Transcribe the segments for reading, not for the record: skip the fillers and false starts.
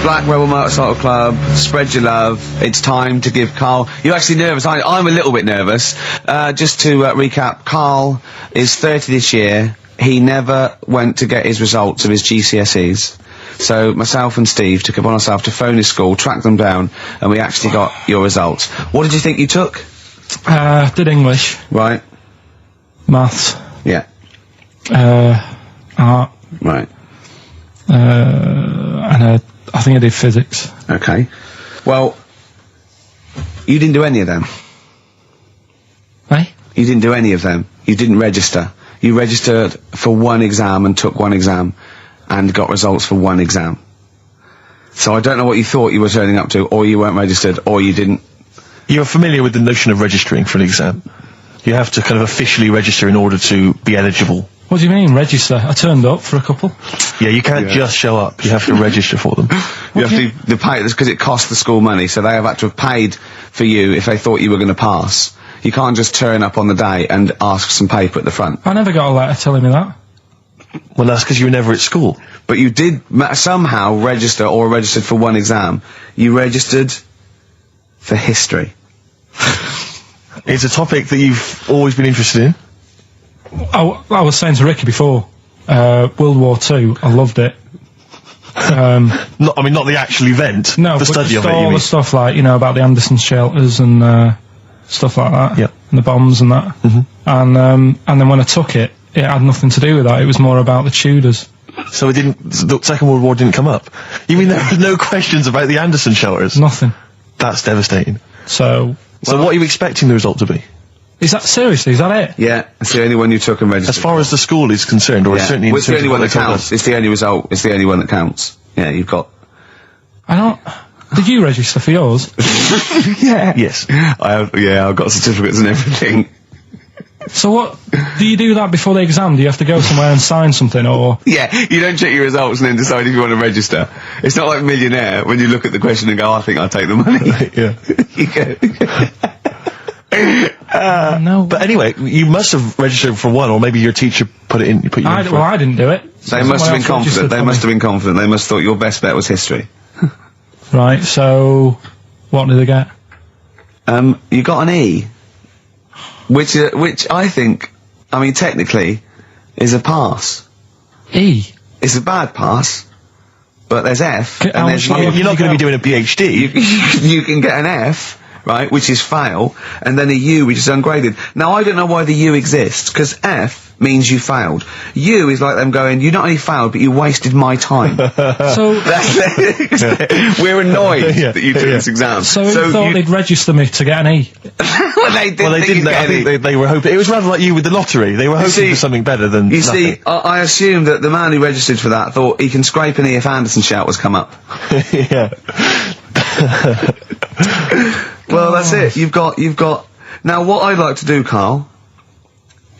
Black Rebel Motorcycle Club, spread your love. It's time to give Karl... You're actually nervous. I'm a little bit nervous. Just to recap, Karl is 30 this year. He never went to get his results of his GCSEs. So myself and Steve took upon ourselves to phone his school, track them down, and we actually got your results. What did you think you took? Did English. Right. Maths. Yeah. Art. Right. And I think I did physics. Okay. Well, you didn't do any of them. Eh? You didn't do any of them. You didn't register. You registered for one exam and took one exam and got results for one exam. So I don't know what you thought you were turning up to, or you weren't registered, or you didn't. You're familiar with the notion of registering for an exam. You have to kind of officially register in order to be eligible. What do you mean, register? I turned up for a couple. Yeah, you can't just show up. You have to register for them. You have to pay this because it costs the school money, so they have had to have paid for you if they thought you were going to pass. You can't just turn up on the day and ask for some paper at the front. I never got a letter telling me that. Well, that's because you were never at school. But you did somehow register, or registered for one exam. You registered for history. It's a topic that you've always been interested in. I was saying to Ricky before, World War II, I loved it. I mean, not the actual event. No, the study of it. all the stuff like, you know, about the Anderson shelters and stuff like that. Yeah. And the bombs and that. And then when I took it, it had nothing to do with that. It was more about the Tudors. So the Second World War didn't come up? You mean there were no questions about the Anderson shelters? Nothing. That's devastating. So what are you expecting the result to be? Is that seriously? Is that it? Yeah, it's the only one you took and registered. As far as the school is concerned, or certainly... Well, it's the only one that counts. It's the only result. It's the only one that counts. Yeah, you've got... I don't... Did you register for yours? Yeah. Yes. I've got certificates and everything. So what... Do you do that before the exam? Do you have to go somewhere and sign something, or...? Yeah, you don't check your results and then decide if you want to register. It's not like Millionaire, when you look at the question and go, I think I'll take the money. Yeah. You go... No. But anyway, you must have registered for one, or maybe your teacher put you in for well, I didn't do it. They must have been confident. They must have been confident. They must have thought your best bet was history. Right, so... What did they get? You got an E. Which I think, I mean, technically, is a pass. E? It's a bad pass, but there's F, How and there's... much You're not going to be doing a PhD. You can get an F, right, which is fail, and then a U, which is ungraded. Now, I don't know why the U exists, because F means you failed. U is like them going, you not only failed, but you wasted my time. So... We're annoyed that you took this exam. So you thought they'd register me to get an E? Well, they didn't. Well, they didn't. I think they were hoping... It was rather like you with the lottery. They were hoping for something better than You nothing. see, I assume that the man who registered for that thought he can scrape an E if Anderson shelters come up. Yeah. Well, that's it. You've got... Now, what I'd like to do, Karl,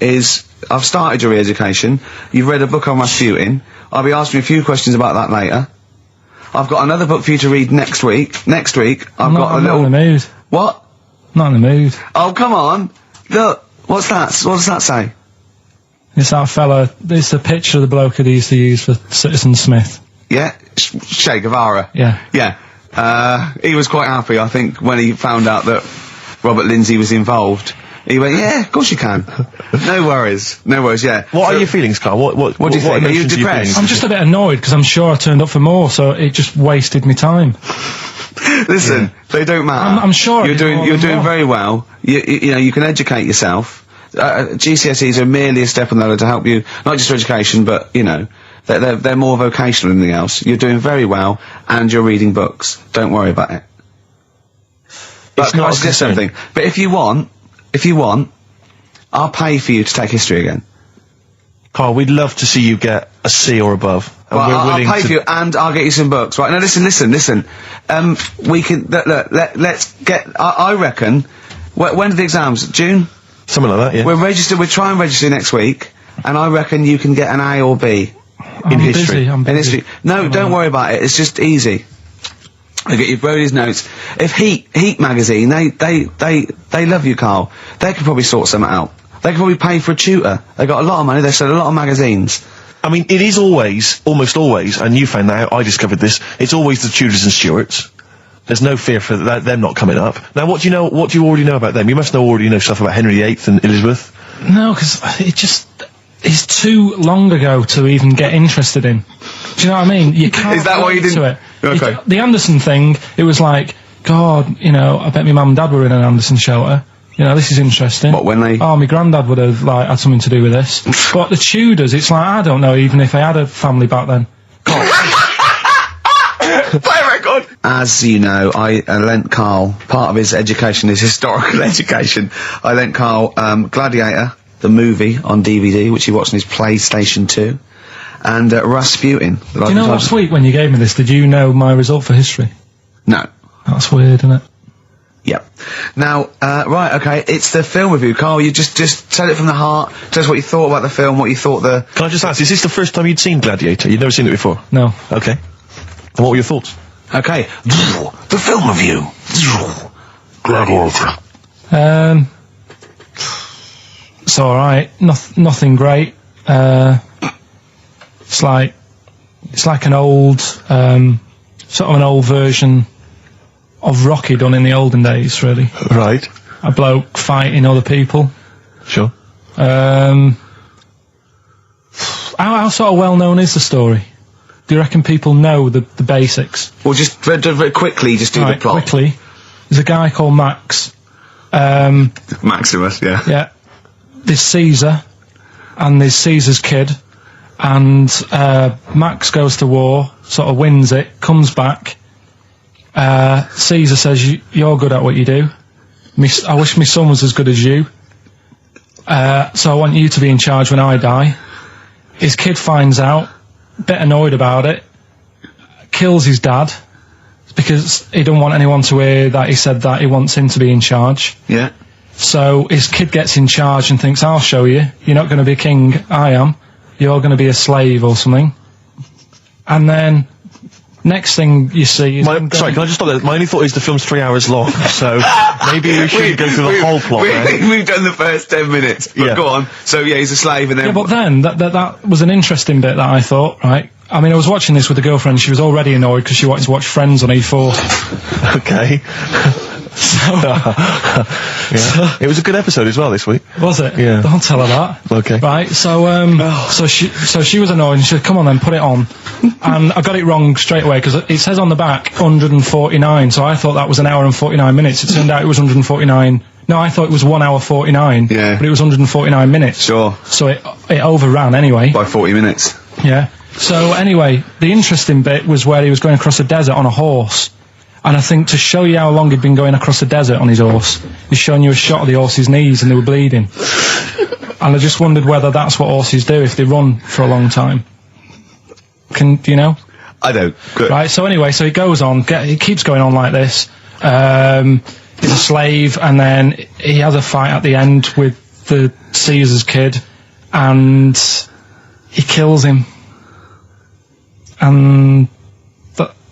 is... I've started your re-education. You've read a book on Rasputin. I'll be asking you a few questions about that later. I've got another book for you to read next week. Next week, I'm not in the mood. What? Not in the mood. Oh, come on. Look, what's that? What does that say? It's that fella... It's the picture of the bloke that he used to use for Citizen Smith. Yeah? Che Guevara. Yeah. Yeah. He was quite happy, I think, when he found out that Robert Lindsay was involved. He went, yeah, of course you can. No worries, yeah. What are your feelings, Karl? What do you think? Are you emotions depressed? I'm just a bit annoyed, because I'm sure I turned up for more, so it just wasted me time. Listen, they don't matter. I'm sure you're doing very well. You know, you can educate yourself. GCSEs are merely a step on the ladder to help you, not just for education, but, you know, they're more vocational than anything else. You're doing very well, and you're reading books. Don't worry about it. But can I suggest something? But if you want, I'll pay for you to take history again. Karl, we'd love to see you get a C or above. And Well, we're willing I'll pay to... for you, and I'll get you some books. Right, now listen. We can, let's get, I reckon, when are the exams? June? Something like that, yeah. We'll try and register next week, and I reckon you can get an A or B. I'm busy. In history. No, don't worry about it, it's just easy. I get you Brody's notes. If Heat magazine, they love you, Karl. They could probably sort something out. They could probably pay for a tutor. They got a lot of money, they sell a lot of magazines. I mean, it is almost always, and you found that out, I discovered this, it's always the Tudors and Stuarts. There's no fear for them not coming up. Now, what do you already know about them? You must already know stuff about Henry VIII and Elizabeth. No, because it's too long ago to even get interested in. Do you know what I mean? You can't. Is that why you didn't? To it. Okay. The Anderson thing, it was like, God, you know, I bet my mum and dad were in an Anderson shelter. You know, this is interesting. What, when they... Oh, my granddad would have, like, had something to do with this. But the Tudors, it's like, I don't know even if they had a family back then. Play a record! As you know, I lent Karl, part of his education is historical education. I lent Karl Gladiator, the movie on DVD, which he watched on his PlayStation 2, and Rasputin. Do you know last week when you gave me this, did you know my result for history? No. That's weird, isn't it? Yep. Now, right, okay, it's the film review. Karl, you just tell it from the heart. Tell us what you thought about the film, what you thought the... Can I just ask, is this the first time you'd seen Gladiator? You'd never seen it before? No. Okay. And what were your thoughts? Okay. The film review. Gladiator. It's alright. Nothing great. It's like an old, sort of an old version of Rocky done in the olden days, really. Right. A bloke fighting other people. Sure. How sort of well known is the story? Do you reckon people know the basics? Well, just very quickly, just do the plot. Quickly. There's a guy called Max. Maximus, yeah. Yeah. There's Caesar, and there's Caesar's kid, and Max goes to war, sort of wins it, comes back. Caesar says, you're good at what you do. I wish my son was as good as you. So I want you to be in charge when I die. His kid finds out, a bit annoyed about it, kills his dad, because he don't want anyone to hear that he said that he wants him to be in charge. Yeah. So his kid gets in charge and thinks, I'll show you. You're not going to be king, I am. You're going to be a slave or something. And then, next thing you see is... Sorry, can I just stop there? My only thought is the film's 3 hours long, so maybe we should go through the whole plot, We've done the first 10 minutes, but Yeah. go on. So, yeah, he's a slave and then... Yeah, but then, that was an interesting bit that I thought, right? I mean, I was watching this with a girlfriend, she was already annoyed because she wanted to watch Friends on E4. Okay. Yeah. It was a good episode as well this week. Was it? Yeah. Don't tell her that. Okay. Right, so she was annoyed and she said, come on then, put it on. And I got it wrong straight away because it says on the back 149, so I thought that was an hour and 49 minutes. It turned out it was 149. No, I thought it was 1 hour 49. Yeah. But it was 149 minutes. Sure. So it overran anyway. By 40 minutes. Yeah. So anyway, the interesting bit was where he was going across a desert on a horse. And I think to show you how long he'd been going across the desert on his horse, he's showing you a shot of the horse's knees and they were bleeding. And I just wondered whether that's what horses do if they run for a long time. Do you know? I don't. Good. Right, so anyway, so he goes on, he keeps going on like this. He's a slave, and then he has a fight at the end with the Caesar's kid, and he kills him. And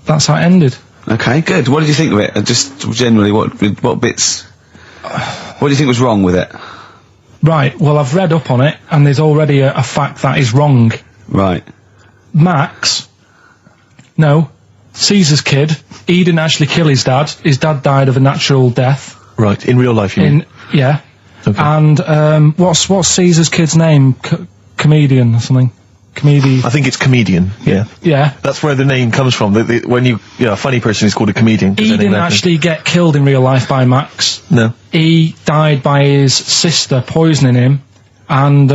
that's how it ended. Okay, good. What did you think of it? Just generally, what bits... What do you think was wrong with it? Right, well, I've read up on it, and there's already a fact that is wrong. Right. Caesar's kid, he didn't actually kill his dad. His dad died of a natural death. Right, in real life, you mean? Yeah. Okay. And, what's Caesar's kid's name? Comedian or something? I think it's comedian, yeah. Yeah. That's where the name comes from. When a funny person is called a comedian. He didn't actually get killed in real life by Max. No. He died by his sister poisoning him, and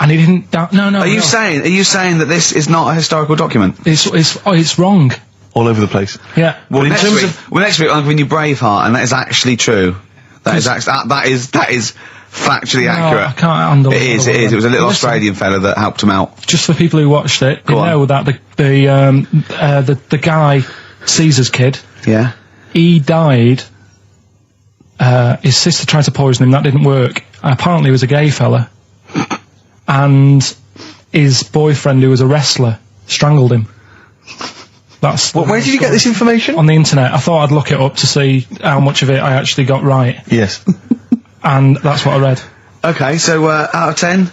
he didn't die. No. Are you saying that this is not a historical document? It's wrong. All over the place. Yeah. Well, in next terms week, next week I'm giving you Braveheart, and that is actually true. That is factually accurate. I can't handle it. It is. It was a little Australian fella that helped him out. Just for people who watched it, they know that the guy, Caesar's kid, Yeah. he died. His sister tried to poison him. That didn't work. Apparently, he was a gay fella, and his boyfriend, who was a wrestler, strangled him. Where did you get this information? On the internet. I thought I'd look it up to see how much of it I actually got right. Yes. And that's what I read. Okay, so out of 10?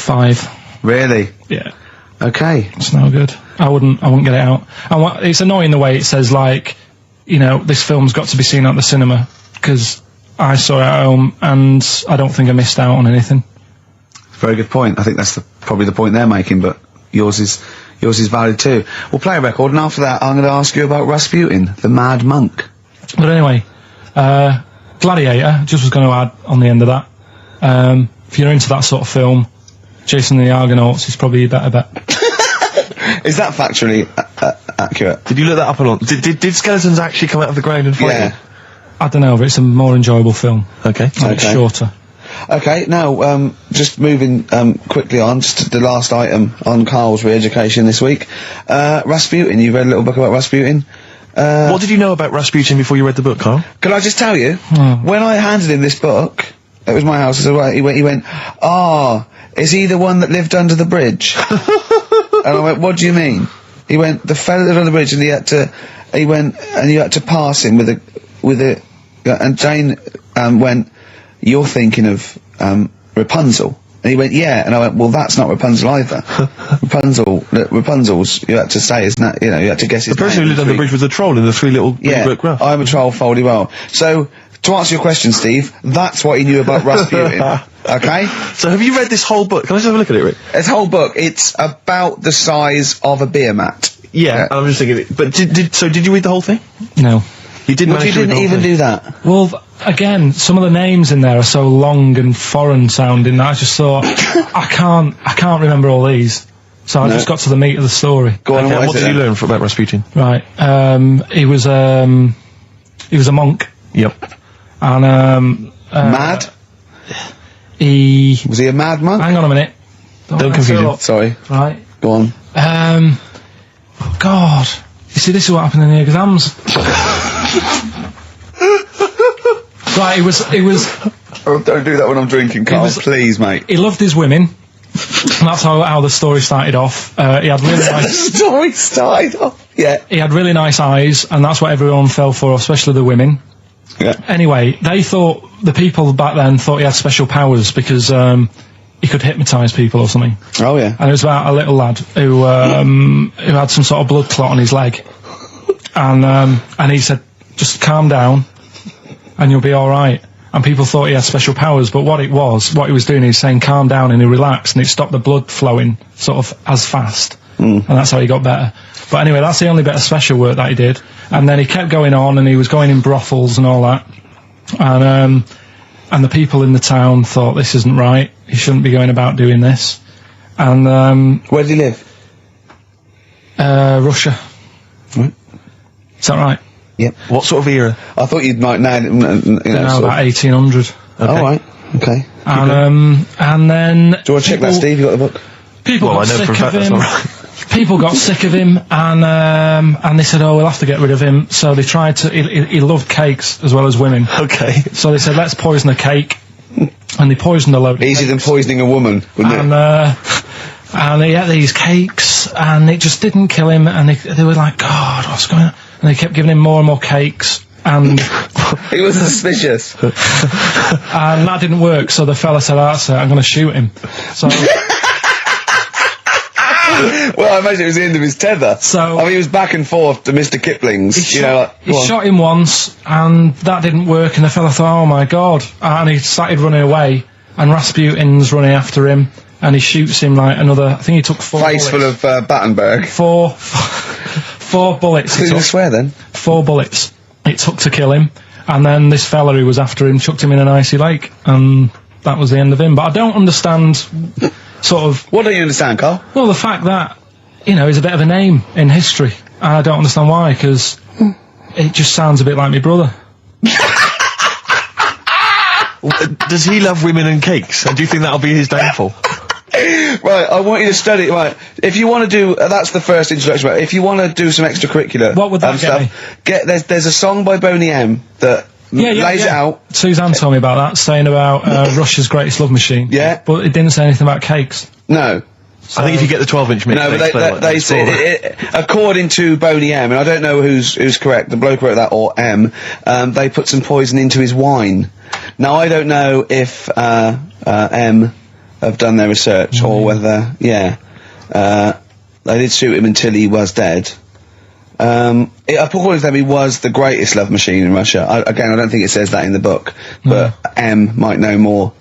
5. Really? Yeah. Okay. It's no good. I wouldn't get it out. And it's annoying the way it says, like, you know, this film's got to be seen at the cinema, because I saw it at home, and I don't think I missed out on anything. Very good point. I think that's probably the point they're making, but yours is valid too. We'll play a record, and after that, I'm going to ask you about Rasputin, the Mad Monk. But anyway, Gladiator, just was going to add on the end of that. If you're into that sort of film, Jason and the Argonauts is probably a better bet. Is that factually accurate? Did you look that up or not? Did skeletons actually come out of the ground and fight? Yeah. I don't know, but it's a more enjoyable film. Okay. And it's shorter. Okay, now, just moving quickly on, just to the last item on Carl's re-education this week. Rasputin, you read a little book about Rasputin? What did you know about Rasputin before you read the book, Carl? Can I just tell you, when I handed him this book, it was my house, I said, right, he went, is he the one that lived under the bridge? And I went, what do you mean? He went, the fella that lived on the bridge, and you had to pass him with a, and Jane, went, you're thinking of, Rapunzel. And he went, yeah, and I went, well, that's not Rapunzel either. Rapunzel's, you had to say, isn't that, you know, you had to guess his The person name. who lived on the bridge was the troll in the 3 little book graph. I'm a troll, foldy well. So, to answer your question, Steve, that's what he knew about Rasputin. Okay? So have you read this whole book? Can I just have a look at it, Rick? This whole book, it's about the size of a beer mat. Yeah, I'm just thinking. But did you read the whole thing? No. You didn't. But you manage to read didn't the whole even thing? do that. Well, again, some of the names in there are so long and foreign sounding that I just thought, I can't remember all these. So I just got to the meat of the story. Go on, Okay, what what is did it you then? learn about Rasputin? Right. He was a monk. Yep. And, Mad? he... Was he a mad monk? Hang on a minute. Don't confuse him. Sorry. Right. Go on. God. You see, this is what happened in the exams. Right, he was... Oh, don't do that when I'm drinking, Carl, please, mate. He loved his women. And that's how the story started off. He had really nice... Story started off. Yeah. He had really nice eyes, and that's what everyone fell for, especially the women. Yeah. Anyway, the people back then thought he had special powers because he could hypnotise people or something. Oh, yeah. And it was about a little lad who had some sort of blood clot on his leg. And he said, just calm down and you'll be alright. And people thought he had special powers, but what he was doing is saying calm down, and he relaxed, and it stopped the blood flowing sort of as fast. And that's how he got better. But anyway, that's the only bit of special work that he did. And then he kept going on, and he was going in brothels and all that. And the people in the town thought, this isn't right, he shouldn't be going about doing this. And Where did he live? Russia. Right. Is that right? Yep. What sort of era? I thought you'd might know, you know, Now sort about of. 1800. Oh, right. Okay. And then... Do you want to check that, Steve? You got the book? People Well, got I know sick for a fact of that's him. not right. People got sick of him, and they said, "Oh, we'll have to get rid of him." So they tried to. He loved cakes as well as women. Okay. So they said, "Let's poison a cake," and they poisoned a load. Of Easier than cakes. poisoning a woman, wouldn't it? And he ate these cakes, and it just didn't kill him. And they were like, "God, what's going on?" And they kept giving him more and more cakes, and He was suspicious. and that didn't work. So the fella said, "That's it. I'm going to shoot him." So. Well, I imagine it was the end of his tether. So- I mean, he was back and forth to Mr. Kipling's, He you know, like, he go on. shot him once, and that didn't work, and the fella thought, oh my god, and he started running away, and Rasputin's running after him, and he shoots him like another, I think he took 4 Face bullets. full of Battenberg. Four bullets Who's it going took. to swear then? 4 bullets it took to kill him, and then this fella who was after him chucked him in an icy lake, and that was the end of him. But I don't understand, sort of, What don't you understand, Carl? well, the fact that, you know, he's a bit of a name in history, and I don't understand why, because it just sounds a bit like my brother. Does he love women and cakes? And do you think that'll be his downfall? Right, I want you to study. Right, if you want to do, that's the first introduction. Right, if you want to do some extracurricular, What would that get me? There's a song by Boney M that lays it out. Suzanne told me about that, saying about Russia's greatest love machine. Yeah. But it didn't say anything about cakes. No, I think if you get the 12-inch mix, no, but they say according to Boney M, and I don't know who's correct. The bloke who wrote that or M. They put some poison into his wine. Now I don't know if M have done their research, or whether, they did shoot him until he was dead. According to them, he was the greatest love machine in Russia. I don't think it says that in the book, but M might know more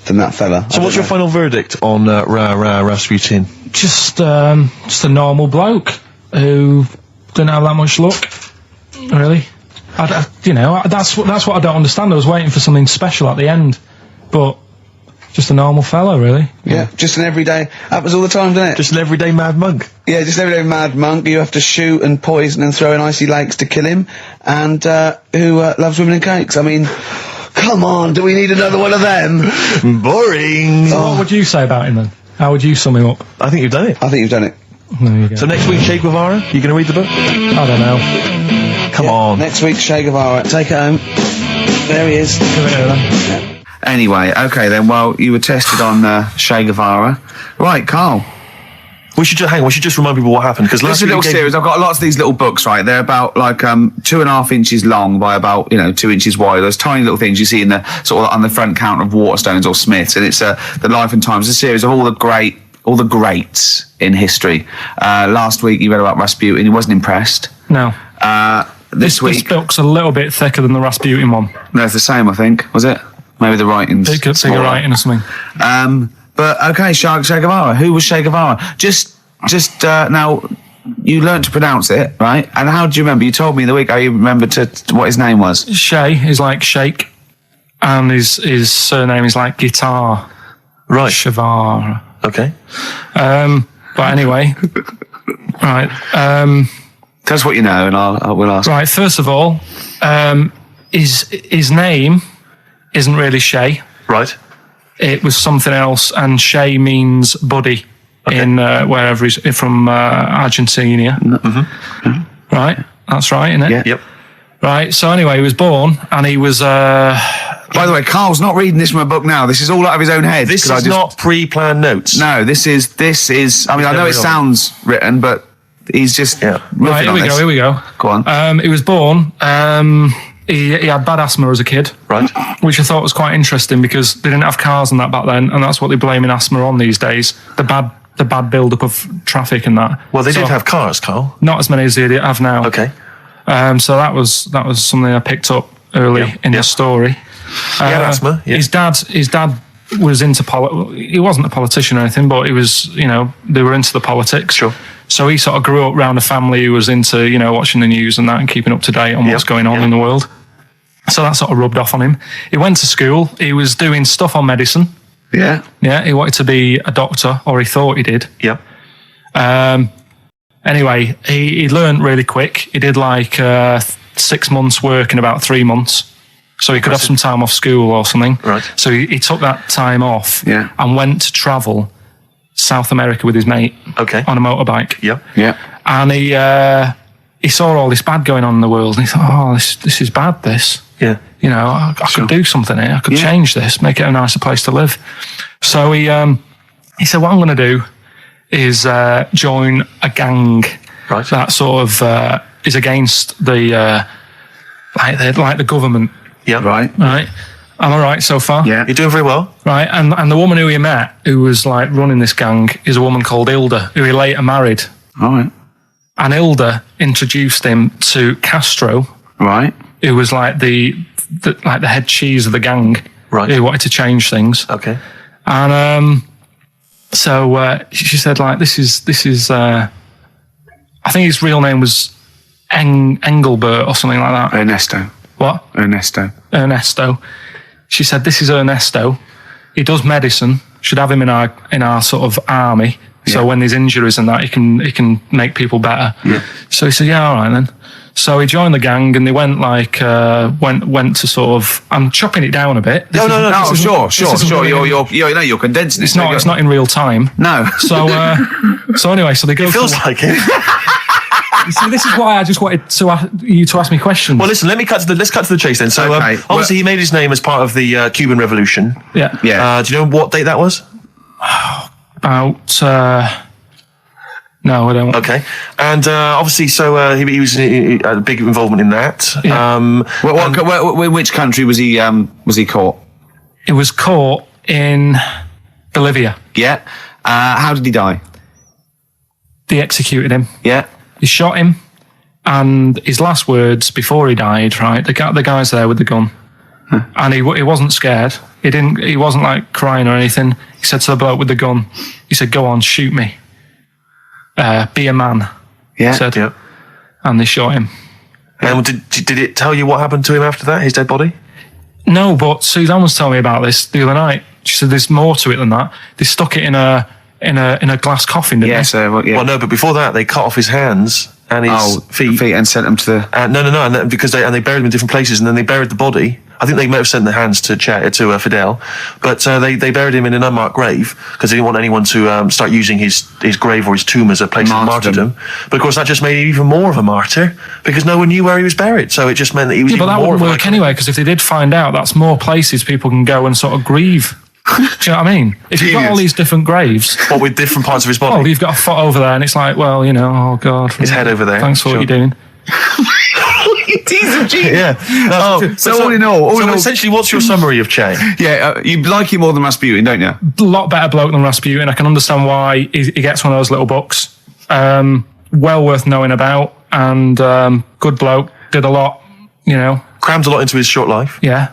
than that fella. So what's your final verdict on Rasputin? Just a normal bloke who didn't have that much luck, really. That's what I don't understand. I was waiting for something special at the end, but just a normal fella, really. Yeah, just an everyday. Happens all the time, doesn't it? Just an everyday mad monk. Yeah, just an everyday mad monk. You have to shoot and poison and throw in icy lakes to kill him, and who loves women and cakes. I mean, come on, do we need another one of them? Boring. So what would you say about him then? How would you sum him up? I think you've done it. I think you've done it. There you go. So next week, Che Guevara, you going to read the book? I don't know. Come on. Next week, Che Guevara. Take it home. There he is. Give it here then. Anyway, okay then, well, you were tested on Che Guevara. Right, Carl. We should just remind people what happened, because This is a little series. I've got lots of these little books, right? They're about, like, 2.5 inches long by about, 2 inches wide. Those tiny little things you see in the, sort of on the front counter of Waterstones or Smiths, and it's the Life and Times, a series of all the greats in history. Last week you read about Rasputin. He wasn't impressed. No. This This week... book's a little bit thicker than the Rasputin one. No, it's the same, I think. Was it? Maybe the writing's Bigger smaller. writing or something. But okay, Che Guevara. Who was Che Guevara? Just now, you learnt to pronounce it, right? And how do you remember? You told me the week how you remembered what his name was. Che is like shake, and his surname is like guitar. Right. Shavar. Okay. But anyway, right. Tell us what you know, and we'll ask. Right. First of all, his name isn't really Che. Right. It was something else, and Che means buddy in wherever he's from, Argentina. Mm-hmm. Right. That's right, isn't it? Yeah. Yep. Right. So anyway, he was born, and he was. By the way, Carl's not reading this from a book now. This is all out of his own head. This is not pre-planned notes. No, this is. I mean, I know it sounds written, but he's just. Yeah. Right. Here we go. Go on. He was born. He had bad asthma as a kid. Right. Which I thought was quite interesting, because they didn't have cars and that back then, and that's what they're blaming asthma on these days. The bad build-up of traffic and that. Well, they did have cars, Carl. Not as many as they have now. Okay. So that was something I picked up early in the story. He had asthma. Yeah. His dad was into he wasn't a politician or anything, but he was, they were into the politics. Sure. So he sort of grew up around a family who was into, watching the news and that, and keeping up to date on what's going on in the world. So that sort of rubbed off on him. He went to school. He was doing stuff on medicine. Yeah. Yeah, he wanted to be a doctor, or he thought he did. Yeah. Anyway, he learned really quick. He did like 6 months work in about 3 months. So he could have some time off school or something. Right. So he took that time off and went to travel South America with his mate on a motorbike. Yeah. Yeah. And he saw all this bad going on in the world, and he thought, oh, this is bad, this. Yeah. I could do something here. I could change this, make it a nicer place to live. So he said, what I'm going to do is join a gang that sort of is against the like the government. Yeah. Right. Right. Am I right so far? Yeah. You're doing very well. Right. And the woman who he met, who was like running this gang, is a woman called Hilda, who he later married. All right. And Hilda introduced him to Castro, Right. who was like the head cheese of the gang, who wanted to change things. Okay. And so she said, like, this is I think his real name was Engelbert or something like that. Ernesto. What? Ernesto. She said, this is Ernesto. He does medicine. Should have him in our sort of army. So when there's injuries and that, he can make people better. Yeah. So he said, yeah, all right then. So he joined the gang, and they went went to sort of. I'm chopping it down a bit. No, sure. You're condensing. It's not in real time. No. So anyway, so they go. It feels like it. You see, this is why I just wanted you to ask me questions. Well, listen. Let's cut to the chase then. So obviously he made his name as part of the Cuban Revolution. Yeah. Yeah. Do you know what date that was? About. No, I don't. Okay, and obviously, so he was a big involvement in that. Yeah. In which country was he caught? It was caught in Bolivia. Yeah. How did he die? They executed him. Yeah. He shot him, and his last words before he died, right? The guy's there with the gun, and he wasn't scared. He wasn't like crying or anything. He said to the bloke with the gun, he said, "Go on, shoot me. Be a man." Yeah. He said, Yeah. and they shot him. And did it tell you what happened to him after that? His dead body? No, but Suzanne was telling me about this the other night. She said there's more to it than that. They stuck it in a glass coffin, didn't Yeah, they? so, Well, no, but before that, they cut off his hands and his feet. and sent them to the... No, and then, because they buried him in different places, and then they buried the body. I think they might have sent the hands to Fidel, but they buried him in an unmarked grave because they didn't want anyone to start using his grave or his tomb as a place of martyrdom. But of course, that just made him even more of a martyr because no one knew where he was buried. So it just meant that he was even more. But that wouldn't of work anyway, because if they did find out, that's more places people can go and sort of grieve. Do you know what I mean? If you've got all these different graves, What with different parts of his body? well, you've got a foot over there, and it's like, well, you know, oh God, His head over there. Thanks for what Sure. you're doing. Yeah. So all in all, essentially, what's your summary of Che? yeah, you like him more than Rasputin, don't you? A lot better bloke than Rasputin. I can understand why he gets one of those little books. Well worth knowing about, and good bloke. Did a lot, you know. Crammed a lot into his short life. Yeah,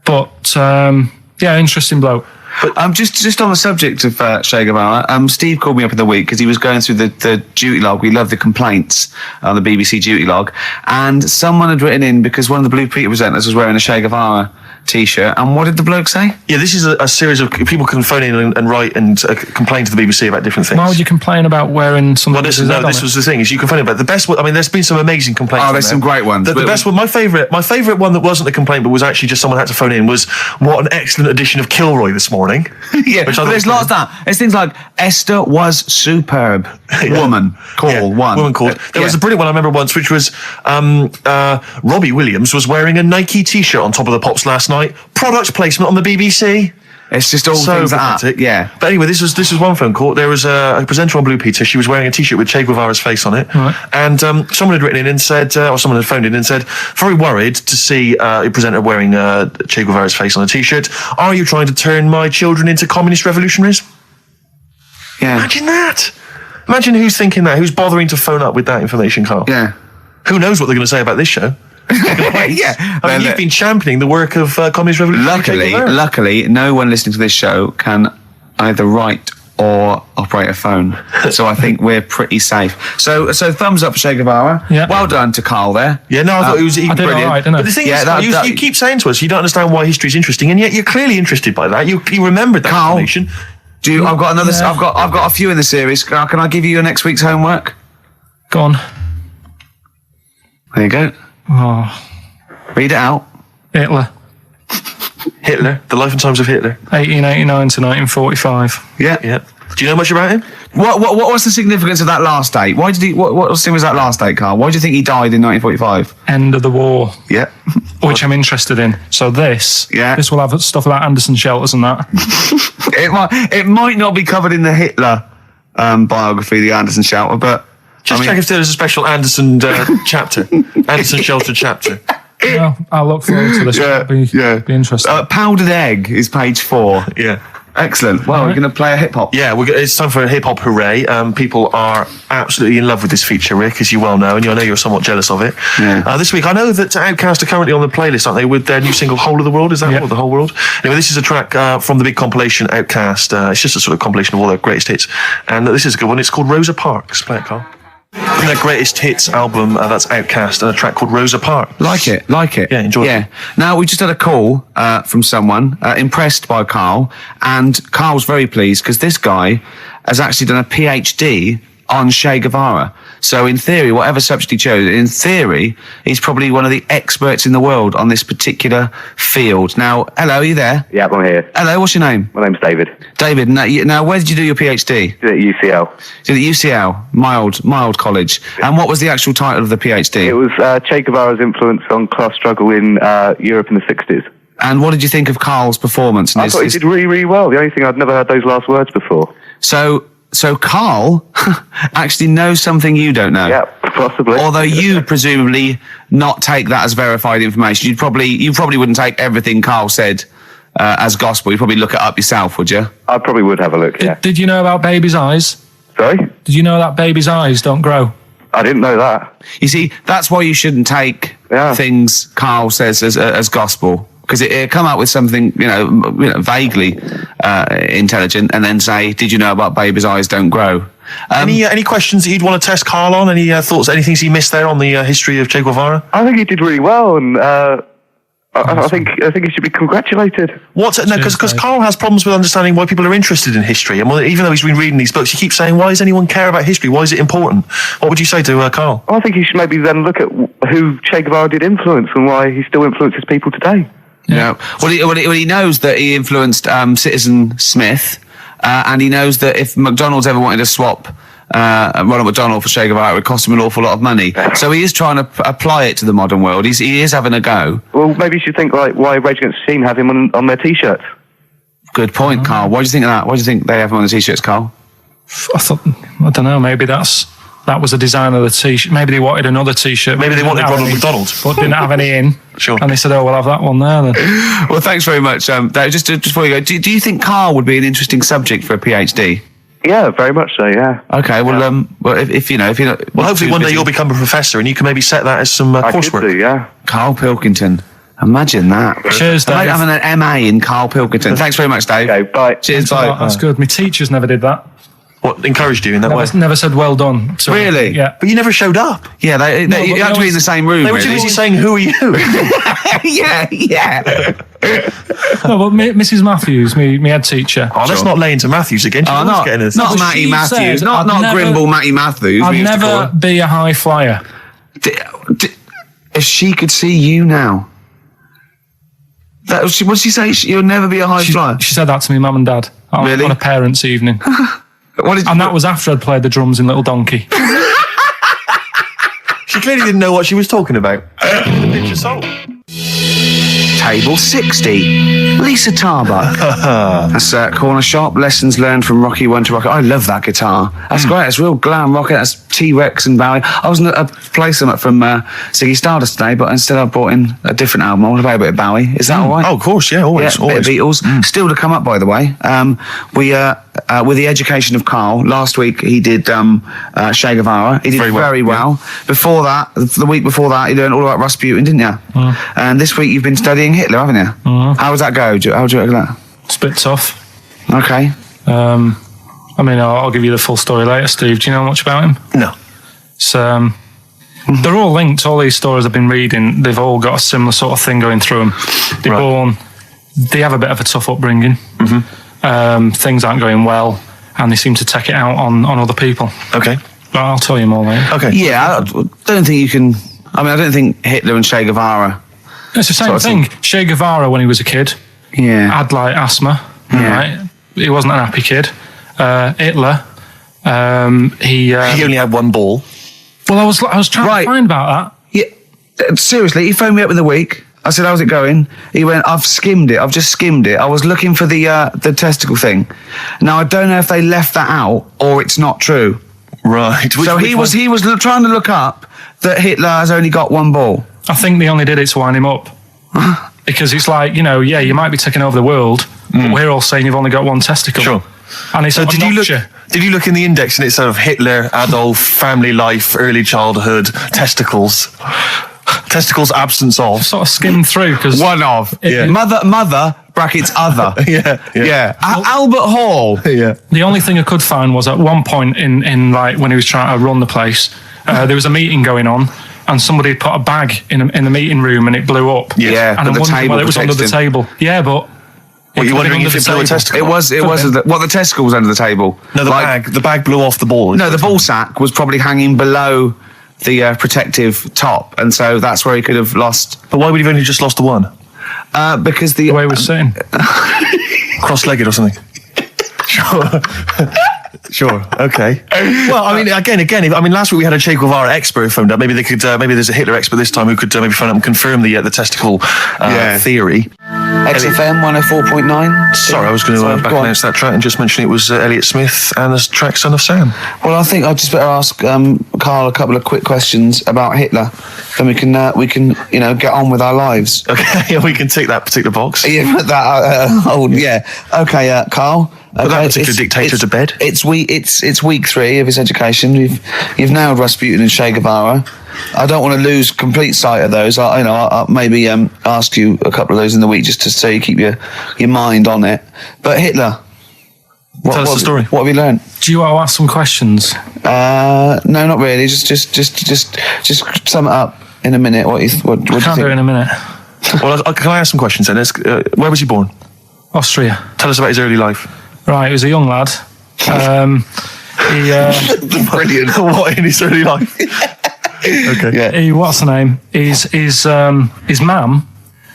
but yeah, interesting bloke. But just on the subject of Che Guevara, Steve called me up in the week because he was going through the duty log. We love the complaints on the BBC duty log, and someone had written in because one of the Blue Peter presenters was wearing a Che Guevara T-shirt. And what did the bloke say? Yeah, this is a series of people can phone in and write and complain to the BBC about different things. Why would you complain about wearing something? Well, this was the thing. Is you can phone in about the best. I mean, there's been some amazing complaints. Oh, there's some great ones. The best one, my favourite one that wasn't a complaint but was actually just someone had to phone in was what an excellent edition of Kilroy this morning. Yeah, which I but there's lots of that. There's things like Esther was superb. Yeah. Woman call one. Woman called. There was a brilliant one I remember once, which was Robbie Williams was wearing a Nike T-shirt on Top of the Pops last night. Product placement on the BBC. It's just all So things like pathetic. that. Yeah. But anyway, this was one phone call. There was a presenter on Blue Peter. She was wearing a T-shirt with Che Guevara's face on it. Right. And someone had written in and said, or someone had phoned in and said, very worried to see a presenter wearing Che Guevara's face on a T-shirt. Are you trying to turn my children into communist revolutionaries? Yeah. Imagine that. Imagine who's thinking that. Who's bothering to phone up with that information, Carl? Yeah. Who knows what they're going to say about this show? Yeah. I mean, you've been championing the work of communist revolution. Luckily, no one listening to this show can either write or operate a phone. So I think we're pretty safe. So thumbs up for Che Guevara. Yeah. Well done to Carl there. Yeah, no, I thought it was even I did brilliant. all right, didn't I? But the thing Yeah, is, you keep saying to us you don't understand why history is interesting, and yet you're clearly interested by that. You remembered that Carl, information. I've got another. Yeah. I've got a few in the series. Can I give you your next week's homework? Go on. There you go. Oh, Read it out. Hitler. Hitler, the life and times of Hitler. 1889 to 1945. Yeah. Yeah. Do you know much about him? What was the significance of that last date? Why did he? What was that last date, Carl? Why do you think he died in 1945? End of the war, Yeah. which I'm interested in. So this will have stuff about Anderson shelters and that. it might not be covered in the Hitler biography, the Anderson Shelter, but Just check if there's a special Anderson chapter. Anderson Shelter chapter. Well, I'll look forward to this. Be interesting. Powdered Egg is page 4. Yeah. Excellent. Well, we're going to play a hip hop. Yeah, it's time for a hip hop hooray. People are absolutely in love with this feature, Rick, as you well know, and I know you're somewhat jealous of it. Yeah. This week, I know that Outkast are currently on the playlist, aren't they, with their new single "Whole of the World"? Is that Yeah. what the whole world? Anyway, this is a track from the big compilation Outkast. It's just a sort of compilation of all their greatest hits, and this is a good one. It's called Rosa Parks. Play it, Carl. From their greatest hits album, that's Outkast, and a track called Rosa Parks. Like it. Yeah, enjoy it. Yeah. Now, we just had a call from someone impressed by Carl, and Carl's very pleased because this guy has actually done a PhD on Che Guevara. So in theory, whatever subject he chose, in theory, he's probably one of the experts in the world on this particular field. Now, hello, are you there? Yeah, I'm here. Hello, what's your name? My name's David. David, now where did you do your PhD? Did it at UCL. Did it at UCL, mild college. And what was the actual title of the PhD? It was Che Guevara's influence on class struggle in Europe in the 60s. And what did you think of Carl's performance? I thought he did really, really well. The only thing, I'd never heard those last words before. So Carl actually knows something you don't know. Yeah, possibly. Although you presumably not take that as verified information. You probably wouldn't take everything Carl said as gospel, you'd probably look it up yourself, would you? I probably would have a look, yeah. Did you know about babies' eyes? Sorry? Did you know that babies' eyes don't grow? I didn't know that. You see, that's why you shouldn't take things Karl says as gospel, because it come up with something, vaguely intelligent, and then say, did you know about babies' eyes don't grow? Any questions that you'd want to test Karl on? Any thoughts, any things he missed there on the history of Che Guevara? I think he did really well, and I think he should be congratulated. Because Karl has problems with understanding why people are interested in history, and even though he's been reading these books, he keeps saying, "Why does anyone care about history? Why is it important?" What would you say to Karl? I think he should maybe then look at who Che Guevara did influence and why he still influences people today. Yeah. Well, he knows that he influenced Citizen Smith, and he knows that if McDonald's ever wanted to swap Ronald McDonald for Che Guevara, it would cost him an awful lot of money. So he is trying to apply it to the modern world. He is having a go. Well, maybe you should think like why Rage Against the Machine have him on their T-shirts. Good point, Karl. Why do you think of that? Why do you think they have him on the T-shirts, Karl? I don't know, maybe that was the design of the T-shirt. Maybe they wanted another T-shirt. Maybe they wanted Ronald McDonald. But didn't have any in. Sure. And they said, we'll have that one there then. Well, thanks very much. Dave, just before you go, do you think Karl would be an interesting subject for a PhD? Yeah, very much so, yeah. Okay, well, if you're not... Well, hopefully one day you'll become a professor and you can maybe set that as some coursework. I could do, yeah. Karl Pilkington. Imagine that. Cheers, Dave. Having an MA in Karl Pilkington. Thanks very much, Dave. Okay, bye. Cheers, bye. That's good. My teachers never did that. What, encouraged you in that way? Never said well done. So, Really? Yeah. But you never showed up. Yeah, you had to be in the same room, They were too really. busy saying, "Who are you?" yeah. No, but Mrs. Matthews, me head teacher. Oh, let's not lay into Matthews again. Oh, not Matty she Matthews. said Not Grimble Matty Matthews. we I'd used to call never her. be a high flyer. If she could see you now... what did she say? You'll never be a high flyer? She said that to me, mum and dad, Really? on a parents' evening. And that was after I'd played the drums in Little Donkey. She clearly didn't know what she was talking about. The picture sold. Table 60. Lisa Tarbuck. That's Corner Shop. Lessons learned from Rocky 1 to Rocky. I love that guitar. That's great. It's real glam rock. That's T-Rex and Bowie. I was going to play some from Ziggy Stardust today, but instead I brought in a different album. I want to play a bit of Bowie. Is that all right? Oh, of course, yeah, always. Yeah, a bit of Beatles. Still to come up, by the way. With the education of Karl, last week he did Che Guevara. He did very well. Before that, the week before that, you learned all about Rasputin, didn't you? And this week you've been studying Hitler, haven't you? How does that go? How do you reckon that? It's a bit tough. Okay. I mean, I'll give you the full story later, Steve. Do you know much about him? No. It's, they're all linked. All these stories I've been reading, they've all got a similar sort of thing going through them. They have a bit of a tough upbringing. Things aren't going well, and they seem to take it out on other people. Okay. But I'll tell you more later. Okay. Yeah, I don't think you can... I don't think Hitler and Che Guevara... It's the same thing. Che Guevara, when he was a kid, had like asthma. Right? He wasn't an happy kid. Hitler, he only had one ball. Well, I was trying to find about that. Yeah, seriously, he phoned me up in the week. I said, "How's it going?" He went, "I've skimmed it. I've just skimmed it. I was looking for the testicle thing. Now I don't know if they left that out or it's not true." Right. So he was trying to look up that Hitler has only got one ball. I think they only did it to wind him up. Because it's like, you might be taking over the world, but we're all saying you've only got one testicle. Sure. And it's Did you look in the index and it's sort of Hitler, Adolf, family life, early childhood, testicles, absence of? Sort of skimmed through because One of. Mother brackets other. Yeah. Albert Hall. Yeah. the only thing I could find was at one point in like when he was trying to run the place, there was a meeting going on. And somebody had put a bag in the meeting room and it blew up. Yeah, and but I'm the wondering table whether it was under the protected him. table. Yeah, but... Were you wondering if it blew a testicle? It was. The testicle was under the table. No, the bag blew off the ball. No, the ball sack was probably hanging below the protective top, and so that's where he could have lost. But why would he have only just lost the one? Because the way he was sitting. Cross-legged or something. Sure. Okay. Well, I mean, again. Last week we had a Che Guevara expert who phoned up. Maybe they could. Maybe there's a Hitler expert this time who could maybe phone up and confirm the testicle theory. XFM 104.9. Sorry, I was going to back go on. announce that track and just mention it was Elliott Smith and the track Son of Sam. Well, I think I'd just better ask Karl a couple of quick questions about Hitler, then we can get on with our lives. Okay, we can tick that particular box. Yeah, put that. Yeah. Okay, Karl. Put that particular dictator to bed. It's week 3 of his education. You've nailed Rasputin and Che Guevara. I don't want to lose complete sight of those. I'll maybe ask you a couple of those in the week just to so you keep your mind on it. But Hitler. Tell us the story. What have you learned? Do you want to ask some questions? No, not really. Just sum it up in a minute. What do you Can't think? do it in a minute. Well, can I ask some questions then? Where was he born? Austria. Tell us about his early life. Right, he was a young lad. Brilliant. What in his early life? Okay. Yeah. What's the name? His mum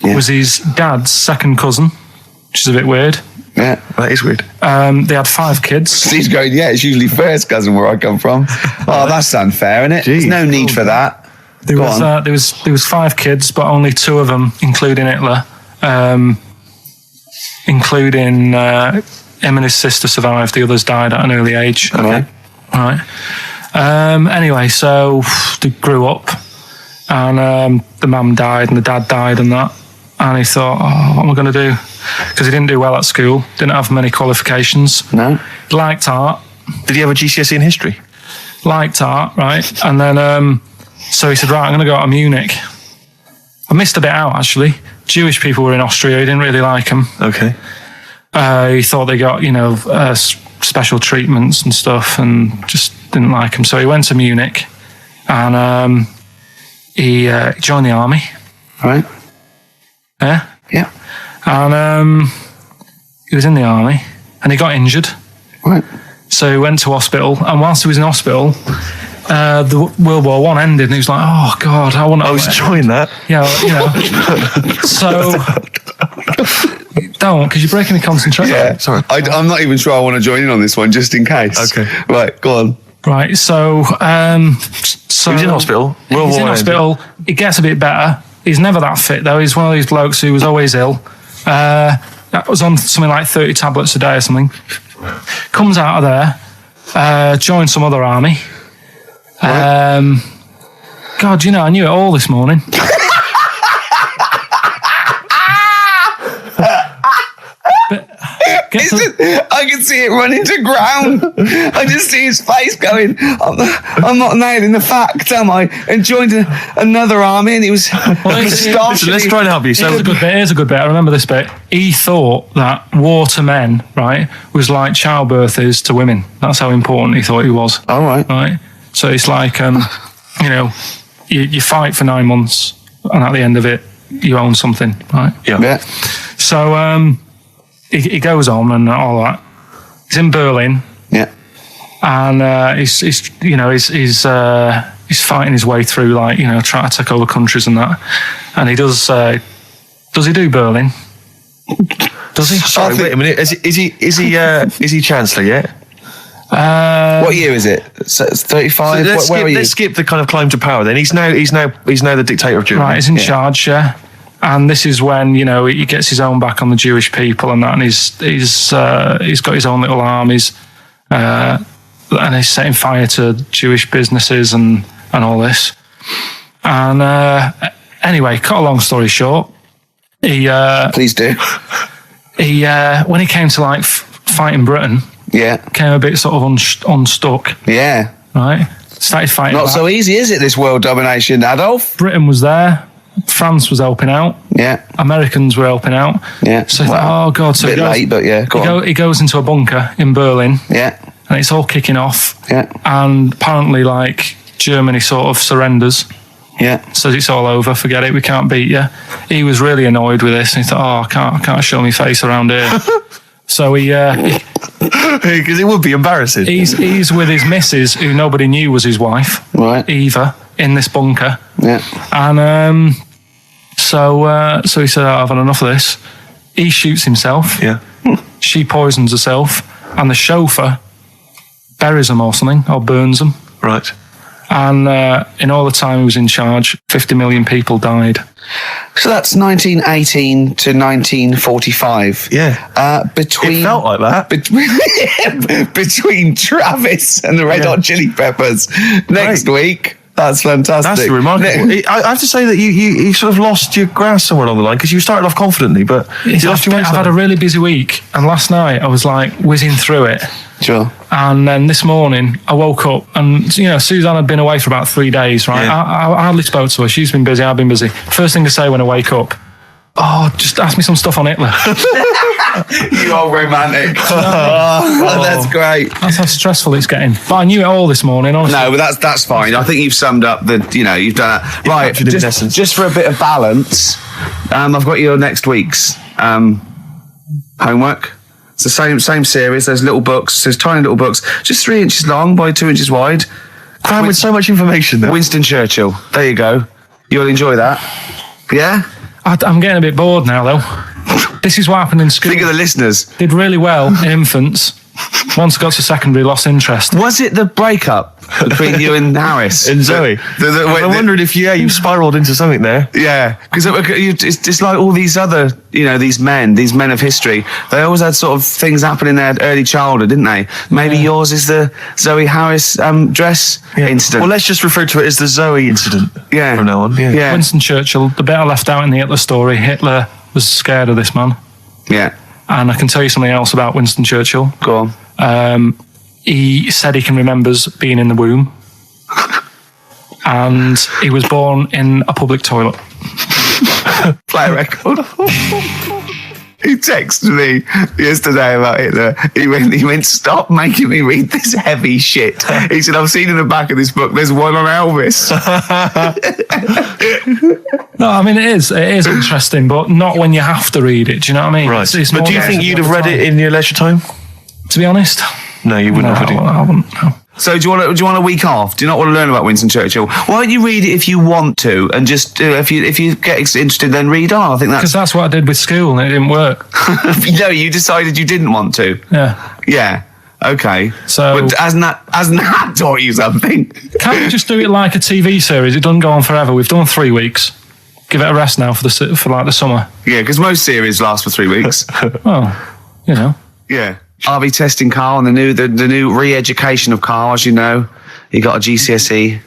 was his dad's second cousin, which is a bit weird. Yeah. That is weird. They had 5 kids. He's going, yeah, it's usually first cousin where I come from. Oh, that's unfair, isn't it? There's no need for that. There was 5 kids, but only 2 of them, including Hitler, including him and his sister survived. The others died at an early age. Okay. Right. Anyway, so they grew up, and the mum died and the dad died and that. And he thought, what am I going to do? Because he didn't do well at school, didn't have many qualifications. No. Liked art. Did he have a GCSE in history? Liked art, right? And then, so he said, right, I'm going to go to Munich. I missed a bit out, actually. Jewish people were in Austria. He didn't really like them. Okay. He thought they got, special treatments and stuff, and just didn't like them. So he went to Munich, and he joined the army. Right. Yeah. Yeah. And he was in the army, and he got injured. Right. So he went to hospital, and whilst he was in hospital, the World War I ended, and he was like, "Oh God, I want to." I was enjoying that. Yeah, So don't, because you're breaking the concentration. Yeah. Sorry. I'm not even sure I want to join in on this one, just in case. Okay. Right, go on. Right. So He was in hospital. He's in hospital. It gets a bit better. He's never that fit though. He's one of these blokes who was always ill. That was on something like 30 tablets a day or something. Comes out of there, joins some other army. God, I knew it all this morning. I can see it running to ground. I just see his face going, I'm not nailing the fact, am I? And joined another army, and he was Listen, let's try and help you. So, Here's a good bit. I remember this bit. He thought that war to men, right, was like childbirth is to women. That's how important he thought he was. All right. Right. So it's like, you fight for 9 months, and at the end of it, you own something, right? Yeah. So he goes on and all that. He's in Berlin. Yeah. And he's fighting his way through, trying to take over countries and that. And he does he do Berlin? Does he? sorry, wait a minute. Is he Chancellor yet? What year is it? So it's 35. Let's skip the kind of climb to power. Then he's now the dictator of Germany. Right, he's in charge, yeah. And this is when he gets his own back on the Jewish people and that, and he's got his own little armies, and he's setting fire to Jewish businesses and all this. And anyway, cut a long story short, Please do. When he came to fighting Britain, came a bit sort of unstuck. Yeah. Right, started fighting. Not back. so easy, is it? This world domination, Adolf. Britain was there. France was helping out. Yeah. Americans were helping out. Yeah. So he thought, oh God. So a bit late, but yeah. He goes into a bunker in Berlin. Yeah. And it's all kicking off. Yeah. And apparently, Germany sort of surrenders. Yeah. Says it's all over. Forget it. We can't beat you. He was really annoyed with this, and he thought, I can't show my face around here. So because it would be embarrassing. He's with his missus, who nobody knew was his wife. Right. Eva, in this bunker. Yeah. And so he said, I've had enough of this. He shoots himself. Yeah. She poisons herself, and the chauffeur buries them or something, or burns them. Right. And in all the time he was in charge, 50 million people died. So that's 1918 to 1945. Yeah. Between It felt like that. between Travis and the Red Hot Chili Peppers next week. That's fantastic. That's remarkable. I have to say that you sort of lost your grasp somewhere along the line because you started off confidently, but you lost your I've had a really busy week, and last night I was like whizzing through it. Sure. And then this morning I woke up, and Suzanne had been away for about 3 days, right? Yeah. I hardly spoke to her. She's been busy, I've been busy. First thing I say when I wake up, just ask me some stuff on Hitler. You are romantic. That's great. That's how stressful it's getting. But I knew it all this morning, honestly. No, but that's fine. I think you've summed up you've done that. Right, captured it in essence. just for a bit of balance, I've got your next week's homework. It's the same series. There's little books. There's tiny little books, just 3 inches long by 2 inches wide. Crammed with so much information there. Winston Churchill. There you go. You'll enjoy that. Yeah? I'm getting a bit bored now, though. This is what happened in school. Think of the listeners. Did really well in infants. Once I got to secondary, lost interest. Was it the breakup between you and Harris? And Zoe. I'm wondering if you spiraled into something there. Yeah, because it's like all these other, these men of history. They always had sort of things happen in their early childhood, didn't they? Maybe yours is the Zoe Harris dress incident. Well, let's just refer to it as the Zoe incident. Yeah. From now on. Yeah. Winston Churchill, the bit I left out in the Hitler story, Hitler was scared of this man. Yeah. And I can tell you something else about Winston Churchill. Go on. He said he can remember being in the womb. And he was born in a public toilet. Play a record. He texted me yesterday about Hitler. He went, stop making me read this heavy shit. He said, I've seen in the back of this book, there's one on Elvis. No, I mean, it is interesting, but not when you have to read it. Do you know what I mean? Right. It's But do you think you'd have read it in your leisure time? To be honest, No, you wouldn't have. I wouldn't. No. So do you want a week off? Do you not want to learn about Winston Churchill? Why don't you read it if you want to, and just if you get interested, then read on. I think Because that's what I did with school, and it didn't work. No, you decided you didn't want to. Yeah. Yeah. Okay. So- but hasn't that taught you something? Can't we just do it like a TV series? It doesn't go on forever. We've done 3 weeks. Give it a rest now for the summer. Yeah, because most series last for 3 weeks. Well, Yeah. I'll be testing Karl on the new re-education of Karl, as you know. He got a GCSE.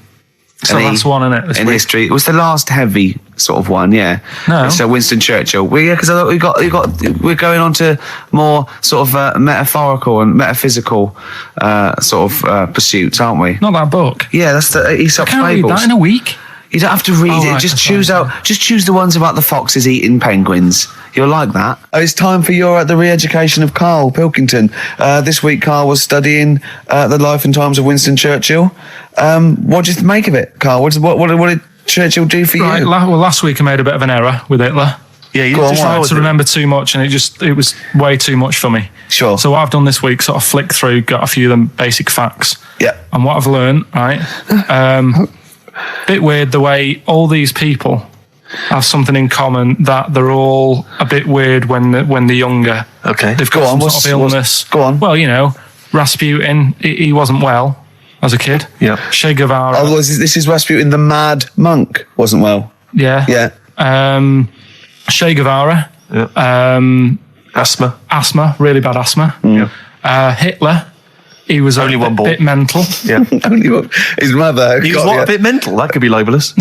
it's the last one, isn't it? This In week? history. It was the last heavy sort of one, yeah. No. So Winston Churchill. Well, yeah, because I thought we're going on to more sort of metaphorical and metaphysical sort of pursuits, aren't we? Not that book. Yeah, that's the Aesop's Can't read Fables. that in a week. You don't have to read Oh, it. right, Just that's choose right. out. Just choose the ones about the foxes eating penguins. You'll like that. It's time for the re-education of Karl Pilkington. This week, Karl was studying the life and times of Winston Churchill. What do you make of it, Karl? What did Churchill do for Right. you? Last week I made a bit of an error with Hitler. Yeah, you Go on, just why? I tried had to remember too much, and it was way too much for me. Sure. So what I've done this week, sort of flicked through, got a few of them basic facts. Yeah. And what I've learned, right? Bit weird the way all these people have something in common, that they're all a bit weird when they're younger. Okay. They've Go got on, some sort of illness. go on. Well, Rasputin, he wasn't well as a kid. Yeah. Che Guevara. Oh, this is Rasputin, the mad monk, wasn't well. Yeah. Yeah. Che Guevara. Yeah. Asthma. Really bad asthma. Yeah. Hitler, he was Only one ball. bit mental. Yeah. Only his mother. He was a bit mental. That could be libelous.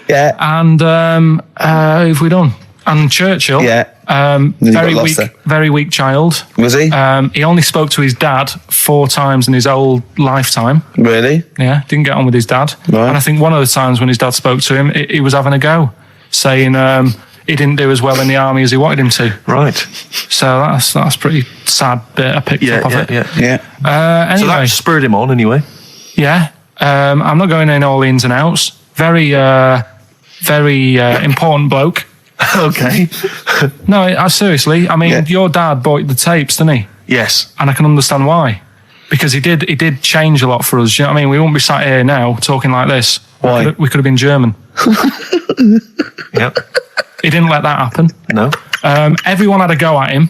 Yeah. And who have we done? And Churchill. Yeah. Very got weak, lost there. very weak child. Was he? He only spoke to his dad 4 times in his whole lifetime. Really? Yeah, didn't get on with his dad. Right. And I think one of the times when his dad spoke to him, he was having a go, saying he didn't do as well in the army as he wanted him to. Right. So that's pretty sad bit I picked up of it. Yeah. Anyway, So that spurred him on anyway. yeah. I'm not going in all the ins and outs. Very important bloke. Okay. No, seriously. I mean, Yeah. your dad bought the tapes, didn't he? Yes. And I can understand why. Because he did change a lot for us. You know what I mean? We wouldn't be sat here now talking like this. Why? We could have been German. Yep. He didn't let that happen. No. Everyone had a go at him,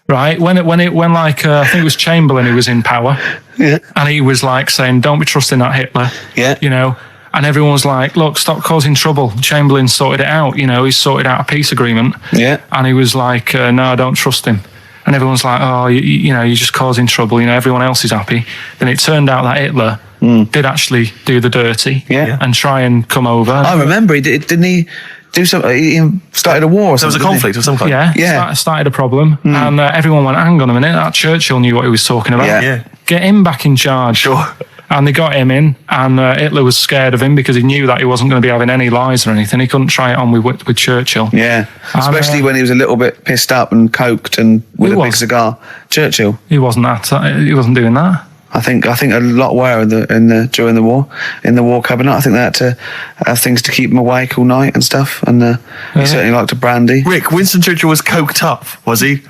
right? When I think it was Chamberlain who was in power. Yeah. And he was like saying, don't be trusting that Hitler. Yeah. You know, and everyone was like, look, stop causing trouble. Chamberlain sorted it out. You know, he sorted out a peace agreement. Yeah. And he was like, no, don't trust him. And everyone's like, oh, you know, you're just causing trouble. You know, everyone else is happy. Then it turned out that Hitler did actually do the dirty. Yeah. And try and come over. I remember didn't he do something? He started a war or There was something. a conflict of some kind. Yeah, Yeah. started a problem, and everyone went, hang on a minute, that Churchill knew what he was talking about. Yeah. Yeah. Get him back in charge. Sure. And they got him in, and Hitler was scared of him because he knew that he wasn't going to be having any lies or anything. He couldn't try it on with Churchill. Yeah. Especially when he was a little bit pissed up and coked and with He a big was. cigar. Churchill. He wasn't he wasn't doing that. I think a lot were during the war, in the war cabinet. I think they had to have things to keep him awake all night and stuff. And he certainly liked a brandy. Rick, Winston Churchill was coked up, was he?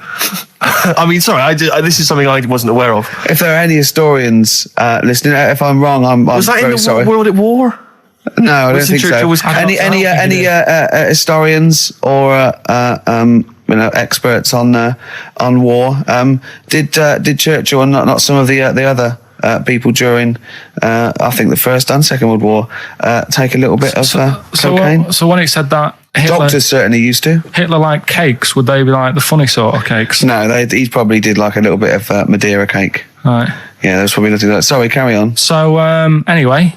I mean, sorry, this is something I wasn't aware of. If there are any historians listening, if I'm wrong, I'm Was that very in the sorry. World at War? No, I don't Winston think so. Churchill was- Any historians or experts on war did Churchill and not some of the other people during I think the First and Second World War take a little bit of cocaine? So when it said that Doctors certainly used to. Hitler liked cakes, would they be like the funny sort of cakes? No, he probably did like a little bit of Madeira cake. Right. Yeah, there was probably nothing like that. Sorry, carry on. So anyway,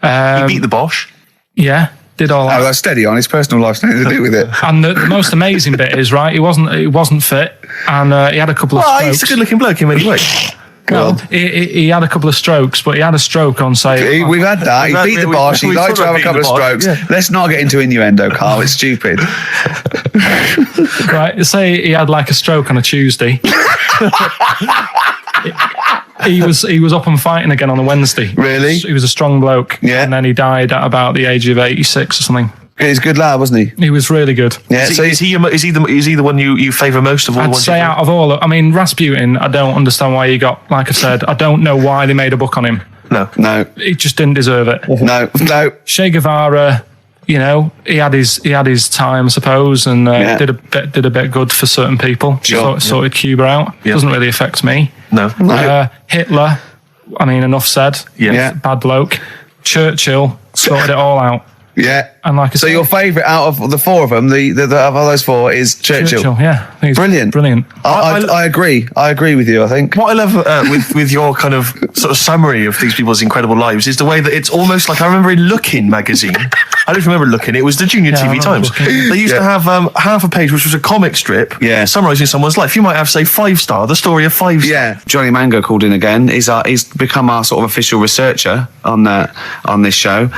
He beat the Bosch. yeah, did all that. Oh, that's steady on. His personal life's nothing to do with it. And the most amazing bit is, right, he wasn't fit, and he had a couple of Well, strokes. he's a good-looking bloke in many ways. Well, he had a couple of strokes, but he had a stroke on, say... We've had that. He beat the Bosch. He we've liked to sort have of a couple of beaten the Bosch, strokes. yeah. Let's not get into innuendo, Carl. It's stupid. Right, say he had like a stroke on a Tuesday. He was up and fighting again on a Wednesday. Really? He was a strong bloke. Yeah. And then he died at about the age of 86 or something. He's a good lad, wasn't he? He was really good. Yeah. Is So he the one you favour most of all the I'd ones say you've out of all, I mean, Rasputin, I don't understand why he got, like I said, I don't know why they made a book on him. No. no, He just didn't deserve it. no. Che Guevara, you know, he had his time, I suppose, and Yeah. did a bit good for certain people. Sure. Sorted Cuba out. Yeah. Doesn't really affect me. No. Hitler, I mean, enough said. Yeah. Bad bloke. Churchill sorted it all out. Yeah. And like I So said, your favourite out of the four of them, the of all those four, is Churchill. yeah, I think he's Brilliant. brilliant. I agree. I agree with you. I think. What I love with your kind of sort of summary of these people's incredible lives is the way that it's almost like I remember in Looking magazine. I don't remember Looking. It was the Junior Yeah, I TV remember Times. Looking. They used to have half a page, which was a comic strip, Yeah. summarising someone's life. You might have, say, 5 Star, the story of 5 Star. Yeah, Johnny Mango called in again. He's become our sort of official researcher on this show.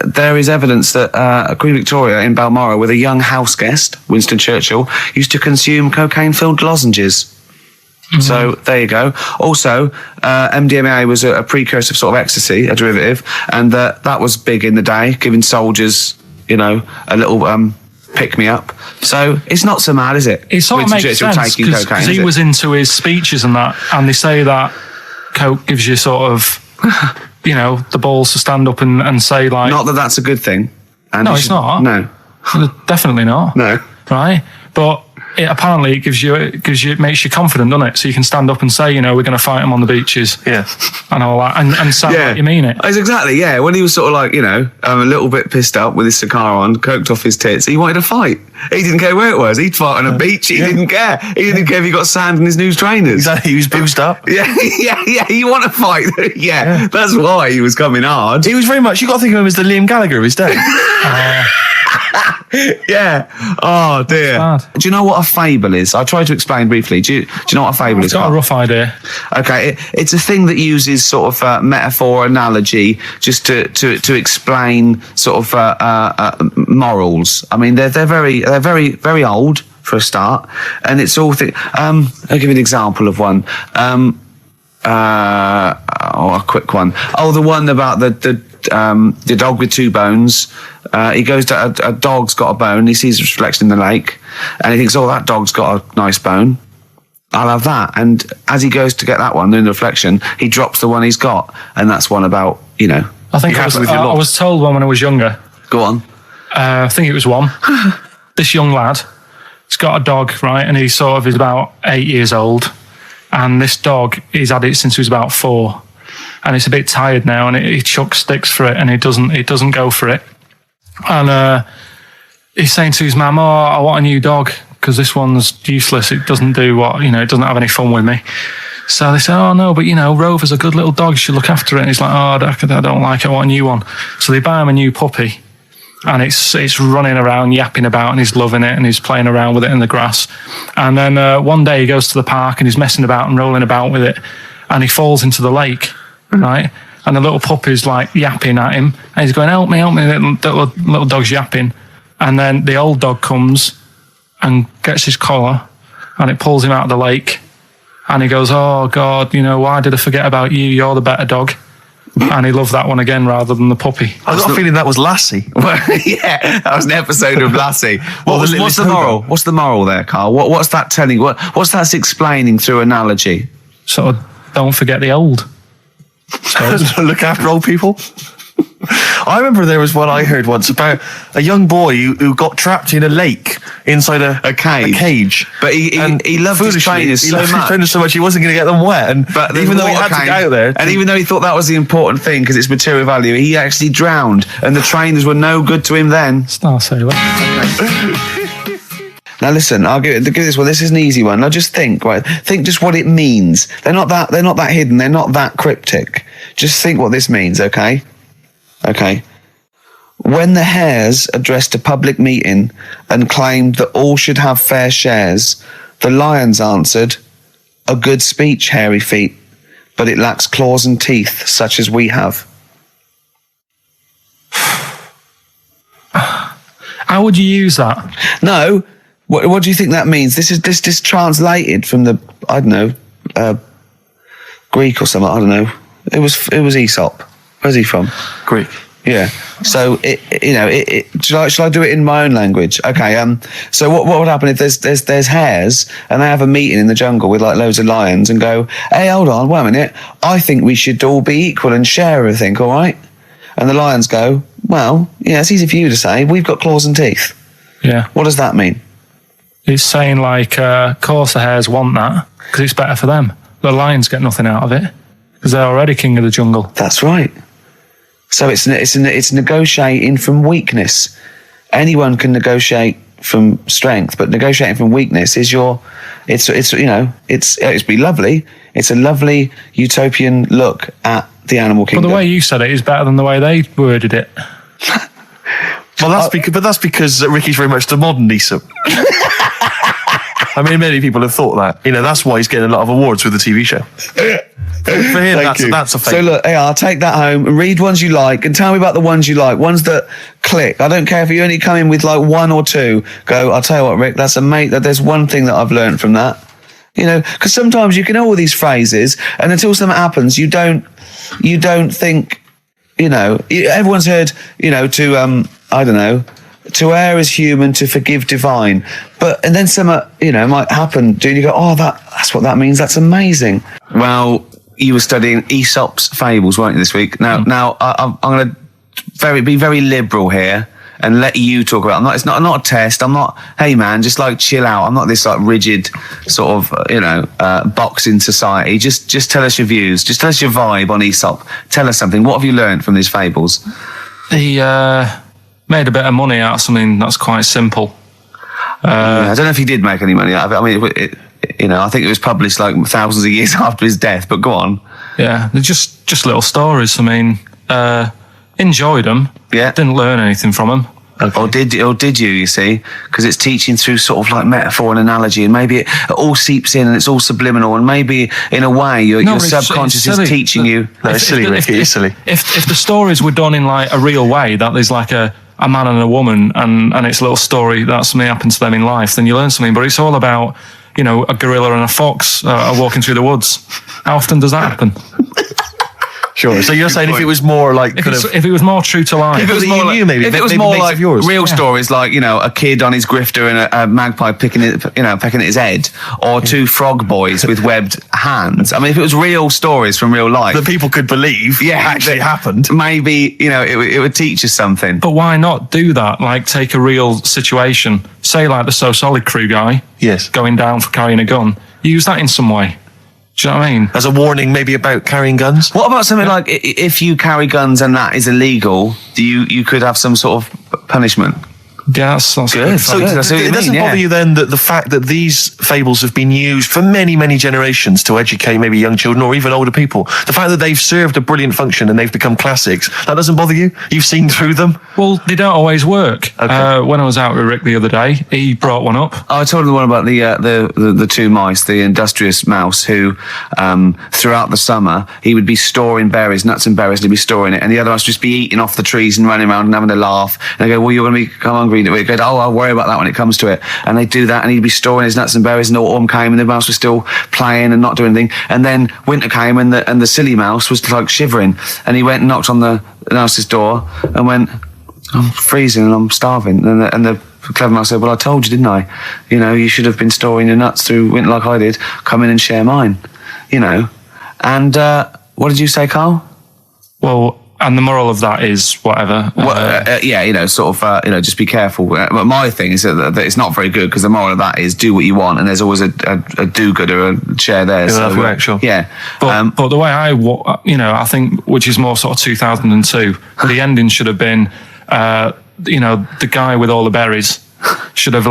There is evidence that Queen Victoria in Balmoral, with a young house guest, Winston Churchill, used to consume cocaine-filled lozenges. So there you go. Also, MDMA was a precursor of sort of ecstasy, a derivative, and that was big in the day, giving soldiers, you know, a little pick-me-up. So it's not so mad, is it? It sort of Winston makes Churchill sense taking cocaine, because is he it? was into his speeches and that, and they say that coke gives you sort of, you know, the balls to stand up and say like, Not that that's a good thing. And No, you it's not. No. definitely not. No. Right, but apparently it makes you confident, doesn't it? So you can stand up and say, you know, we're going to fight them on the beaches. Yeah. And all that, and sound like you mean it. It's exactly, yeah. When he was sort of like, you know, a little bit pissed up with his cigar on, coked off his tits, he wanted to fight. He didn't care where it was. He'd fight on a beach. He didn't care. He didn't care if he got sand in his new trainers. Exactly. He was boozed up. Yeah. You want to fight? yeah, that's why he was coming hard. He was very much, you got to think of him as the Liam Gallagher of his day. Yeah. Oh dear. Bad. Do you know what a fable is? I'll try to explain briefly. Do you know what a fable is? I've got a Carl? rough idea. Okay, it's a thing that uses sort of metaphor, analogy, just to explain sort of morals. I mean, they're very old for a start, and it's all. I'll give you an example of one. A quick one. Oh, the one about the dog with 2 bones. He goes to a dog's got a bone. He sees a reflection in the lake, and he thinks, "Oh, that dog's got a nice bone. I'll have that." And as he goes to get that one in the reflection, he drops the one he's got, and that's one about, you know. I think You I have was, with your I lot. was told one when I was younger. Go on. I think it was one. This young lad, he's got a dog, right, and he sort of is about 8 years old. and this dog, he's had it since he was about 4, and it's a bit tired now, and he chucks sticks for it, and it doesn't go for it. And he's saying to his mum, "Oh, I want a new dog because this one's useless. It doesn't do what, it doesn't have any fun with me." So they say, "Oh no, but Rover's a good little dog. You should look after it." And he's like, "Oh, I don't like it. I want a new one." So they buy him a new puppy, and it's running around, yapping about, and he's loving it, and he's playing around with it in the grass. And then one day he goes to the park and he's messing about and rolling about with it, and he falls into the lake, right? And the little puppy's like yapping at him, and he's going, "Help me, help me." The little dog's yapping, and then the old dog comes and gets his collar, and it pulls him out of the lake. And he goes, "Oh, God, why did I forget about you? You're the better dog." And he loved that one again rather than the puppy. I got a feeling that was Lassie. Well, yeah, that was an episode of Lassie. What's the moral? What's the moral there, Carl? What's that telling? What's that explaining through analogy? Sort of, don't forget the old. Look after old people. I remember there was one I heard once about a young boy who got trapped in a lake inside a cage. But he loved his trainers so much. His trainers so much he wasn't going to get them wet. But even though he had to get out there, and even though he thought that was the important thing because it's material value, he actually drowned, and the trainers were no good to him then. Star Sailor. Now listen, I'll give this one. This is an easy one. Now just think, right? Think just what it means. They're not that hidden. They're not that cryptic. Just think what this means, okay? Okay. When the hares addressed a public meeting and claimed that all should have fair shares, the lions answered, "A good speech, hairy feet, but it lacks claws and teeth such as we have." How would you use that? No. What do you think that means? This is translated from the, I don't know, Greek or something. I don't know. It was Aesop. Where's he from? Greek. Yeah. So shall I do it in my own language? Okay. So what would happen if there's hares and they have a meeting in the jungle with like loads of lions and go, "Hey, hold on, wait a minute. I think we should all be equal and share everything, all right?" And the lions go, "Well, yeah, it's easy for you to say. We've got claws and teeth." Yeah. What does that mean? It's saying like, of course the hares want that because it's better for them. The lions get nothing out of it because they're already king of the jungle. That's right. So it's negotiating from weakness. Anyone can negotiate from strength, but negotiating from weakness is it's be lovely. It's a lovely utopian look at the animal kingdom. But the way you said it is better than the way they worded it. Well, that's because Ricky's very much the modern Aesop. I mean, many people have thought that. That's why he's getting a lot of awards with the TV show. For him, that's a fake. So look, I'll take that home and read ones you like and tell me about the ones you like, ones that click. I don't care if you only come in with like one or two. Go, I'll tell you what, Rick, that's there's one thing that I've learned from that. Because sometimes you can know all these phrases and until something happens, you don't think, everyone's heard, I don't know, to err is human, to forgive divine. And then something, might happen. Do you go, "Oh, that's what that means. That's amazing." Well, you were studying Aesop's Fables, weren't you, this week? Now, I'm going to be very liberal here and let you talk about it. It's not a test. I'm not, "Hey man, just like chill out." I'm not this like rigid sort of, box in society. Just tell us your views. Just tell us your vibe on Aesop. Tell us something. What have you learned from these fables? He made a bit of money out of something that's quite simple. I don't know if he did make any money out of it. I mean, I think it was published like thousands of years after his death, but go on. Yeah, they're just little stories. I mean, enjoyed them. Yeah. Didn't learn anything from them. Okay. Or did you, you see? Because it's teaching through sort of like metaphor and analogy, and maybe it all seeps in and it's all subliminal, and maybe in a way your subconscious is teaching you. No, it's silly, Ricky, it's silly. If the stories were done in like a real way, that there's like a man and a woman and it's a little story that something happened to them in life, then you learn something. But it's all about, a gorilla and a fox are walking through the woods. How often does that happen? Sure. So you're saying if it was more like if it was more true to life, if it was more like real stories, like a kid on his grifter and a magpie pecking at his head, or two frog boys with webbed hands. I mean, if it was real stories from real life that people could believe, actually happened, maybe it would teach us something. But why not do that? Like take a real situation, say like the So Solid Crew guy, yes, going down for carrying a gun. Use that in some way. Do you know what I mean? As a warning, maybe about carrying guns. What about something like if you carry guns and that is illegal, you could have some sort of punishment? Yeah, that's Good. So That's what you it doesn't mean, bother you then that the fact that these fables have been used for many, many generations to educate maybe young children or even older people, the fact that they've served a brilliant function and they've become classics, that doesn't bother you? You've seen through them? Well, they don't always work. Okay. When I was out with Rick the other day, he brought one up. I told the one about the two mice, the industrious mouse, who throughout the summer he would be storing berries, nuts and berries, and he'd be storing it, and the other mouse would just be eating off the trees and running around and having a laugh. And they go, "Well, you're going to become hungry." And he goes, "Oh, I'll worry about that when it comes to it." And they'd do that, and he'd be storing his nuts and berries, and autumn came, and the mouse was still playing and not doing anything. And then winter came, and the silly mouse was like shivering, and he went and knocked on the mouse's door and went, "I'm freezing and I'm starving." And the clever mouse said, "Well, I told you, didn't I? You know, you should have been storing your nuts through winter like I did. Come in and share mine." You know. And what did you say, Carl? Well, and the moral of that is whatever. Yeah, you know, sort of, you know, just be careful. But my thing is that it's not very good, because the moral of that is do what you want, and there's always a do-gooder, a share there. Yeah, sure. Yeah. But the way I think, which is more sort of 2002, the ending should have been, the guy with all the berries should have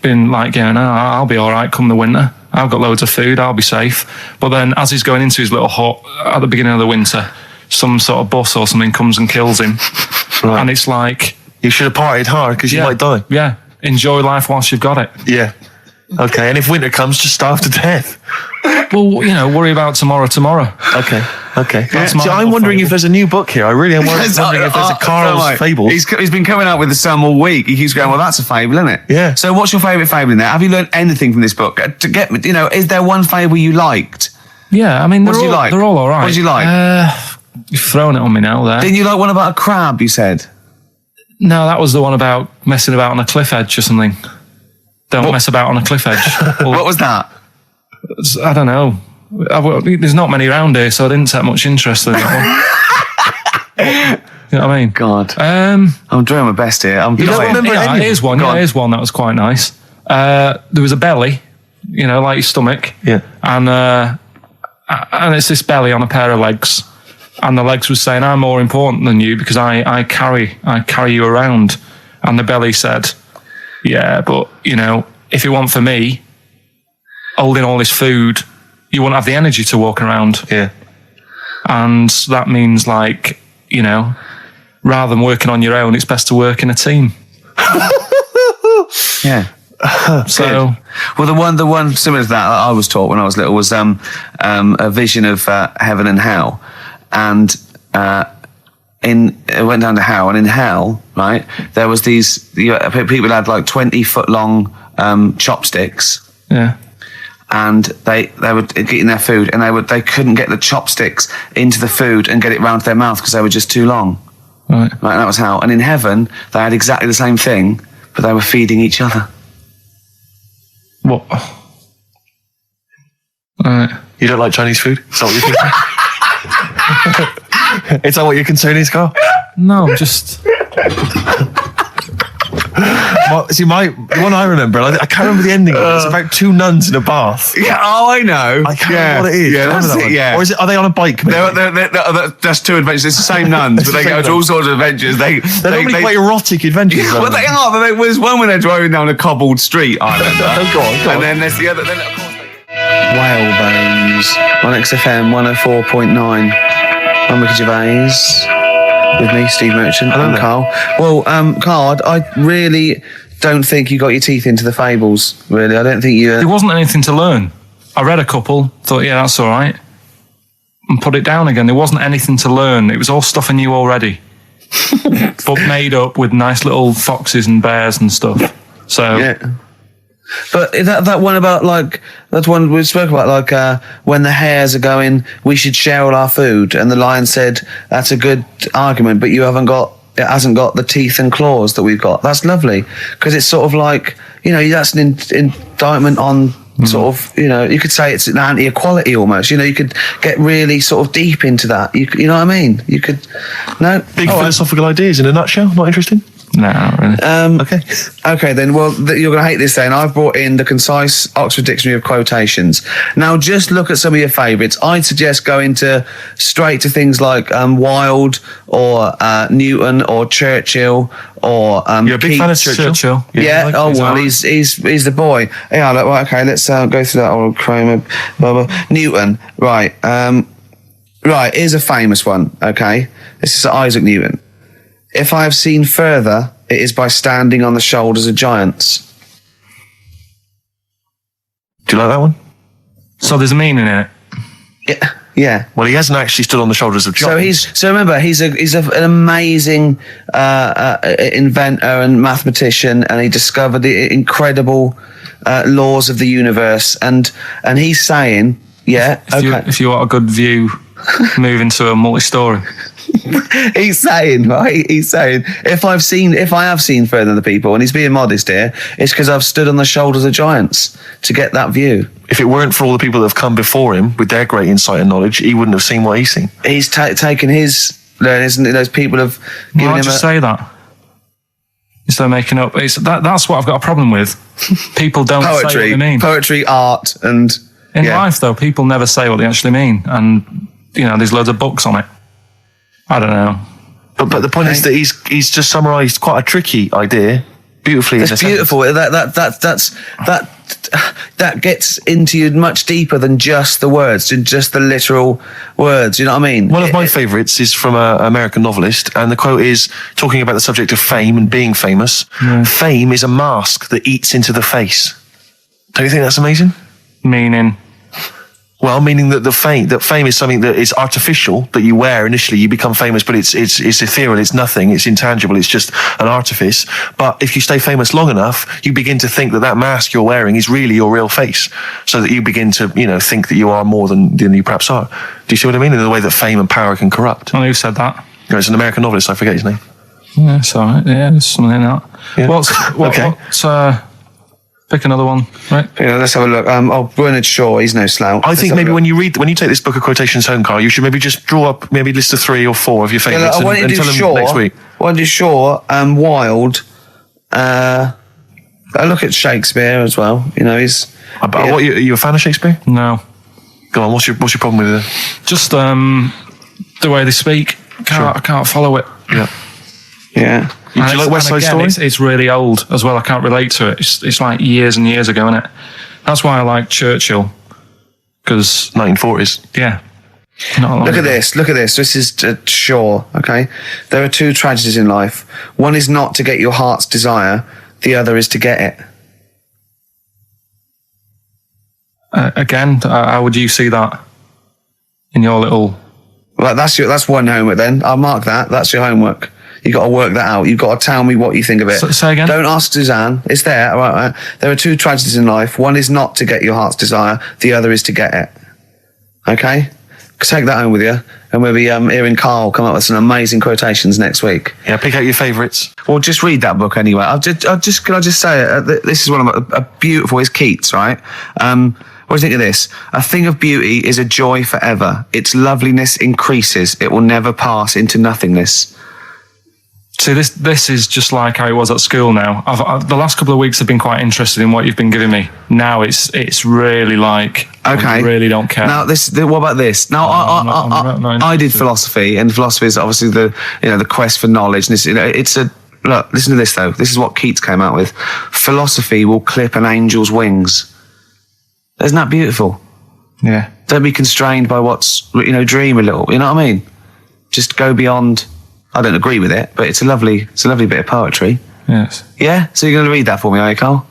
been going, "Oh, I'll be all right come the winter. I've got loads of food. I'll be safe." But then, as he's going into his little hut at the beginning of the winter, some sort of bus or something comes and kills him. Right. And it's like, You should have partied hard because you might die. Yeah. Enjoy life whilst you've got it. Yeah. Okay, and if winter comes, just starve to death. Well, worry about tomorrow. Okay. That's my See, I'm little wondering fable. if there's a new book here. I really am wondering if there's a Karl's Fables. He's been coming up with some all week. He keeps going, "Well, that's a fable, isn't it?" Yeah. So what's your favourite fable in there? Have you learned anything from this book? Is there one fable you liked? Yeah, I mean, What did you like? they're all right. What did you like? You've thrown it on me now there. Didn't you like one about a crab, you said? No, that was the one about messing about on a cliff edge or something. Don't mess about on a cliff edge. Well, What was that? I don't know. There's not many around here, so I didn't take much interest in that one. You know what I mean? God. Um, I'm doing my best here. I'm don't trying. remember yeah, any? here's one. Go Yeah, on. here's one that was quite nice. There was a belly, like your stomach. Yeah. And it's this belly on a pair of legs. And the legs was saying, "I'm more important than you because I carry you around." And the belly said, "Yeah, but, if it weren't for me holding all this food, you wouldn't have the energy to walk around." Yeah. And that means, rather than working on your own, it's best to work in a team. Yeah. So, Well, the one similar to that I was taught when I was little was a vision of heaven and hell, and it went down to hell, and in hell, right, there was these people had 20-foot long chopsticks, yeah. and they were getting their food, and they couldn't get the chopsticks into the food and get it round to their mouth because they were just too long. Right. Right, that was hell. And in heaven, they had exactly the same thing, but they were feeding each other. What? Right. You don't like Chinese food? Is that what you're thinking? Is that what your concern is, Carl? No, I'm just... The one I remember, I can't remember the ending of it. It's about two nuns in a bath. Yeah, I know. I can't remember what it is. Yeah, Do you remember that's that it, one? yeah. Or are they on a bike? Maybe? That's two adventures. It's the same nuns, but they go to all sorts of adventures. They're normally quite erotic adventures. Yeah, well, they are. But there was one when they're driving down a cobbled street, I remember. Go on. And then there's the other. Then, of course, Whalebones on XFM 104.9. I'm Ricky Gervais. With me, Steve Merchant, and Carl. Well, Carl, I really don't think you got your teeth into the fables, really. I don't think you... There wasn't anything to learn. I read a couple, thought, yeah, that's all right, and put it down again. There wasn't anything to learn. It was all stuff I knew already, but made up with nice little foxes and bears and stuff. So... Yeah. But that one about, that one we spoke about, when the hares are going, we should share all our food, and the lion said, that's a good argument, but it hasn't got the teeth and claws that we've got. That's lovely, because it's sort of that's an indictment on sort of, you could say it's an anti-equality almost. You could get really sort of deep into that. You know what I mean? You could, no? Big philosophical ideas in a nutshell. Not interesting? No, not really. Okay. Okay, then. Well, you're going to hate this. Then I've brought in the concise Oxford Dictionary of quotations. Now, just look at some of your favourites. I'd suggest going straight to things like Wilde or Newton or Churchill or You're a big fan of Churchill? Yeah. Like Oh well, he's the boy. Yeah. Right, okay. Let's go through that old Kramer. Newton. Right. Right. Here's a famous one. Okay. This is Isaac Newton. If I have seen further, it is by standing on the shoulders of giants. Do you like that one? So there's a meaning in it. Yeah. Well, he hasn't actually stood on the shoulders of giants. So remember, he's an amazing inventor and mathematician, and he discovered the incredible laws of the universe. And he's saying, If you want a good view, move into a multi-story. He's saying, if I have seen further than the people, and he's being modest here, it's because I've stood on the shoulders of giants to get that view. If it weren't for all the people that have come before him with their great insight and knowledge, he wouldn't have seen what he's seen. He's taken his learning, isn't it? Those people have given him just say that instead of making up. That's what I've got a problem with. People don't say what they mean. Poetry, art, and in life though, people never say what they actually mean, and there's loads of books on it. I don't know. But the point is that he's just summarised quite a tricky idea beautifully. It's beautiful. That gets into you much deeper than just the words, just the literal words. You know what I mean? One of my favourites is from an American novelist, and the quote is talking about the subject of fame and being famous. Yeah. Fame is a mask that eats into the face. Don't you think that's amazing? Meaning? Well, meaning that fame is something that is artificial, that you wear initially, you become famous, but it's ethereal, it's nothing, it's intangible, it's just an artifice. But if you stay famous long enough, you begin to think that mask you're wearing is really your real face, so that you begin to, think that you are more than you perhaps are. Do you see what I mean? In the way that fame and power can corrupt. Oh, who said that? It's an American novelist, I forget his name. Yeah, it's alright, yeah, there's something in that. Yeah. Okay. Pick another one, right? Yeah, let's have a look. Bernard Shaw, he's no slouch. I think maybe when you take this book of quotations home, Carl, you should maybe just draw up maybe a list of 3 or 4 of your favourites and tell them next week. I want to do Shaw and Wilde. I look at Shakespeare as well. He's. Are you a fan of Shakespeare? No. Go on. What's your problem with it? Just the way they speak. I can't follow it. Yeah. Yeah. Do you like West Side Story? It's really old as well. I can't relate to it. It's like years and years ago, isn't it? That's why I like Churchill. Because 1940s. Yeah. Look at this. This is Shaw. Okay. There are 2 tragedies in life. One is not to get your heart's desire. The other is to get it. Again, how would you see that in your little? Well, that's one homework. Then I'll mark that. That's your homework. You got to work that out. You've got to tell me what you think of it. Say again? Don't ask Suzanne. It's there. All right. There are 2 tragedies in life. One is not to get your heart's desire. The other is to get it. Okay? Take that home with you. And we'll be hearing Karl come up with some amazing quotations next week. Yeah, pick out your favourites. Well, just read that book anyway. Can I just say, this is one of a beautiful, it's Keats, right? What do you think of this? A thing of beauty is a joy forever. Its loveliness increases. It will never pass into nothingness. See, this is just like how it was at school now. The last couple of weeks have been quite interested in what you've been giving me. Now it's really like, okay. I really don't care. Now what about this? Now I did philosophy, and philosophy is obviously the quest for knowledge. And look, listen to this though. This is what Keats came out with. Philosophy will clip an angel's wings. Isn't that beautiful? Yeah. Don't be constrained by what's, dream a little. You know what I mean? Just go beyond. I don't agree with it, but it's a lovely bit of poetry. Yes. Yeah? So you're going to read that for me, are you, Carl?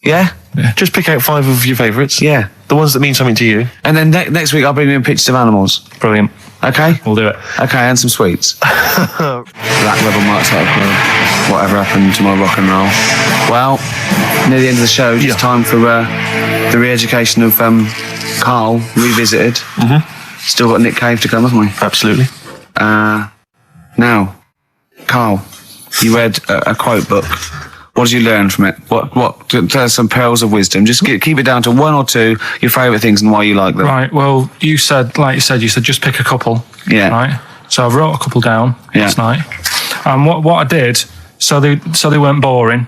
Yeah? Just pick out 5 of your favourites. Yeah. The ones that mean something to you. And then next week I'll bring in pictures of animals. Brilliant. Okay? We'll do it. Okay, and some sweets. Black Rebel Marks Out Club. Whatever happened to my rock and roll. Well, near the end of the show, just time for the re-education of Karl Revisited. Mm-hmm. Still got Nick Cave to come, haven't we? Absolutely. Now, Karl, you read a quote book. What did you learn from it? What? Tell us some pearls of wisdom. Just keep it down to 1 or 2 your favourite things and why you like them. Right. Well, you said just pick a couple. Yeah. Right. So I wrote a couple down last night. And what I did so they weren't boring,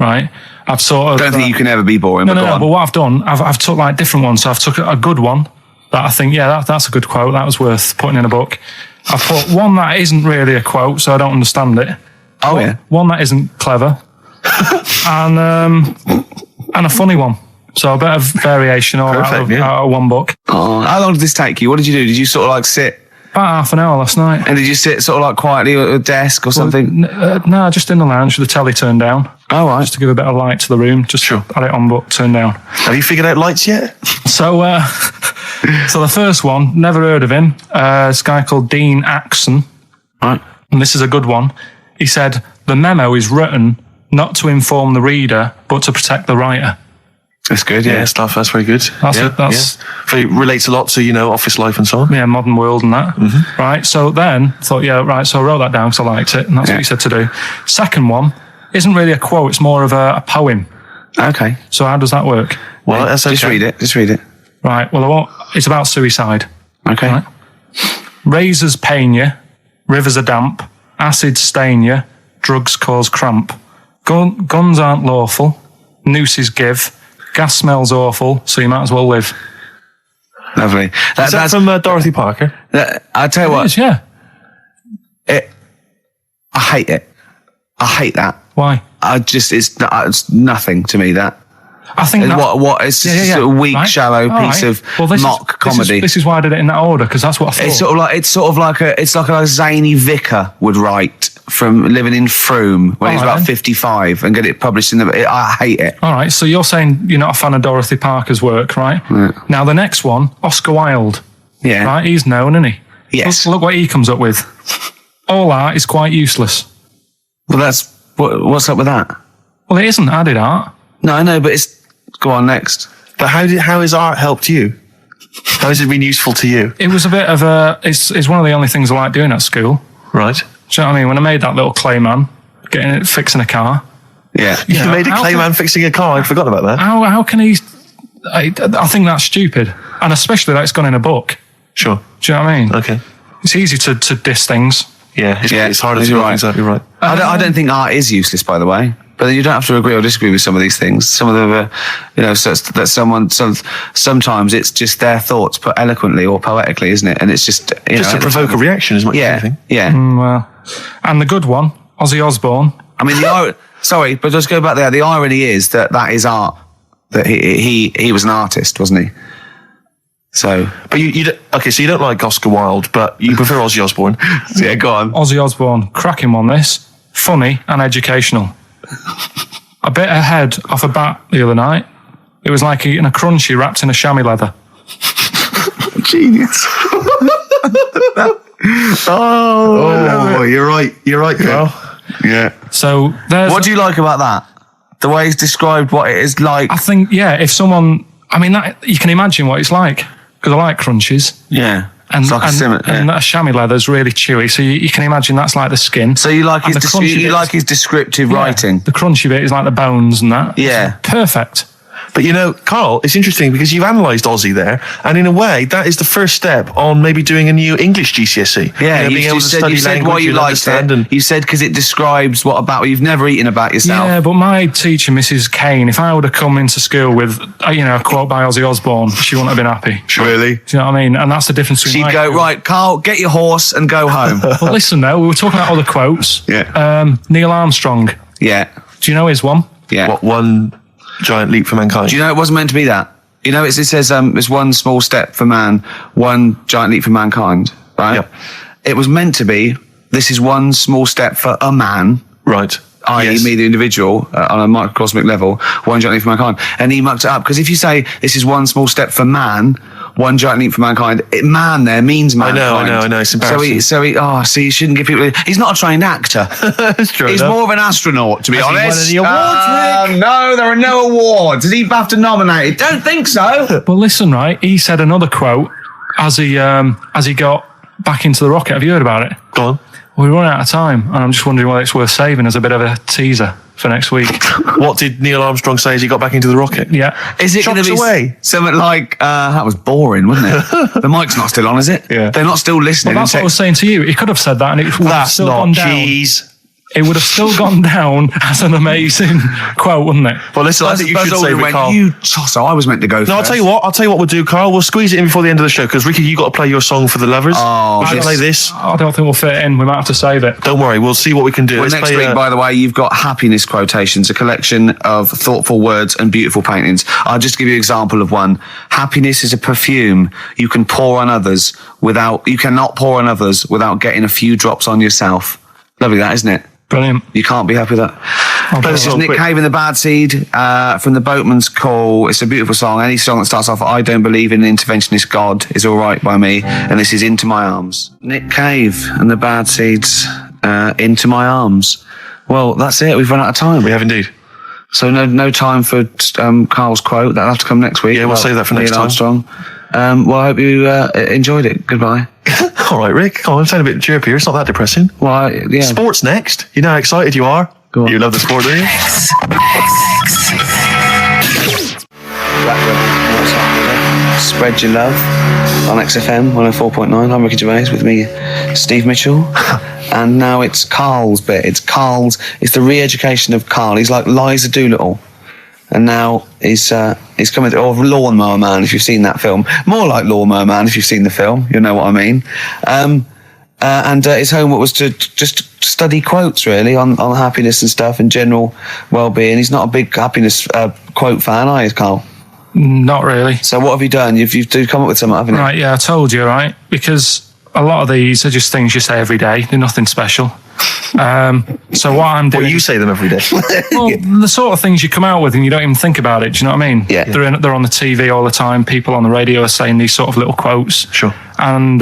right? I've sort of... I don't think you can ever be boring, No, but no, go no, on. but what I've done, I've took like different ones. So I've took a good one that I think, that's a good quote. That was worth putting in a book. I've put one that isn't really a quote, so I don't understand it. Oh, yeah. One that isn't clever. and a funny one. So a bit of variation all out of one book. Oh, how long did this take you? What did you do? Did you sort of like sit... About half an hour last night. And did you sit sort of like quietly at a desk or something? No, just in the lounge with the telly turned down. Oh, right. Just to give a bit of light to the room. Just had it on, but turned down. Have you figured out lights yet? So, so the first one, never heard of him. This guy called Dean Axon. Right. And this is a good one. He said, the memo is written not to inform the reader, but to protect the writer. That's good, yeah. Stuff. That's very good. That's It relates a lot to, office life and so on. Yeah, modern world and that. Mm-hmm. Right. So then thought, so I wrote that down because I liked it, and that's what he said to do. Second one isn't really a quote, it's more of a poem. Okay. So how does that work? Well, that's okay. Just read it. Right. Well, it's about suicide. Okay. Right? Razors pain you, rivers are damp, acid stain you, drugs cause cramp. Guns aren't lawful, nooses give, gas smells awful, so you might as well live. Lovely. That's from Dorothy Parker. I tell you It what, is, yeah. I hate it. I hate that. Why? It's nothing to me, that. I think It's just a weak, right. shallow piece of mock comedy. This is why I did it in that order, because that's what I thought. It's sort of like a zany vicar would write from living in Frome when he's about 55 and get it published in the... I hate it. All right, so you're saying you're not a fan of Dorothy Parker's work, right? Yeah. Now, the next one, Oscar Wilde. Yeah. Right, he's known, isn't he? Yes. Look what he comes up with. All art is quite useless. Well, what's up with that? Well, it isn't added art. No, I know, but it's... Go on, next. But how has art helped you? How has it been useful to you? It was a bit of a... It's one of the only things I like doing at school. Right. Do you know what I mean? When I made that little clay man, fixing a car. Yeah. You made a clay man fixing a car. I'd forgotten about that. How can he... I think that's stupid. And especially that it's gone in a book. Sure. Do you know what I mean? Okay. It's easy to diss things. Yeah, it's harder to do exactly right. I don't think art is useless, by the way. But you don't have to agree or disagree with some of these things. Some of them are, sometimes it's just their thoughts put eloquently or poetically, isn't it? And it's just, Just to provoke a reaction as much as anything. Yeah. Well, and the good one, Ozzy Osbourne. I mean, sorry, but just go back there. The irony is that is art. That he was an artist, wasn't he? So, but so you don't like Oscar Wilde, but you prefer Ozzy Osbourne. Yeah, go on. Ozzy Osbourne, cracking one. This funny and educational. I bit a head off a bat the other night. It was like eating a crunchy wrapped in a chamois leather. Genius. Oh, you're right, Carl. Yeah. So what do you like about that? The way he's described what it is like. I think, if someone, you can imagine what it's like, because I like crunchies. Yeah. And, it's like and that chamois leather is really chewy, so you can imagine that's like the skin. So you like his descriptive writing. The crunchy bit is like the bones and that. Yeah. It's perfect. But Carl, it's interesting because you've analysed Ozzy there, and in a way, that is the first step on maybe doing a new English GCSE. Yeah, being able to study you said language why you liked it. And you said because it describes what you've never eaten about yourself. Yeah, but my teacher, Mrs. Kane, if I would have come into school with, a quote by Ozzy Osbourne, she wouldn't have been happy. Really? Do you know what I mean? And that's the difference between... She'd go, right, Carl, get your horse and go home. Well, listen, though, we were talking about other quotes. Yeah. Neil Armstrong. Yeah. Do you know his one? Yeah. What, one giant leap for mankind? Do you know it wasn't meant to be that? It says it's one small step for man, one giant leap for mankind, right? Yep. It was meant to be, this is one small step for a man. Right. I.e. me, the individual, on a microcosmic level, one giant leap for mankind. And he mucked it up, because if you say this is one small step for man, one giant leap for mankind, man there means mankind. I know, it's embarrassing. So you shouldn't give people... He's not a trained actor. That's true. He's more of an astronaut, to be honest. Has he won any awards, Rick? No, there are no awards. Is he BAFTA nominated? Don't think so. Well, listen, right, he said another quote as he got back into the rocket. Have you heard about it? Go on. We're running out of time, and I'm just wondering whether it's worth saving as a bit of a teaser for next week. What did Neil Armstrong say as he got back into the rocket? Yeah. Is it going to be something like, that was boring, wasn't it? The mic's not still on, is it? Yeah. They're not still listening. Well, that's what I was saying to you. He could have said that, and it would have That's still not gone down. cheese. it would have still gone down as an amazing quote, wouldn't it? Well, listen, I think you should save it, Carl. You tosser, I was meant to go first. No, I'll tell you what we'll do, Carl. We'll squeeze it in before the end of the show, because, Ricky, you got to play your song for the lovers. Oh, we should play this. I don't think we'll fit it in. We might have to save it. Don't worry, we'll see what we can do. Well, Let's next play, week, by the way, you've got happiness quotations, a collection of thoughtful words and beautiful paintings. I'll just give you an example of one. Happiness is a perfume you can pour on others you cannot pour on others without getting a few drops on yourself. Lovely that, isn't it? Brilliant. You can't be happy with that. This is song Nick quick. Cave and the Bad Seed from the Boatman's Call. It's a beautiful song. Any song that starts off, I don't believe in an interventionist God is all right by me. And this is Into My Arms. Nick Cave and the Bad Seeds, Into My Arms. Well, that's it. We've run out of time. We have indeed. So no time for Carl's quote. That'll have to come next week. Yeah, we'll save that for next Neil time. Armstrong. Well, I hope you enjoyed it. Goodbye. All right, Rick. Come on, I'm sounding a bit chirpier. It's not that depressing. Well, yeah. Sports next. You know how excited you are? Go on. You love the sport, do you? Spread your love on XFM 104.9. I'm Ricky Gervais with me, Steve Mitchell. And now it's Carl's bit. It's the re-education of Carl. He's like Liza Doolittle. And now he's coming to, or Lawnmower Man, if you've seen that film. More like Lawnmower Man, if you've seen the film. You'll know what I mean. And his homework was to just study quotes, really, on happiness and stuff and general well-being. He's not a big happiness quote fan, are you, Carl? Not really. So what have you done? You've come up with something, haven't you? Right, yeah, I told you, right? Because a lot of these are just things you say every day. They're nothing special. So what I'm doing... Well, you say them every day. Well, the sort of things you come out with and you don't even think about it. Do you know what I mean? Yeah. They're on the TV all the time. People on the radio are saying these sort of little quotes. Sure. And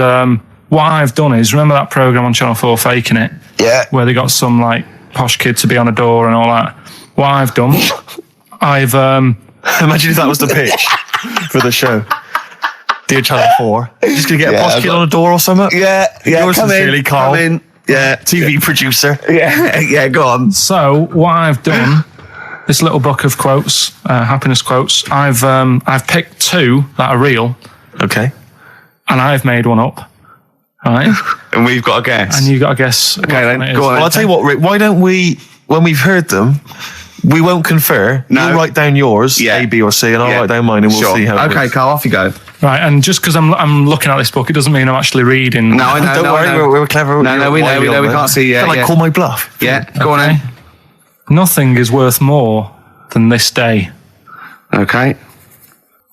what I've done is, remember that programme on Channel 4, Faking It? Yeah. Where they got some, like, posh kid to be on a door and all that. What I've done, I've... Imagine if that was the pitch for the show. Dear Channel 4. Just going to get a posh kid on a door or something? Yeah. Yours Come sincerely, in. Carl. Come in. Yeah. TV producer. Yeah, go on. So what I've done, this little book of quotes, happiness quotes, I've picked two that are real, Okay. and I've made one up. Right? And we've got a guess. And you got to guess. Okay, then, what it is. go on. Well, I'll tell you what, Rick, why don't we, when we've heard them, we won't confer. No. You'll write down yours, Yeah. A, B, or C, and I'll Yeah. write down mine, and we'll Sure. see how it Okay, works. Carl, off you go. Right, and just because I'm looking at this book, it doesn't mean I'm actually reading. No, I know. Don't no, worry, I know. we're clever. No, we know, we can't see yet. Can I Yeah. call my bluff? Yeah, go on Okay. Nothing is worth more than this day. then. Okay.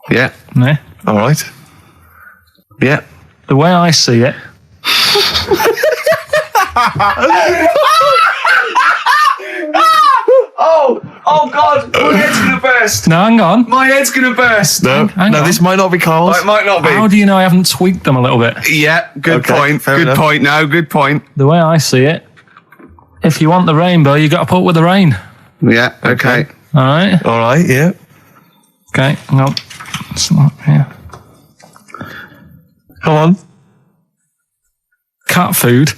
Yeah. Yeah? All right. Yeah. The way I see it, Oh God, my head's gonna burst. no, hang on. My head's gonna burst. No, Hang on. this might not be Carl's. It might not be. How do you know I haven't tweaked them a little bit? Yeah, good Okay, point. fair Good enough. point. No, good point. The way I see it, if you want the rainbow, you got to put up with the rain. Yeah, okay. All right? All right, yeah. Okay, hang on. It's not here. Come on. Cat food,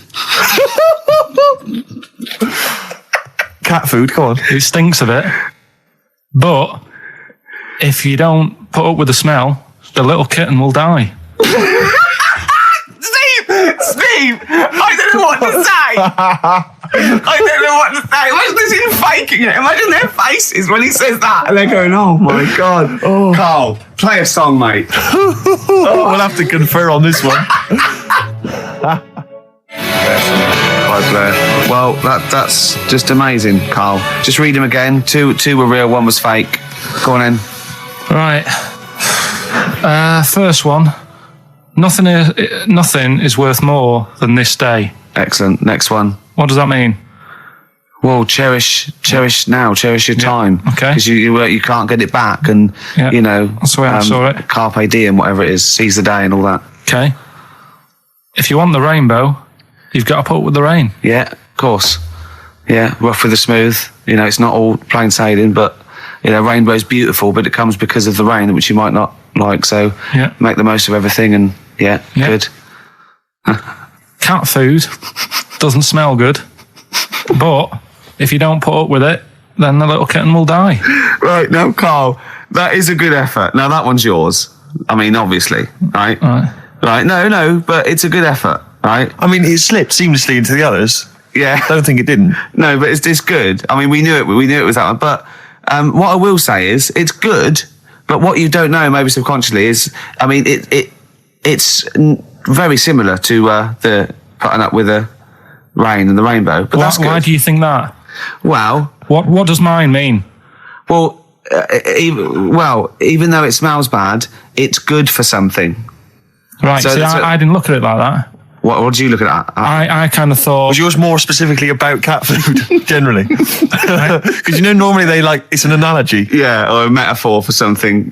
Cat food, come on. it stinks a bit. But if you don't put up with the smell, the little kitten will die. Steve, I don't know what to say. I don't know what to say. Imagine this is faking it. Imagine their faces when he says that, and they're going, "Oh my God." Carl, play a song, mate. We'll have to confer on this one. Well, that's just amazing, Carl. Just read them again. Two were real, one was fake. Go on in. Right. First one. Nothing is worth more than this day. Excellent. Next one. What does that mean? Well, cherish now, cherish your time. okay. Because you can't get it back, and Yeah, you know that's the way I saw it. Carpe diem, whatever it is, seize the day and all that. Okay. If you want the rainbow, you've got to put up with the rain. Yeah, of course. Yeah, rough with the smooth. You know, it's not all plain sailing, but you know, rainbow's beautiful, but it comes because of the rain, which you might not like. So Yeah. make the most of everything, and Yeah. good. Cat food doesn't smell good, but if you don't put up with it, then the little kitten will die. Right, now, Carl, that is a good effort. Now, that one's yours. I mean, obviously, right? Right. Right, no, but it's a good effort, right? I mean, it slipped seamlessly into the others. Yeah. Don't think it didn't. No, but it's good. I mean, we knew it was that one. But what I will say is, it's good. But what you don't know, maybe subconsciously, is, I mean, it's very similar to the putting up with the rain and the rainbow. But that's good. Why do you think that? Well, What does mine mean? well, even though it smells bad, it's good for something. Right, So- see, so- I didn't look at it like that. What did you look at? I kind of thought... Was yours more specifically about cat food, generally? Because normally it's an analogy. Yeah, or a metaphor for something,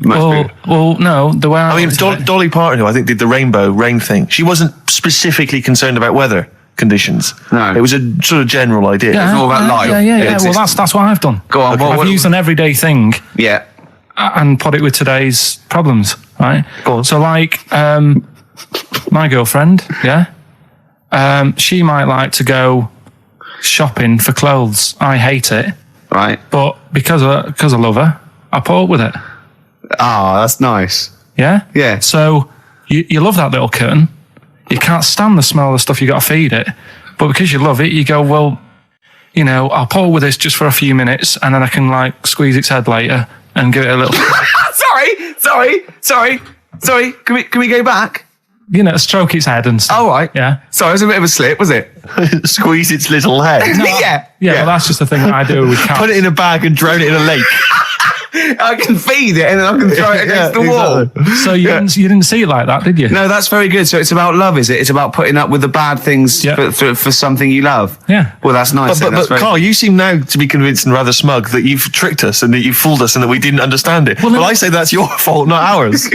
much bigger. Well, no, the way I mean, Dolly Parton, who I think did the rainbow rain thing, she wasn't specifically concerned about weather conditions. No. It was a sort of general idea. Yeah, It's more about life. Yeah. Well, that's what I've done. Go on, I've used an everyday thing Yeah. and put it with today's problems, right? Go on. So, like, my girlfriend, she might like to go shopping for clothes. I hate it, Right. but because I love her, I put up with it. Ah, that's nice. Yeah? Yeah. So, you love that little kitten. You can't stand the smell of the stuff you got to feed it. But because you love it, you go, well, I'll pull with this just for a few minutes and then I can, like, squeeze its head later and give it a little... Sorry. Can we go back? Stroke its head and stuff. All right. Yeah. Sorry, it was a bit of a slip, was it? Squeeze its little head. Yeah, well, that's just the thing that I do with cats. Put it in a bag and drown it in a lake. I can feed it and then I can throw it against the wall. Exactly. So you didn't see it like that, did you? No, that's very good. So it's about love, is it? It's about putting up with the bad things Yeah. for something you love. Yeah. Well, that's nice. But That's very- Carl, you seem now to be convinced and rather smug that you've tricked us and that you've fooled us and that we didn't understand it. Well, I say that's your fault, not ours.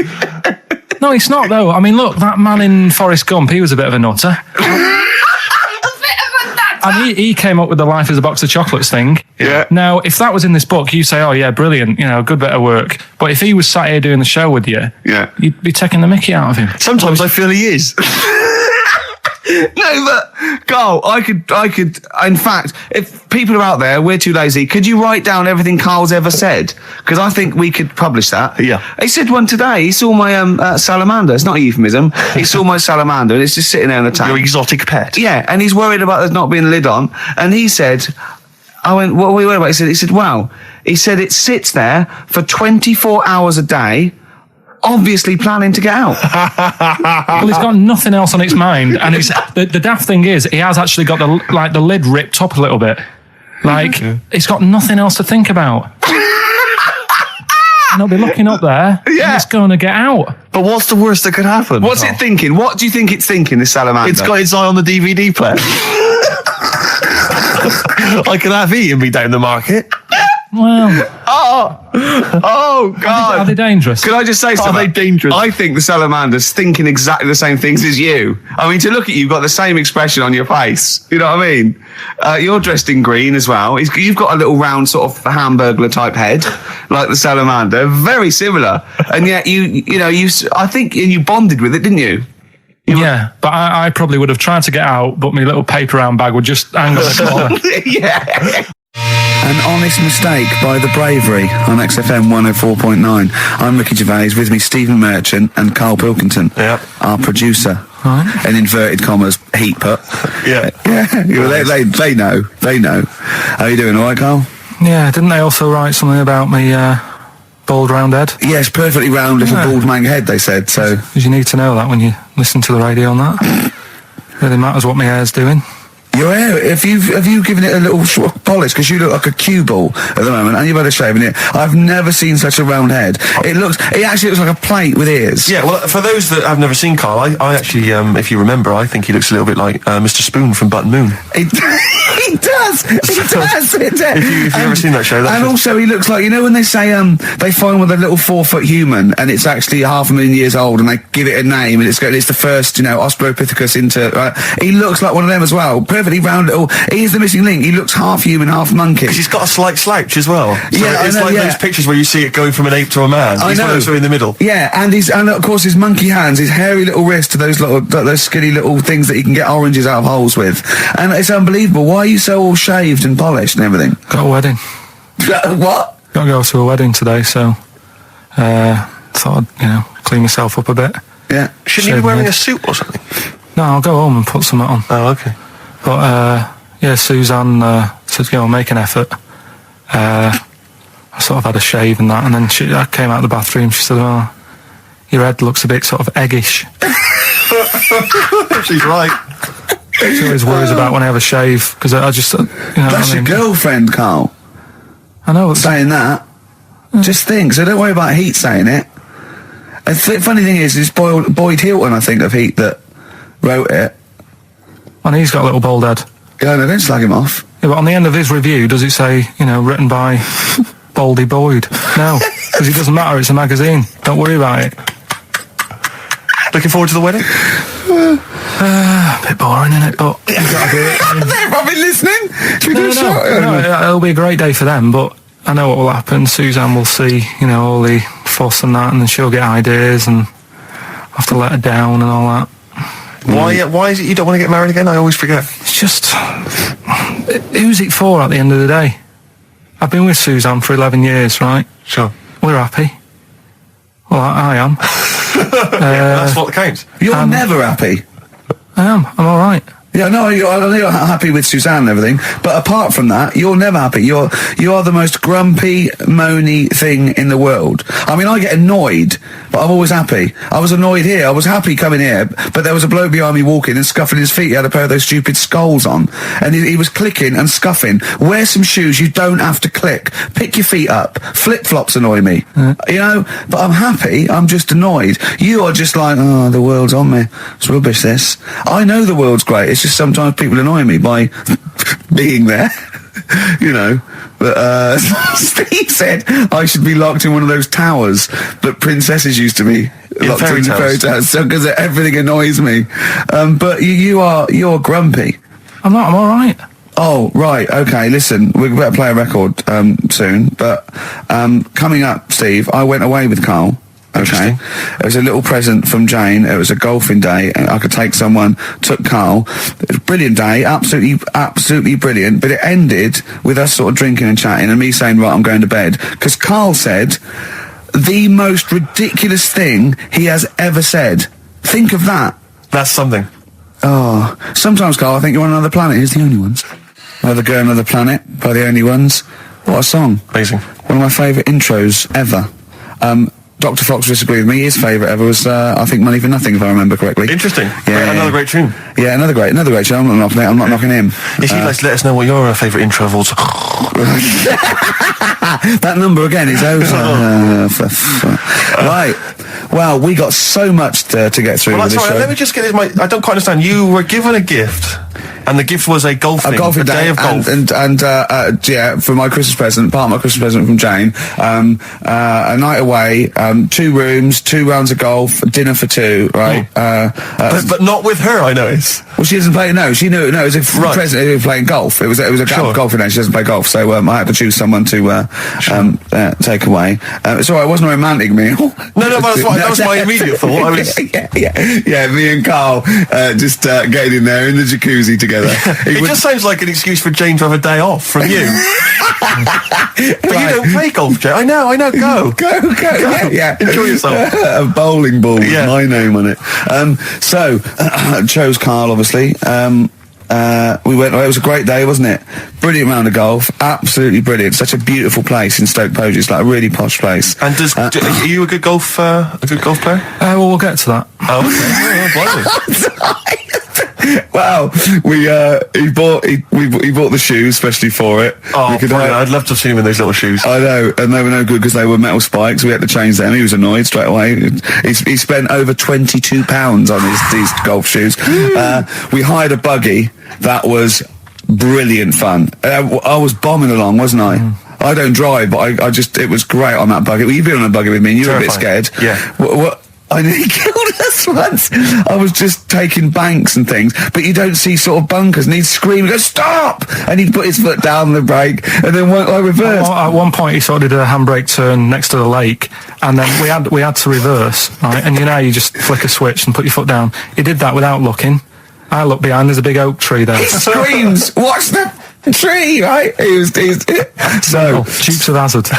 No, it's not, though. I mean, look, that man in Forrest Gump, he was a bit of a nutter. And he came up with the life is a box of chocolates thing. Yeah. Now, if that was in this book, you say, oh, yeah, brilliant, good bit of work. But if he was sat here doing the show with you, Yeah. you'd be taking the mickey out of him. Sometimes I feel he is. No, but Carl, I could. In fact, if people are out there, we're too lazy. Could you write down everything Carl's ever said? Because I think we could publish that. Yeah. He said one today. He saw my salamander. It's not a euphemism. He saw my salamander, and it's just sitting there in the tank. Your exotic pet. Yeah, and he's worried about there not being a lid on. And he said, I went, what are we worried about? He said, wow. He said it sits there for 24 hours a day, obviously planning to get out. Well, he's got nothing else on its mind. And it's the daft thing is, he has actually got the lid ripped up a little bit. Like, it's got nothing else to think about. And it'll be looking up there, and it's going to get out. But what's the worst that could happen? What's it thinking? What do you think it's thinking, this salamander? It's got its eye on the DVD player. I could have eaten me down the market. Well, Oh, God. are they dangerous? Can I just say something? they dangerous? I think the salamander's thinking exactly the same things as you. I mean, to look at you, you've got the same expression on your face. You know what I mean? You're dressed in green as well. You've got a little round sort of Hamburglar type head, like the salamander. Very similar. And yet I think you bonded with it, didn't you? Yeah, but I probably would have tried to get out, but my little paper round bag would just hang on the corner. Yeah. An honest mistake by the bravery on XFM 104.9. I'm Ricky Gervais, with me Stephen Merchant and Karl Pilkington, our producer. In inverted commas, heat put. Yeah. They know. How are you doing, all right, Karl? Yeah, didn't they also write something about me bald round head? Yes, perfectly round little bald man head, they said, so... Because you need to know that when you listen to the radio on that. Really matters what my hair's doing. Your hair, have you given it a little sort of polish? Because you look like a cue ball at the moment, and you've had a shaving it. I've never seen such a round head. It actually looks like a plate with ears. Yeah, well, for those that have never seen Carl, I actually, if you remember, I think he looks a little bit like Mr. Spoon from Button Moon. He does. If you've ever seen that show, and also he looks like, when they say they find with a little 4-foot human and it's actually 500,000 years old and they give it a name and it's the first Australopithecus into. He looks like one of them as well. Perfectly round little. He is the missing link. He looks half human, half monkey. Because he's got a slight slouch as well. So Yeah, it's I know, like yeah. those pictures where you see it going from an ape to a man. I He's one know. of those in the middle. Yeah, and of course his monkey hands, his hairy little wrist to those skinny little things that you can get oranges out of holes with, and it's unbelievable. Why are you so all shaved and polished and everything? Got a wedding. What? Got to go to a wedding today, so thought I'd, clean myself up a bit. Yeah. Shouldn't you be wearing a suit or something? No, I'll go home and put something on. Oh, okay. But, yeah, Suzanne said, make an effort. I sort of had a shave and that, and then I came out of the bathroom, she said, oh, your head looks a bit sort of eggish. She's right. She always worries about when I have a shave, because I just, That's your girlfriend, Carl. I know. Saying that. Just think, so don't worry about Heat saying it. And funny thing is, it's Boyd Hilton, I think, of Heat that wrote it. And he's got a little bald head. Yeah, no, don't slag him off. Yeah, but on the end of his review, does it say, written by Baldy Boyd? No, because it doesn't matter, it's a magazine. Don't worry about it. Looking forward to the wedding? A bit boring, isn't it? But you've got to do it. They're probably listening. Should we do a shot? No, it'll be a great day for them, but I know what will happen. Suzanne will see, all the fuss and that, and then she'll get ideas, and I'll have to let her down and all that. Why is it you don't want to get married again? I always forget. It's just, who's it for at the end of the day? I've been with Suzanne for 11 years, right? Sure. We're happy. Well, I am. That's what counts. You're never happy. I am. I'm all right. Yeah, no, you're happy with Suzanne and everything, but apart from that, you're never happy. You are the most grumpy, moany thing in the world. I mean, I get annoyed, but I'm always happy. I was annoyed here. I was happy coming here, but there was a bloke behind me walking and scuffing his feet. He had a pair of those stupid skulls on, and he was clicking and scuffing. Wear some shoes. You don't have to click. Pick your feet up. Flip-flops annoy me. But I'm happy. I'm just annoyed. You are just like, oh, the world's on me. It's rubbish, this. I know the world's great. It's just sometimes people annoy me by being there, But Steve said I should be locked in one of those towers that princesses used to be locked in the fairy towers, because everything annoys me. But you're grumpy. I'm not. I'm all right. Oh, right, okay, listen, we better play a record soon, but coming up, Steve, I went away with Carl. Okay, it was a little present from Jane. It was a golfing day, and I could take someone. Took Carl. It was a brilliant day, absolutely brilliant. But it ended with us sort of drinking and chatting, and me saying, "Right, I'm going to bed," because Carl said the most ridiculous thing he has ever said. Think of that. That's something. Oh, sometimes, Carl, I think you're on another planet. Here's the Only Ones. Another Girl, Another Planet by the Only Ones. What a song! Amazing. One of my favourite intros ever. Dr. Fox disagreed with me. His favourite ever was, I think, Money for Nothing, if I remember correctly. Interesting. Yeah, Another great tune. Yeah, another great tune. I'm not knocking him. If you'd like to let us know what your favourite intro of all time. That number again is over. Right. Well, we got so much to get through with this show. Let me just get this. I don't quite understand. You were given a gift, and the gift was a golfing day of golf. And for my Christmas present, part of my Christmas present from Jane, a night away, 2 rooms, 2 rounds of golf, dinner for 2, right? But not with her, I notice. Well, she doesn't play. No, she knew. No, it was a present. They were playing golf. It was a golfing day. She doesn't play golf, so I had to choose someone to take away. It's all right. It wasn't a romantic meal. No, that was my immediate thought. Yeah, me and Carl just getting in there in the jacuzzi together. It just sounds like an excuse for Jane to have a day off from you. But you don't play golf, Jane. I know. Go. Yeah. Enjoy yourself. A bowling ball with my name on it. So chose Carl, obviously. We went. It was a great day, wasn't it? Brilliant round of golf, absolutely brilliant. Such a beautiful place in Stoke Poges, like a really posh place. And are you a good golf player? Well, we'll get to that. Oh, okay. Well, he bought the shoes especially for it. Oh, I'd love to have seen him in those little shoes. I know, and they were no good because they were metal spikes. We had to change them. He was annoyed straight away. He spent over £22 on these golf shoes. We hired a buggy that was brilliant fun. I was bombing along, wasn't I? I don't drive, but it was great on that buggy. Well, you've been on a buggy with me, and you were a bit scared. Yeah. What? I nearly killed us once. I was just taking banks and things, but you don't see sort of bunkers, and he'd scream and go, "Stop!" And he'd put his foot down the brake, and then I reversed. At one point, he sort of did a handbrake turn next to the lake, and then we had to reverse, right? And you just flick a switch and put your foot down. He did that without looking. I look behind, there's a big oak tree there. He screams, "Watch the tree!" Right? He was so Dukes of Hazzard.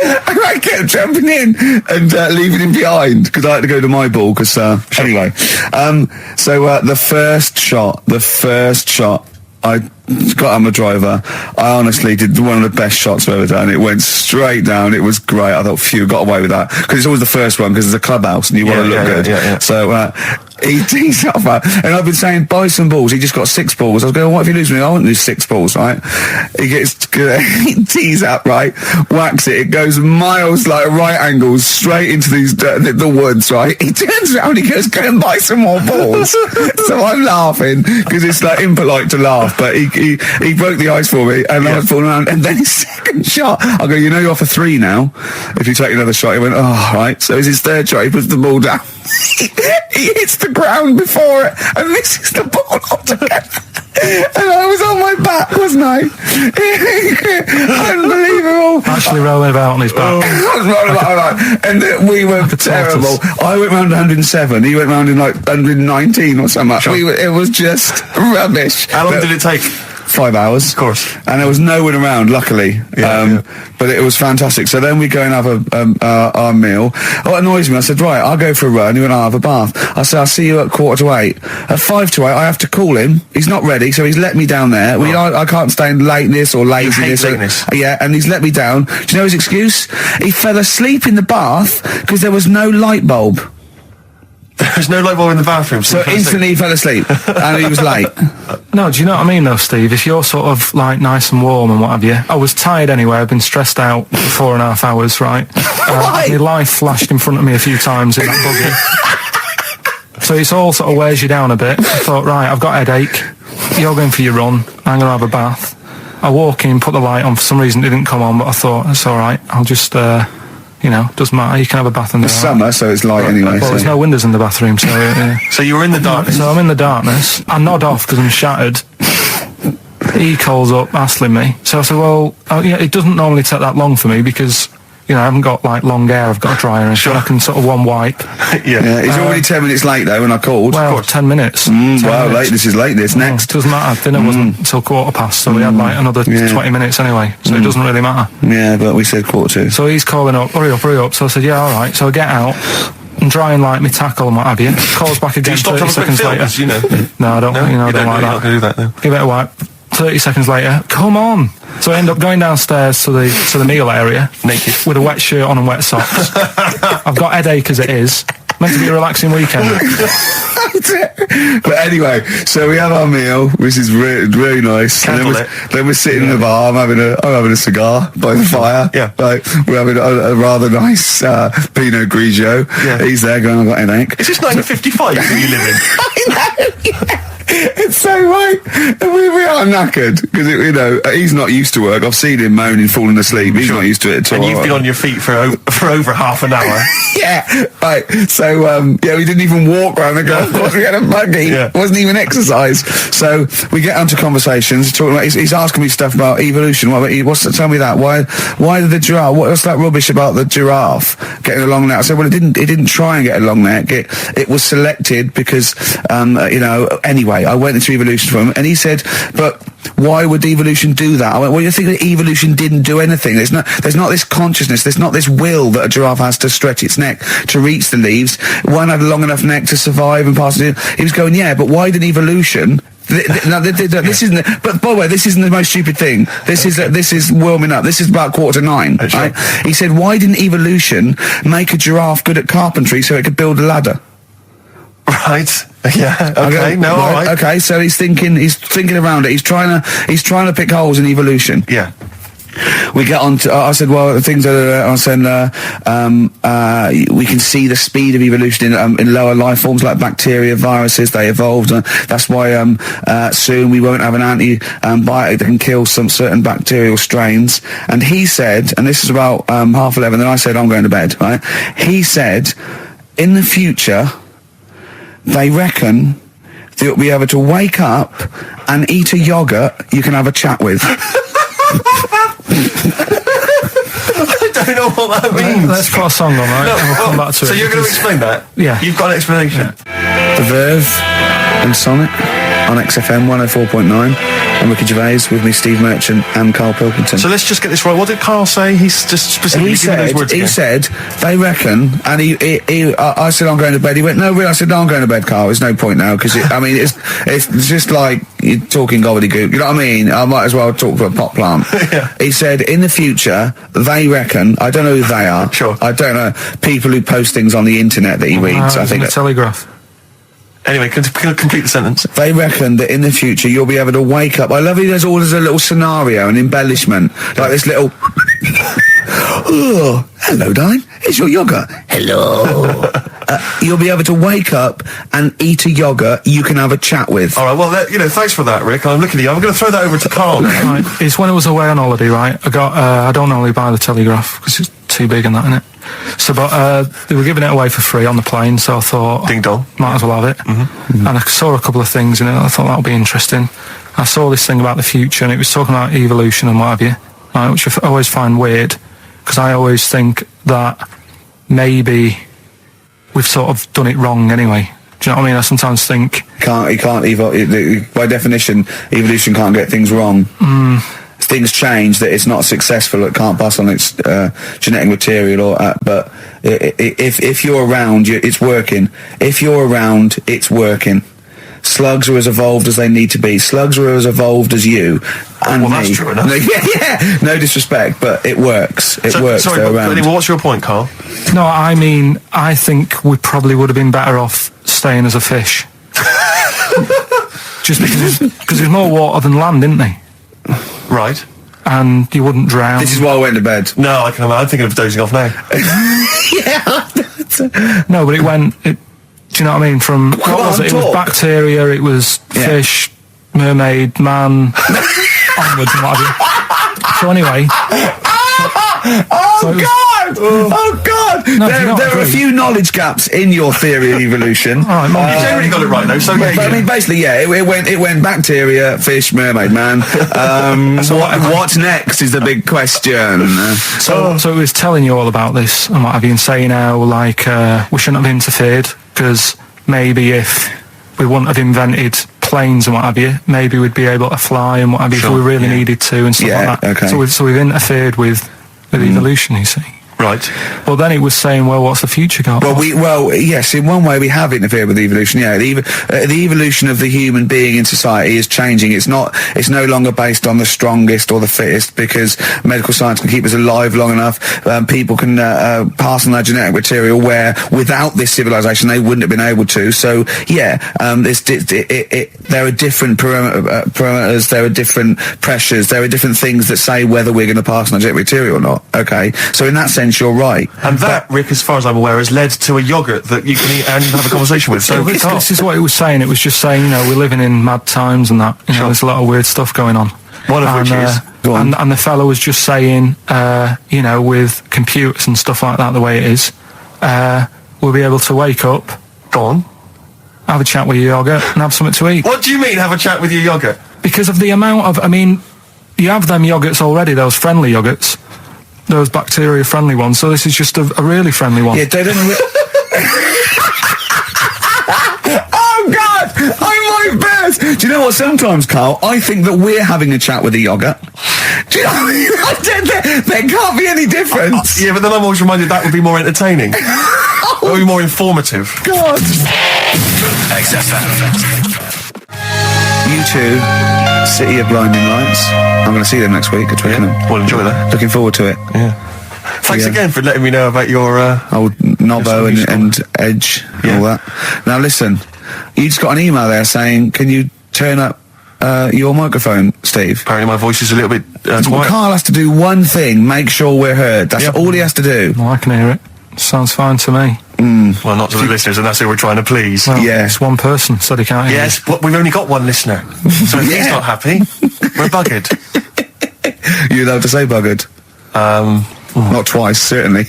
And I kept jumping in and leaving him behind because I had to go to my ball. Because anyway, so the first shot, I got on the driver. I honestly did one of the best shots I've ever done. It went straight down. It was great. I thought, phew, got away with that. Because it's always the first one, because it's a clubhouse and you want to look good. Yeah. So he tees up, and I've been saying, buy some balls. He just got 6 balls. I was going, what if you lose me? I won't lose 6 balls, right? He tees up, right? Whacks it. It goes miles, like right angles, straight into these the woods, right? He turns around, he goes, go and buy some more balls. So I'm laughing, because it's like impolite to laugh, but he broke the ice for me, and I was falling around. And then his second shot, I go, you know you're off a 3 now. If you take another shot, he went, oh, right. So it's his third shot, he puts the ball down. He hits the ground before it and misses the ball altogether. And I was on my back, wasn't I? Unbelievable. Actually rolling about on his back. I was rolling about, and we were terrible. I went round 107, he went round in like 119 or something. Sure. It was just rubbish. How long did it take? 5 hours. Of course. And there was no one around, luckily. But it was fantastic. So then we go and have our meal. What annoys me, I said, right, I'll go for a run. He went, I'll have a bath. I said, I'll see you at 7:45. At 5 to 8, I have to call him. He's not ready, so he's let me down there. I can't stand lateness or laziness. You hate lateness. Yeah, and he's let me down. Do you know his excuse? He fell asleep in the bath because there was no light bulb. There's no light bulb in the bathroom. So instantly he fell asleep, and he was late. No, do you know what I mean though, Steve? If you're sort of like nice and warm and what have you, I was tired anyway. I've been stressed out for 4.5 hours, right? My life flashed in front of me a few times in that buggy. So it's all sort of wears you down a bit. I thought, right, I've got a headache. You're going for your run. I'm going to have a bath. I walk in, put the light on. For some reason it didn't come on, but I thought, it's all right. I'll just... doesn't matter. You can have a bath in It's summer, so it's light anyway. Well, there's no windows in the bathroom, so... So you were in the darkness? So I'm in the darkness. I nod off because I'm shattered. He calls up, hassling me. So I said, well, it doesn't normally take that long for me because, I haven't got, like, long hair. I've got a dryer and so I can sort of one wipe. Yeah, he's already 10 minutes late, though, when I called. Well, 10 minutes. 10 minutes. Late. This is late, this. Next. Doesn't matter. Dinner wasn't until 7:15, so we had, like, another 20 minutes anyway. So it doesn't really matter. Yeah, but we said 7:45. So he's calling up, hurry up. So I said, yeah, all right. So I get out and dry and like me tackle and what have you. Calls back again 30 seconds later. No, I don't. I don't like that. You're not going to do that, no. Give it a wipe. 30 seconds later, come on. So I end up going downstairs to the meal area, naked, with a wet shirt on and wet socks. I've got headache as it is. Meant to be a relaxing weekend. But anyway, so we have our meal, which is really nice. And then we're sitting in the bar. I'm having a cigar by the fire. Yeah. Like, we're having a rather nice Pinot Grigio. Yeah. He's there going, I've got an headache. Is this 1955 that you live in? I know. It's so right. We are knackered because he's not used to work. I've seen him moaning, falling asleep. He's not used to it at all. And you've been on your feet for over half an hour. Yeah, right. So we didn't even walk around the golf course. We had a buggy. Yeah. It wasn't even exercise. So we get onto conversations. Talking about he's asking me stuff about evolution. Tell me that. Why did the giraffe? What's that rubbish about the giraffe getting a long neck? I said, well, it didn't try and get a long neck. It was selected because anyway. I went into evolution for him, and he said, but why would evolution do that? I went, well, you think that evolution didn't do anything? There's not this consciousness, there's not this will that a giraffe has to stretch its neck to reach the leaves. One had a long enough neck to survive and pass it. He was going, yeah, but why did evolution... this isn't. But by the way, this isn't the most stupid thing. This is warming up. This is about 8:45. Right? He said, why didn't evolution make a giraffe good at carpentry so it could build a ladder? Right. Yeah. Okay. All right. Okay. So he's thinking around it. He's trying to pick holes in evolution. Yeah. We get on to, I said, well, things are, I said, we can see the speed of evolution in lower life forms like bacteria, viruses, they evolved. That's why soon we won't have an antibiotic that can kill some certain bacterial strains. And he said, and this is about 11:30, then I said, I'm going to bed, right? He said, in the future, they reckon that you'll be able to wake up and eat a yogurt you can have a chat with. I don't know what that means. Let's put a song on, right? And we'll come back to it. So you're going to explain that? Yeah. You've got an explanation? The Verve and Sonic on XFM 104.9. I'm Ricky Gervais, with me Steve Merchant and Karl Pilkington. So let's just get this right. What did Karl say? He's just specifically giving those words he again. said, they reckon, and I said, I'm going to bed. He went, no, really? I said, no, I'm going to bed, Karl. There's no point now, because it's just like you're talking gobbledygook. You know what I mean? I might as well talk to a pot plant. Yeah. He said, in the future, they reckon, I don't know who they are. Sure. I don't know, people who post things on the internet that he reads. I think the Telegraph. Anyway, complete the sentence. they reckon that in the future you'll be able to wake up. I love it. There's always a little scenario, an embellishment, like this little. Oh, hello, darling. It's your yogurt. Hello. You'll be able to wake up and eat a yogurt you can have a chat with. All right, well, thanks for that, Rick. I'm looking at you. I'm going to throw that over to Karl now. Right, it's when I was away on holiday, right? I don't normally buy the Telegraph because it's too big and that, innit? So, but they were giving it away for free on the plane, so I thought, Ding dong. might as well have it. Mm-hmm. And I saw a couple of things in it. I thought that would be interesting. I saw this thing about the future, and it was talking about evolution and what have you, right, which I always find weird, because I always think that maybe we've sort of done it wrong anyway. Do you know what I mean? I sometimes think By definition, evolution can't get things wrong. Things change, that it's not successful, it can't pass on its genetic material, but if you're around, it's working. If you're around, it's working. Slugs are as evolved as they need to be. Slugs are as evolved as you and Well, me. that's true enough. Yeah, no disrespect, but it works. It works. Sorry, they're but around. anyway, what's your point, Karl? no, I mean, I think we probably would have been better off staying as a fish. Just because there's more water than land, isn't there? Right. And you wouldn't drown. This is why I went to bed. No, I'm thinking of dozing off now. No, but do you know what I mean? From, what was it? It was talk. bacteria, it was fish, mermaid, man, onwards and what have you. So anyway. Oh God! No, There are a few knowledge gaps in your theory of evolution. All right, You generally got it right, though, so But I mean, basically, yeah, it went bacteria, fish, mermaid, man. What's next is the big question. So it was telling you all about this and what have you, and saying how, like, we shouldn't have interfered, because maybe if we wouldn't have invented planes and what have you, maybe we'd be able to fly and what have you, if we really needed to and stuff like that. Okay. So we've interfered with evolution, you see. Right. Well, then it was saying, well, what's the future got? Well, yes, in one way we have interfered with evolution. Yeah, the evolution of the human being in society is changing. It's no longer based on the strongest or the fittest, because medical science can keep us alive long enough. People can pass on their genetic material where without this civilization they wouldn't have been able to. So yeah, there are different parameters, there are different pressures, there are different things that say whether we're going to pass on our genetic material or not. Okay, so in that sense you're right. And that, Rick, as far as I'm aware, has led to a yogurt that you can eat and have a conversation with. So, this is what it was saying. It was just saying, we're living in mad times and that. There's a lot of weird stuff going on. One of which is... Go on. And the fellow was just saying, with computers and stuff like that, the way it is, we'll be able to wake up, Go on. have a chat with your yogurt and have something to eat. What do you mean, have a chat with your yogurt? Because of the amount of, you have them yogurts already, those friendly yogurts, those bacteria-friendly ones, so this is just a really friendly one. Yeah, they don't... Oh God! I'm like bears! Do you know what, sometimes, Karl, I think that we're having a chat with a yogurt. Do you know what I mean? There can't be any difference. Yeah, but then I'm always reminded that would be more entertaining. That would be more informative. God. XFM. U2, City of Blinding Lights. I'm going to see them next week at Twickenham. Well, enjoy that. Looking forward to it. Yeah. Thanks again for letting me know about your... Old Nobbo Your and Edge and Yeah. all that. Now listen, you just got an email there saying, can you turn up your microphone, Steve? Apparently my voice is a little bit Well, quiet. Carl has to do one thing, make sure we're heard. That's Yep. all he has to do. Well, I can hear it. Sounds fine to me. Well, not to the listeners, and that's who we're trying to please. Well, Yeah. it's one person, so they can't hear Yes, but we've only got one listener. So if he's Yeah. not happy, we're buggered. You're allowed to say buggered. Not twice, certainly.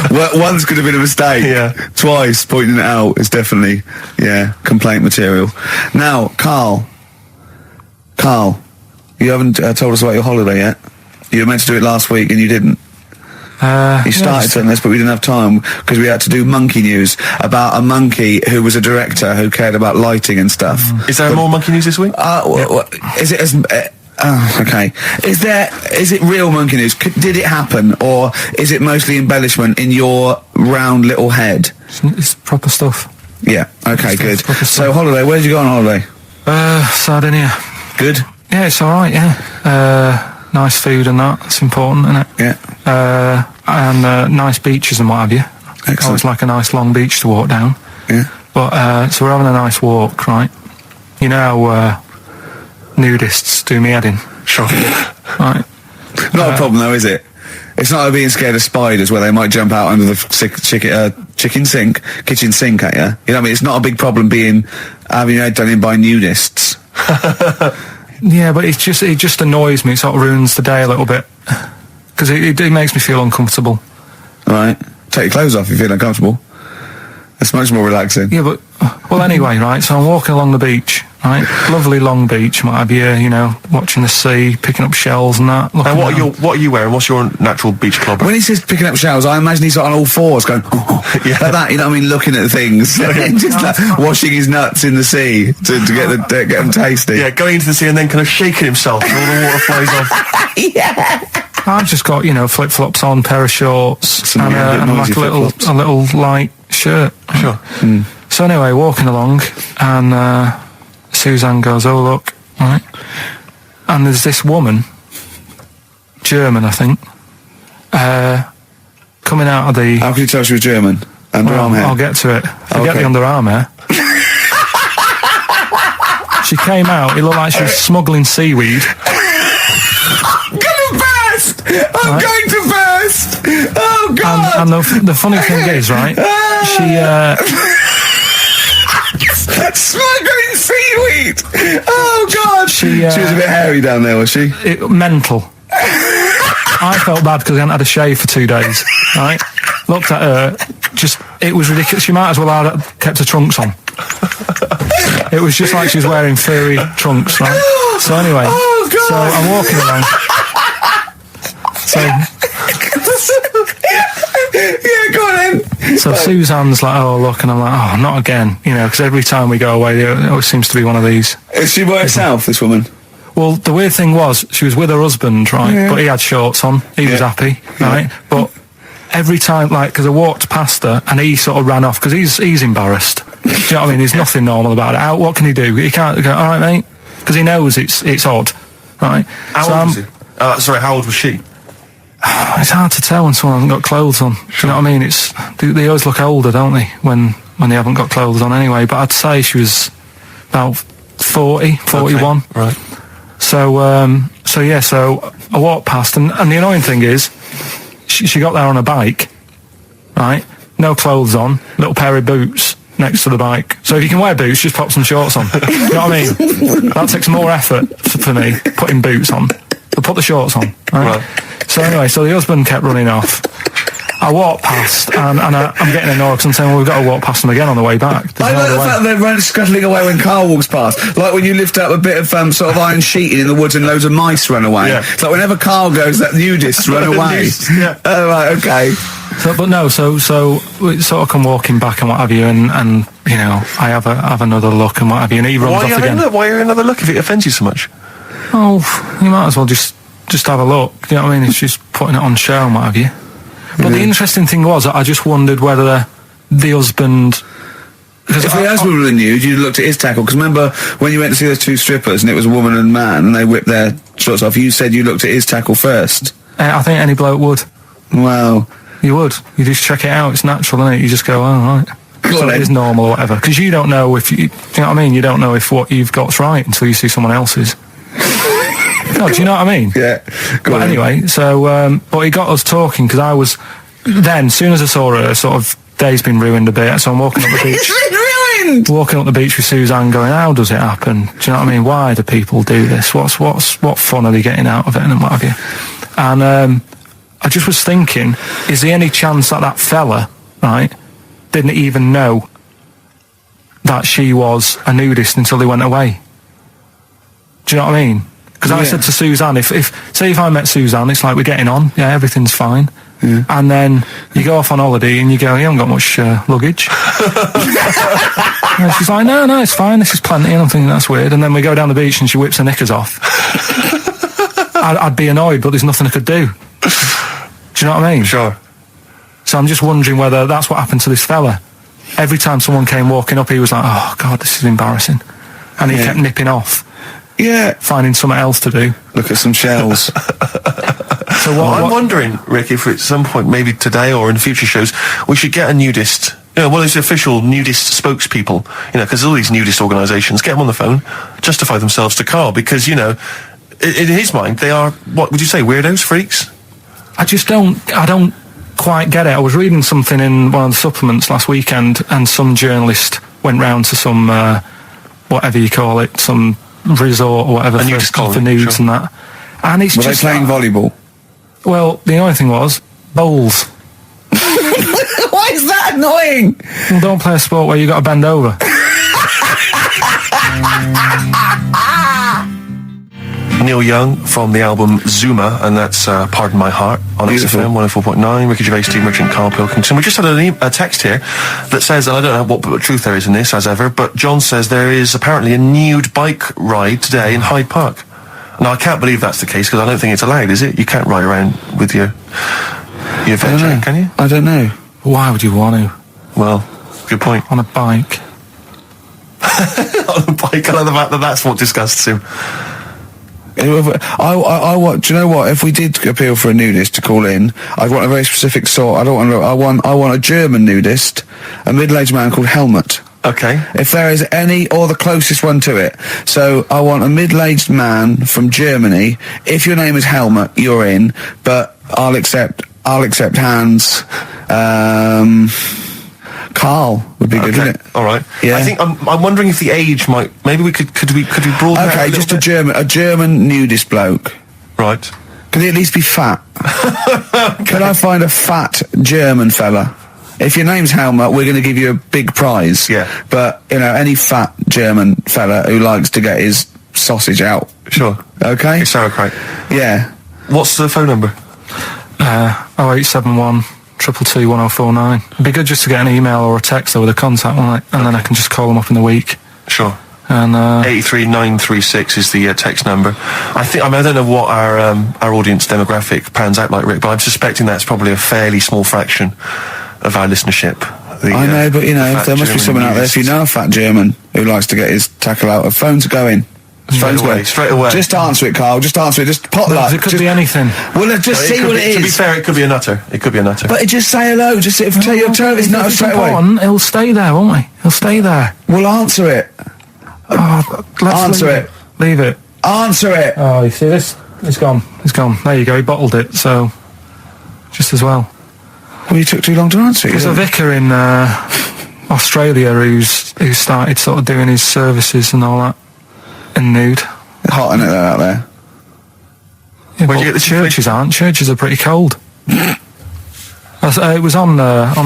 Once could have been a mistake. Yeah. Twice, pointing it out is definitely, complaint material. Now, Carl, you haven't told us about your holiday yet. You were meant to do it last week and you didn't. You started on this, but we didn't have time because we had to do monkey news about a monkey who was a director who cared about lighting and stuff. Is there more monkey news this week? Is it as... okay. Is it real monkey news? Did it happen, or is it mostly embellishment in your round little head? It's proper stuff. Yeah. Okay. Good. proper So holiday. Where'd you go on holiday? Sardinia. Good. Yeah, it's all right. Yeah. Nice food and that. It's important, isn't it? Yeah. And nice beaches and what have you. Excellent. Always like a nice long beach to walk down. Yeah. But so we're having a nice walk, right? You know how nudists do me head in. Sure. Right. Not a problem though, is it? It's not like being scared of spiders where they might jump out under the kitchen sink at you. You know what I mean? It's not a big problem having your head done in by nudists. Yeah, but it just annoys me. It sort of ruins the day a little bit because it makes me feel uncomfortable. Right. Take your clothes off if you feel uncomfortable. It's much more relaxing. Yeah, but well, anyway, right. So I'm walking along the beach, right? Lovely long beach, what have you? You know, watching the sea, picking up shells and that. And what are you wearing? What's your natural beach club? When he says picking up shells, I imagine he's on all fours going, Yeah. like that, you know what I mean, looking at things. Just like washing his nuts in the sea to get them tasty. Yeah, going into the sea and then kind of shaking himself and all the water flows off. Yeah. I've just got, flip-flops on, pair of shorts, Some weird and noisy like flip-flops. a little light shirt. Sure. So anyway, walking along, and Suzanne goes, "Oh look," right? And there's this woman, German, I think, coming out of the. How can you tell she was German? Underarm hair? I'll get to it. Forget Okay. the underarm hair. She came out. It looked like she was smuggling seaweed. I'm going to burst! Oh, God! And the funny thing is, right? Smuggling seaweed! Oh, God! She was a bit hairy down there, was she? Mental. I felt bad because I hadn't had a shave for 2 days, right? Looked at her, it was ridiculous. She might as well have kept her trunks on. It was just like she was wearing furry trunks, right? So anyway, so I'm walking along. So, yeah, go on then. so Suzanne's like, "Oh, look," and I'm like, "Oh, not again," because every time we go away, there always seems to be one of these. Is she by herself, this woman? Well, the weird thing was, she was with her husband, right? Yeah. But he had shorts on. He was happy, right? But every time, because I walked past her, and he sort of ran off, because he's embarrassed. Do you know what I mean? There's nothing normal about it. What can he do? He can't go, "All right, mate," because he knows it's odd, right? How old was he? Sorry, how old was she? It's hard to tell when someone hasn't got clothes on. Do you know what I mean? They always look older, don't they, when they haven't got clothes on anyway. But I'd say she was about 40, 41. Okay, right. So I walked past, and the annoying thing is, she got there on a bike, right? No clothes on, little pair of boots next to the bike. So if you can wear boots, just pop some shorts on. You know what I mean? That takes more effort for me, putting boots on. But put the shorts on, right? So anyway, the husband kept running off. I walked past, and I'm getting annoyed because I'm saying, well, we've got to walk past them again on the way back. I like the fact that they're scuttling away when Carl walks past. Like when you lift up a bit of sort of iron sheeting in the woods and loads of mice run away. Yeah. It's like whenever Carl goes, that nudists run away. Yeah. Oh, right, okay. So we sort of come walking back and what have you, and I have another look and what have you, and he runs off again. Why are you another look if it offends you so much? Oh, you might as well just have a look. Do you know what I mean? It's just putting it on show and what have you. But the interesting thing was, I just wondered whether the husband... If the husband was nude, you'd looked at his tackle. Because remember, when you went to see those two strippers, and it was a woman and man, and they whipped their shorts off, you said you looked at his tackle first. I think any bloke would. Wow. You would. You just check it out. It's natural, isn't it? You just go, oh, right. So it is normal or whatever. Because you don't know if... do you know what I mean? You don't know if what you've got's right until you see someone else's. No, do you know what I mean? Yeah. But anyway, so, but he got us talking, because I was... Then, as soon as I saw her, sort of, day's been ruined a bit, so I'm walking up the beach. It's been ruined! Walking up the beach with Suzanne going, how does it happen? Do you know what I mean? Why do people do this? What fun are they getting out of it, and what have you? And, I just was thinking, is there any chance that fella, right, didn't even know that she was a nudist until they went away? Do you know what I mean? Because I said to Suzanne, if I met Suzanne, it's like we're getting on, yeah, everything's fine. And then you go off on holiday and you go, you haven't got much luggage. And she's like, no, it's fine, this is plenty. And I'm thinking, that's weird. And then we go down the beach and she whips her knickers off. I'd be annoyed, but there's nothing I could do. Do you know what I mean? Sure. So I'm just wondering whether that's what happened to this fella. Every time someone came walking up, he was like, oh, God, this is embarrassing. And he kept nipping off. Yeah. Finding something else to do. Look at some shells. So I'm wondering, Rick, if at some point, maybe today or in future shows, we should get a nudist, one of those official nudist spokespeople, because all these nudist organisations, get them on the phone, justify themselves to Karl, because, in his mind, they are, what would you say, weirdos, freaks? I don't quite get it. I was reading something in one of the supplements last weekend, and some journalist went round to some, whatever you call it, some resort or whatever for nudes and that. And it's Were they playing volleyball? Well, the annoying thing was, bowls. Why is that annoying? Well, don't play a sport where you got to bend over. Neil Young from the album Zuma, and that's Pardon My Heart on XFM 104.9. Ricky Gervais, Steve Merchant, Karl Pilkington. We just had a text here that says, and I don't know what truth there is in this, as ever, but John says there is apparently a nude bike ride today in Hyde Park. Now, I can't believe that's the case, because I don't think it's allowed, is it? You can't ride around with your veg, can you? I don't know. Why would you want to? Well, good point. On a bike. On a bike, I know the fact that that's what disgusts him. I want. Do you know what? If we did appeal for a nudist to call in, I'd want a very specific sort. I want a German nudist, a middle-aged man called Helmut. Okay. If there is any, or the closest one to it. So I want a middle-aged man from Germany. If your name is Helmut, you're in. But I'll accept hands. Karl would be good, wouldn't it? All right. Yeah. I think I'm wondering if the age might. Maybe we could we broaden that Okay, just a German nudist bloke. Right. Could he at least be fat? Can I find a fat German fella? If your name's Helmut, we're going to give you a big prize. Yeah. But any fat German fella who likes to get his sausage out. Sure. Okay. It's sauerkraut. Yeah. What's the phone number? 0871 222 1049. It'd be good just to get an email or a text with a contact, wouldn't it? And then I can just call them up in the week. Sure. And 83936 is the text number. I don't know what our audience demographic pans out like, Rick, but I'm suspecting that's probably a fairly small fraction of our listenership. I know, but there must be someone out there. If you know a fat German who likes to get his tackle out, phones are going. Straight away. Just answer it, Karl. Just answer it. Just pot luck. it could be anything. Well, just see what it is. To be fair, it could be a nutter. But just say hello. Just tell your turn. It's not straight away. He'll stay there, won't he? He'll stay there. Well, answer it. Answer it. Leave it. Answer it. Oh, you see this? It's gone. It's gone. There you go. He bottled it. So, just as well. Well, you took too long to answer it. There's a vicar in Australia who's started sort of doing his services and all that in nude. Hot, isn't it, out there? Yeah, Where'd you get the churches aren't. Churches are pretty cold. It was on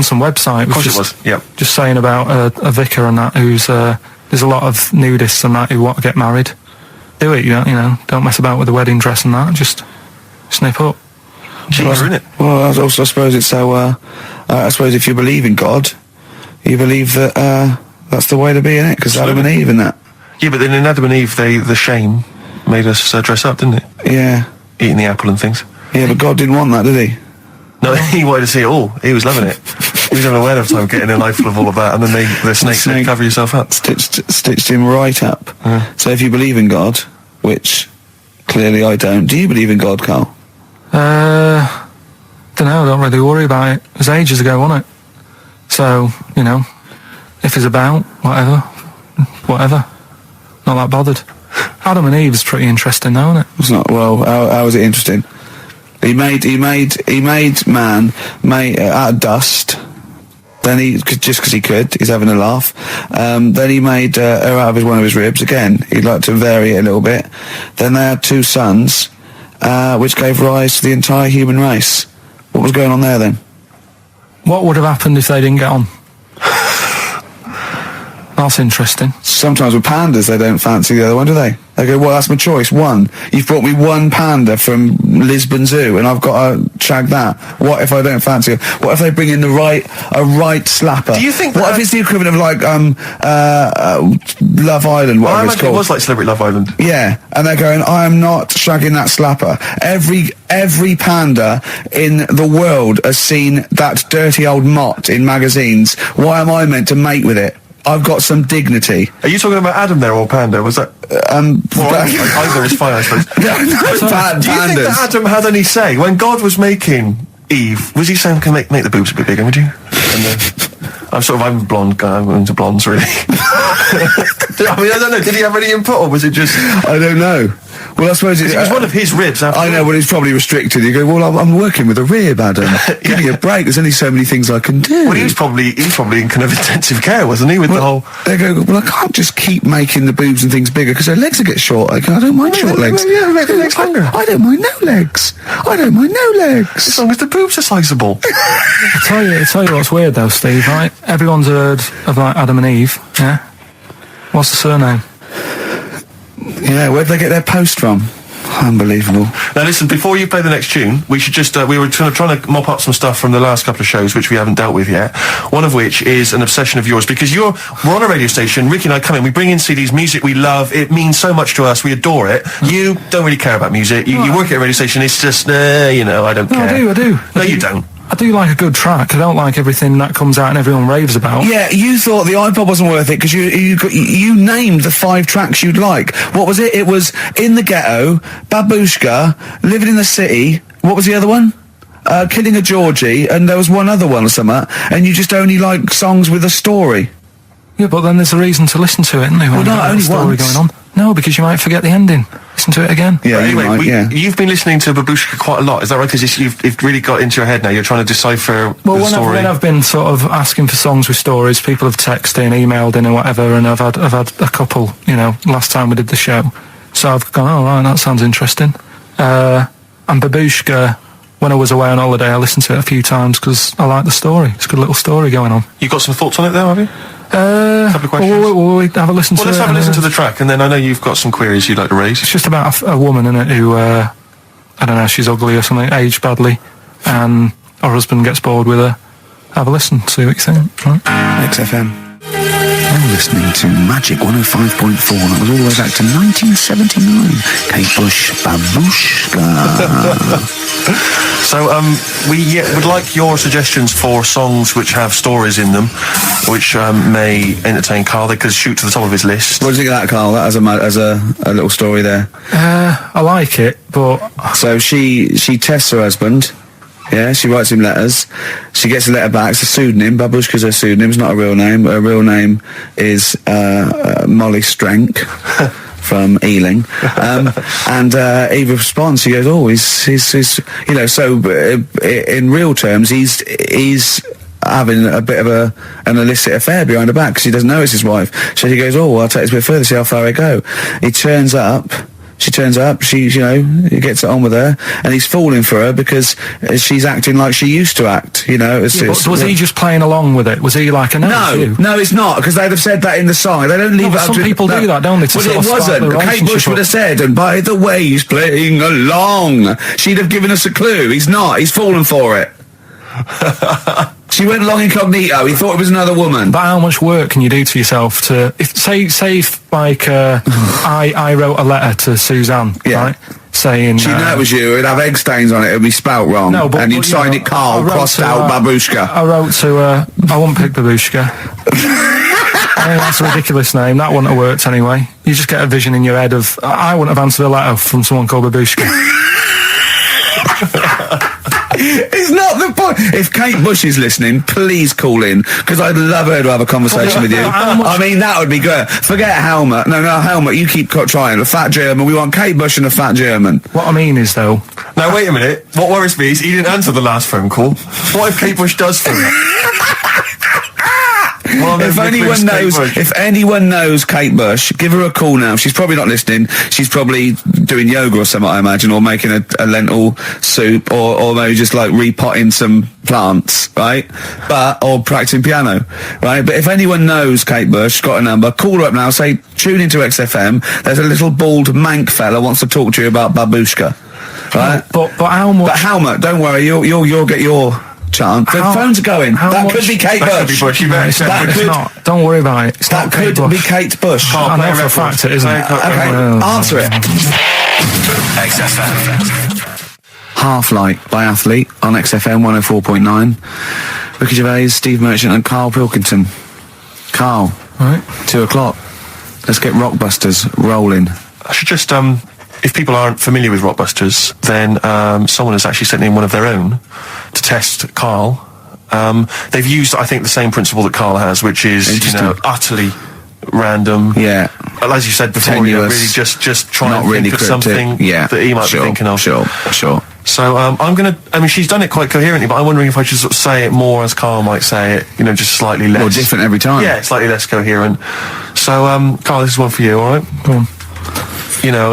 some website. Of course it was. Yep. Just saying about a vicar and that who's there's a lot of nudists and that who want to get married. Do it, don't mess about with the wedding dress and that. Just snip up. Cheaper, isn't it? Well, I suppose it's so. I suppose if you believe in God, you believe that that's the way to be, innit? Because Adam and Eve and that. Yeah, but then in Adam and Eve, the shame made us dress up, didn't it? Yeah. Eating the apple and things. Yeah, but God didn't want that, did he? No, he wanted to see it all. He was loving it. He was having a whale of time getting a life full of all of that, and then the snake said, cover yourself up. Stitched him right up. So if you believe in God, which clearly I don't, do you believe in God, Karl? Don't know, don't really worry about it. It was ages ago, wasn't it? So, if it's about, whatever. Not that bothered. Adam and Eve is pretty interesting though, isn't it? It's not, well, how is it interesting? He made man out of dust. Then just because he could, he's having a laugh. Then he made her out of one of his ribs. Again, he'd like to vary it a little bit. Then they had 2 sons, which gave rise to the entire human race. What was going on there then? What would have happened if they didn't get on? That's interesting. Sometimes with pandas, they don't fancy the other one, do they? They go, well, that's my choice, one. You've brought me one panda from Lisbon Zoo, and I've got to shag that. What if I don't fancy it? What if they bring in a right slapper? Do you think What if it's the equivalent of, like, Love Island, I whatever it's imagine it called? was like Celebrity Love Island. Yeah, and they're going, I am not shagging that slapper. Every panda in the world has seen that dirty old mott in magazines. Why am I meant to mate with it? I've got some dignity. Are you talking about Adam there or Panda? Was that? Either is fine, I suppose. No, Do you think that Adam had any say when God was making Eve? Was he saying, "Can make the boobs a bit bigger, would you?" And then, I'm a blonde guy. I'm into blondes, really. I mean, I don't know. Did he have any input, or was it just? I don't know. Well, I suppose It was one of his ribs. I know, well, it's probably restricted. You go, well, I'm working with a rib, Adam. Give me a break. There's only so many things I can do. Well, he was probably in kind of intensive care, wasn't he? With the whole. They go, well, I can't just keep making the boobs and things bigger because their legs will get short. I don't mind short legs. Yeah, make the legs longer. I don't mind no legs. I don't mind no legs. As long as the boobs are sizable. I tell you what's weird though, Steve, right? Everyone's heard of, like, Adam and Eve, yeah? What's the surname? Yeah, where'd they get their post from? Unbelievable. Now listen, before you play the next tune, we should just, we were trying to mop up some stuff from the last couple of shows which we haven't dealt with yet. One of which is an obsession of yours, because we're on a radio station, Ricky and I come in, we bring in CDs, music we love, it means so much to us, we adore it. You don't really care about music, you work at a radio station, it's just, I don't care. I do. No, you don't. I do like a good track. I don't like everything that comes out and everyone raves about. Yeah, you thought the iPod wasn't worth it because you named the 5 tracks you'd like. What was it? It was In the Ghetto, Babushka, Living in the City. What was the other one? Killing a Georgie, and there was one other one or something. And you just only like songs with a story. Yeah, but then there's a reason to listen to it, isn't there? Well, no, only story once. going on. No, because you might forget the ending. Listen to it again. Yeah, Anyway, you might, yeah. you've been listening to Babushka quite a lot, is that right? Because you've really got into your head now, you're trying to decipher the story. When I've been sort of asking for songs with stories, people have texted in, emailed in and whatever, and I've had a couple, last time we did the show. So I've gone, oh, right, that sounds interesting. And Babushka, when I was away on holiday, I listened to it a few times because I like the story. It's a good little story going on. You got some thoughts on it there, have you? A couple of questions. We'll have a listen to it. Let's have a listen to the track, and then I know you've got some queries you'd like to raise. It's just about a woman in it who, I don't know, she's ugly or something, aged badly, and her husband gets bored with her. Have a listen, see what you think. Right? XFM. You're listening to Magic 105.4. That was all the way back to 1979. Kate Bush, Babushka. So, we would like your suggestions for songs which have stories in them, which may entertain Carl. They could shoot to the top of his list. What do you think of that, Carl? That has a little story there. I like it, but... So she tests her husband. Yeah, she writes him letters. She gets a letter back. It's a pseudonym. Babushka's her pseudonym. It's not a real name. Her real name is Molly Strank from Ealing. And he responds. He goes, "Oh, he's So in real terms, he's having a bit of an illicit affair behind her back because he doesn't know it's his wife." So he goes, "Oh, well, I'll take this a bit further. See how far I go." He turns up. She turns up, he gets it on with her, and he's falling for her because she's acting like she used to act, But was he just playing along with it? Was he like, No, it's not, because they'd have said that in the song. They don't leave it up some to... people do that, don't they? Well, it wasn't. Kate Bush would have said, and by the way, he's playing along. She'd have given us a clue. He's not. He's fallen for it. She went along incognito. He thought it was another woman. But how much work can you do to yourself to... Say if I wrote a letter to Suzanne, right? Saying... She'd know it was you. It'd have egg stains on it. It'd be spelt wrong. No, but... And you'd sign it Carl, crossed out Babushka. I wrote to her... I won't pick Babushka. I mean, that's a ridiculous name. That wouldn't have worked anyway. You just get a vision in your head of... I wouldn't have answered a letter from someone called Babushka. It's not the point. If Kate Bush is listening, please call in, because I'd love her to have a conversation with you. I mean, that would be good. Forget Helmut. No, Helmut, you keep trying. A fat German. We want Kate Bush and a fat German. What I mean is, though... Now, wait a minute. What worries me is he didn't answer the last phone call. What if Kate Bush does for me? If anyone knows Kate Bush, give her a call now. She's probably not listening. She's probably doing yoga or something, I imagine, or making a lentil soup, or maybe just like repotting some plants, right? Or practicing piano, right? But if anyone knows Kate Bush, got a number, call her up now. Say, tune into XFM. There's a little bald mank fella wants to talk to you about babushka, right? But how much? But how much? Don't worry, you'll get your chance. The phones are going. That could be Kate Bush. Don't worry about it. That could be Kate Bush. I know for a fact it isn't. Okay, answer it. XFM. Half Light by Athlete on XFM 104.9. Ricky Gervais, Steve Merchant and Karl Pilkington. Karl, Right. 2 o'clock. Let's get Rockbusters rolling. I should just, if people aren't familiar with Rockbusters, then someone has actually sent in one of their own to test Karl. They've used, I think, the same principle that Karl has, which is, utterly random. Yeah. As you said before, Tenuous. really just trying Not to really think of cryptic. something that he might be thinking of. Sure. So I'm gonna. I mean, she's done it quite coherently, but I'm wondering if I should sort of say it more as Karl might say it. Just slightly less. Or different every time. Yeah, slightly less coherent. So, Karl, this is one for you. All right. Go on.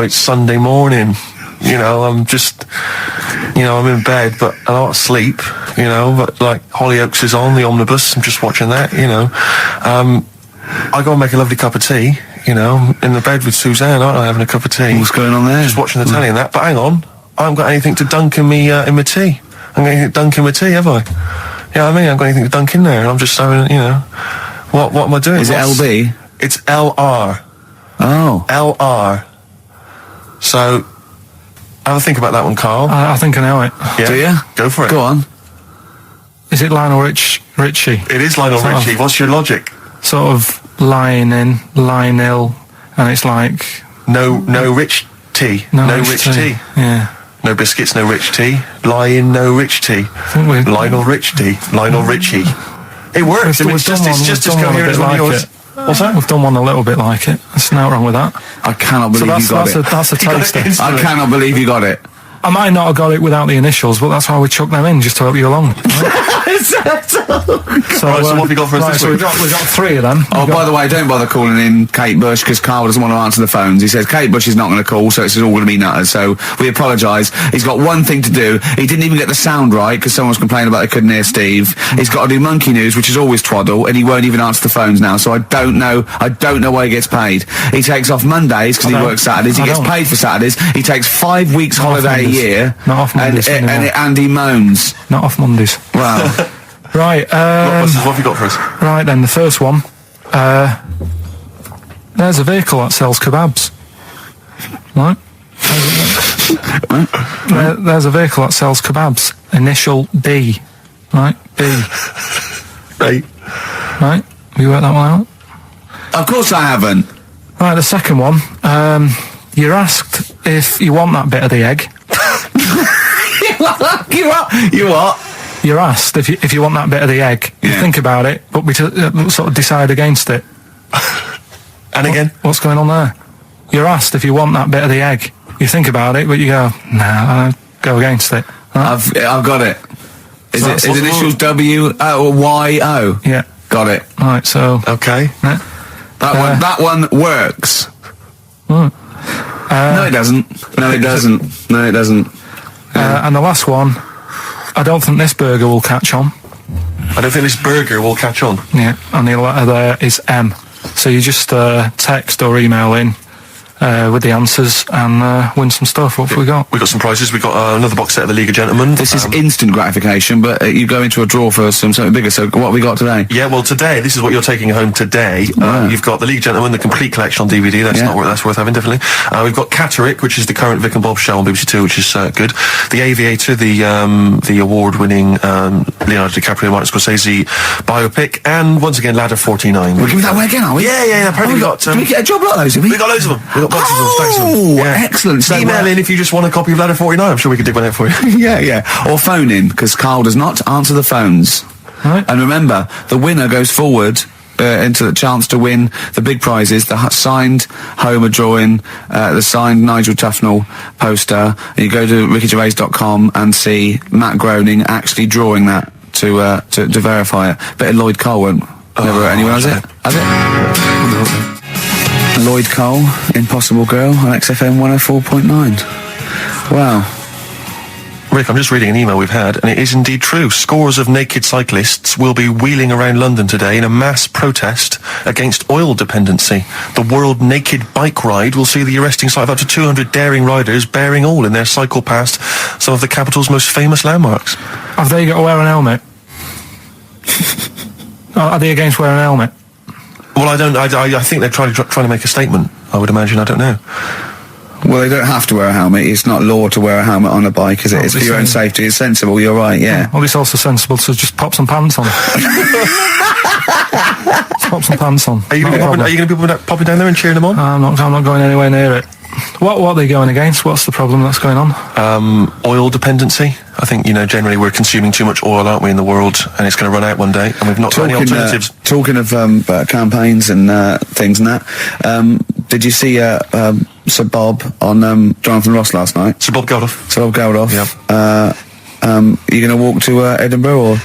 It's Sunday morning. I'm just. I'm in bed, but I don't sleep. But like Hollyoaks is on the omnibus. I'm just watching that. I go and make a lovely cup of tea. In the bed with Suzanne, aren't I, having a cup of tea? What's going on there? Just watching the telly and that. But hang on, I haven't got anything to dunk in me in my tea. I haven't got anything to dunk in my tea, have I? I haven't got anything to dunk in there, and I'm just having, what am I doing? Is it LB? It's LR. Oh. LR. So, have a think about that one, Karl. I think I know it. Yeah? Do you? Go for it. Go on. Is it Lionel Richie? It is Lionel Sort of- Richie. What's your logic? Sort of lying in, lying ill, and it's like No rich tea. no rich tea. Yeah. No biscuits, no rich tea. Lying, no rich tea. I think we Lionel Rich tea. Lionel Richie. It works. We've It's done just one- as we've done one a coherent as bit one of like yours. it. What's that? We've done one a little bit like it. There's no wrong with that. I cannot So believe you got it. that's a You got it taster. instantly. I cannot believe you got it. I might not have got it without the initials, but that's why we chucked them in, just to help you along. So, Right, so what have you got for us this so week? we've got 3 of them. Oh, by the way, don't bother calling in Kate Bush, because Karl doesn't want to answer the phones. He says Kate Bush is not going to call, so it's all going to be nutters. So we apologise. He's got one thing to do. He didn't even get the sound right, because someone was complaining about they couldn't hear Steve. He's got to do Monkey News, which is always twaddle, and he won't even answer the phones now, so I don't know why he gets paid. He takes off Mondays, because he I don't. works Saturdays. He I gets don't. paid for Saturdays. He takes 5 weeks Not off holiday a Mondays. year. Not off Mondays anymore. And he moans. Not off Mondays. Wow. Right, What have you got for us? right then, the first one. There's a vehicle that sells kebabs. Right? There's a vehicle that sells kebabs. Initial B. Right? B. Right. Right? Have you worked that one out? Of course I haven't. Right, the second one. You're asked if you want that bit of the egg. You what? You're asked if you want that bit of the egg. You Yeah. think about it, but we sort of decide against it. And again? What's going on there? You're asked if you want that bit of the egg. You think about it, but you go, nah, I go against it. Right? I've got it. Is So it what's is the initials W or Y O? Yeah. Got it. Right, so... Okay. yeah. That one works. No, it doesn't. No, it doesn't. No, it doesn't. And the last one, I don't think this burger will catch on. I don't think this burger will catch on. Yeah, and the letter there is M. So you just text or email in with the answers and win some stuff. What have we got? We got some prizes. We got another box set of the League of Gentlemen. This is instant gratification, but you go into a draw for something bigger. So what have we got today? Yeah, well, today, this is what you're taking home today. You've got the League of Gentlemen, the complete collection on DVD. That's that's worth having, definitely. We've got Catterick, which is the current Vic and Bob show on BBC Two, which is good. The Aviator, the award-winning Leonardo DiCaprio and Martin Scorsese biopic, and once again, Ladder 49. We're giving that away again, are we? Yeah. Apparently we got. Did we get a job like those? We got loads of them. We got boxes of them, stacks of them. Oh, Yeah. excellent. So, Email in if you just want a copy of Ladder 49. I'm sure we could dig one out for you. yeah. Or phone in, because Karl does not answer the phones. Right. And remember, the winner goes forward into the chance to win the big prizes, the signed Homer drawing, the signed Nigel Tufnell poster. And you go to rickygervais.com and see Matt Groening actually drawing that to verify it. Bet Lloyd Cole Never anyone has it? Has it? Lloyd Cole, Impossible Girl on XFM 104.9. Wow. Rick, I'm just reading an email we've had, and it is indeed true. Scores of naked cyclists will be wheeling around London today in a mass protest against oil dependency. The World Naked Bike Ride will see the arresting sight of up to 200 daring riders bearing all in their cycle past some of the capital's most famous landmarks. Have they got to wear an helmet? Are they against wearing a helmet? Well, I think they're trying to make a statement, I would imagine. I don't know. Well, they don't have to wear a helmet. It's not law to wear a helmet on a bike, is it? It's for your own safety. It's sensible. You're right, yeah. Well, it's also sensible to just pop some pants on. Just pop some pants on. Are you going to be popping down there and cheering them on? I'm not going anywhere near it. What are they going against? What's the problem that's going on? Oil dependency. I think, generally we're consuming too much oil, aren't we, in the world, and it's going to run out one day, and we've not got any alternatives. Talking of campaigns and things and that, did you see Sir Bob on Jonathan Ross last night? Sir Bob Geldof. Sir Bob Geldof. Yeah. Are you going to walk to Edinburgh or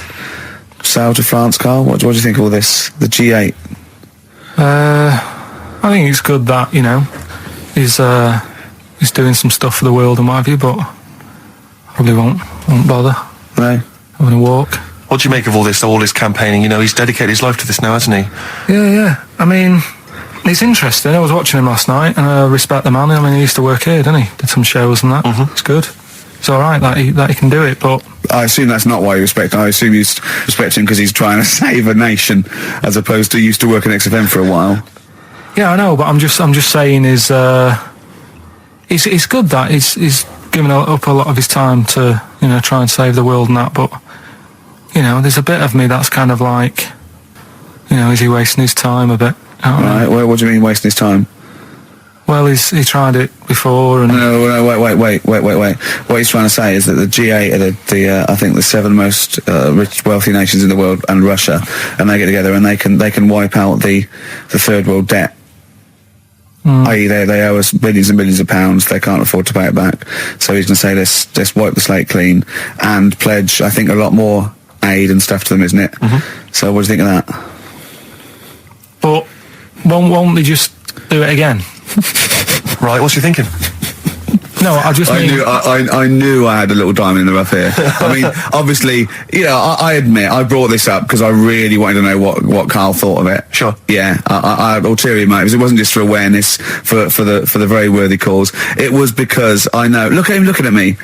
sail to France, Carl? What do you think of all this? The G8? I think it's good that, he's doing some stuff for the world and what have you, but probably won't bother. No. Having a walk. What do you make of all this campaigning? He's dedicated his life to this now, hasn't he? Yeah. I mean, it's interesting. I was watching him last night, and I respect the man. I mean, he used to work here, didn't he? Did some shows and that. Mm-hmm. It's good. It's all right that he can do it, but I assume that's not why you respect him. I assume you respect him because he's trying to save a nation, as opposed to used to work in XFM for a while. yeah, I know. But I'm just saying it's good that he's given up a lot of his time to try and save the world and that. But there's a bit of me that's kind of like, is he wasting his time a bit? Right. Well, what do you mean wasting his time? Well, he tried it before, and No, wait. What he's trying to say is that the G8 are the I think the 7 most rich, wealthy nations in the world, and Russia, and they get together and they can wipe out the third world debt. I.e., they owe us billions and billions of pounds. They can't afford to pay it back. So he's going to say, let's wipe the slate clean and pledge, I think, a lot more aid and stuff to them, isn't it? Mm-hmm. So what do you think of that? but won't they just do it again? Right, what's you thinking? No, I just mean... I knew I had a little diamond in the rough here. I mean, obviously, I admit, I brought this up because I really wanted to know what Karl thought of it. Sure. Yeah, I had ulterior motives. It wasn't just for awareness, for the very worthy cause. It was because I know... Look at him looking at me.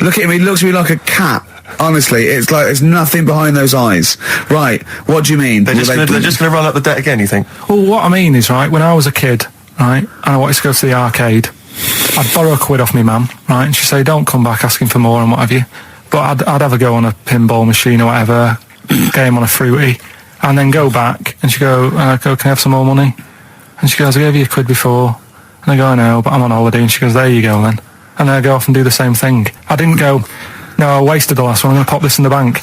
Look at him, he looks at me like a cat. Honestly, it's like there's nothing behind those eyes. Right, what do you mean? They're just going to run up the debt again, you think? Well, what I mean is, right, when I was a kid, right, and I wanted to go to the arcade, I'd borrow a quid off my mum, right, and she'd say, don't come back asking for more and what have you. But I'd have a go on a pinball machine or whatever, game on a fruity, and then go back, and she'd go, can I have some more money? And she goes, I gave you a quid before. And I go, I know, but I'm on holiday. And she goes, there you go then. And then I go off and do the same thing. I didn't go, no, I wasted the last one, I'm going to pop this in the bank.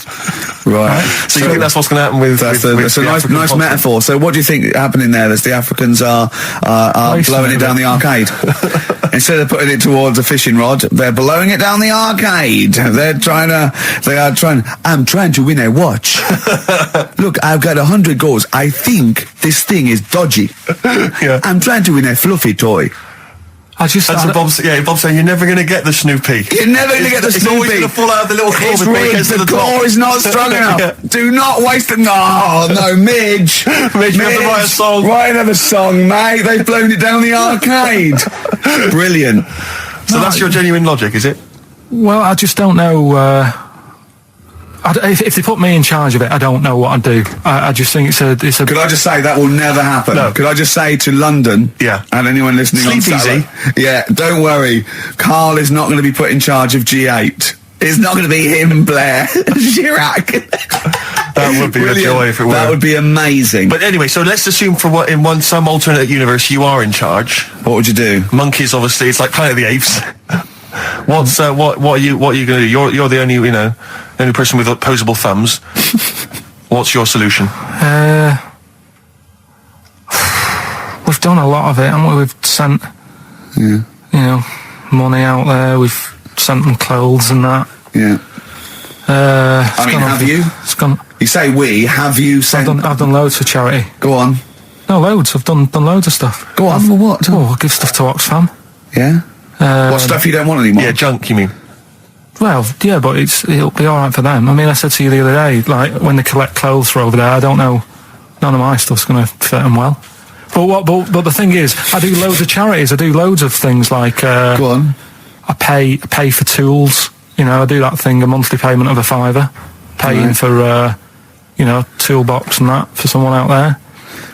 Right. So you think that's what's going to happen with... That's a nice metaphor. So what do you think happening there? Is the Africans are blowing it down the arcade? Instead of putting it towards a fishing rod, they're blowing it down the arcade. I'm trying to win a watch. Look, I've got 100 goals. I think this thing is dodgy. Yeah. I'm trying to win a fluffy toy. Bob's saying you're never going to get the Snoopy. You're never going to get the Snoopy. It's always going to fall out of the little claw It's before it rigged. gets to The the claw top. is not strong enough. Yeah. Do not waste it. No, Midge. Midge, you have to write a song. Write another song, mate. They've blown it down the arcade. Brilliant. So that's your genuine logic, is it? Well, I just don't know... if they put me in charge of it, I don't know what I'd do. I just think it's a... Could I just say that will never happen? No. Could I just say to London, Yeah. and anyone listening on Sleep Saturday, easy. yeah, don't worry. Karl is not going to be put in charge of G8. It's not going to be him, Blair, Chirac. That would be a joy if it were. That would be amazing. But anyway, so let's assume some alternate universe you are in charge. What would you do? Monkeys, obviously, it's like Planet of the Apes. What are you going to do? You're the only only person with opposable thumbs. What's your solution? We've done a lot of it, haven't we? We've sent money out there. We've sent them clothes and that. Yeah. I mean, have you? It's gone. You say we, have you sent... I've done loads for charity. Go on. No, loads. I've done loads of stuff. Go on, well, what? Oh, I give stuff to Oxfam. Yeah? What stuff you don't want anymore? Yeah, junk, you mean? Well, yeah, but it'll be alright for them. I mean, I said to you the other day, like, when they collect clothes for over there, I don't know, none of my stuff's going to fit them well. But the thing is, I do loads of charities, I do loads of things like, Go on. I pay for tools, you know, I do that thing, a monthly payment of £5, paying for, you know, toolbox and that for someone out there.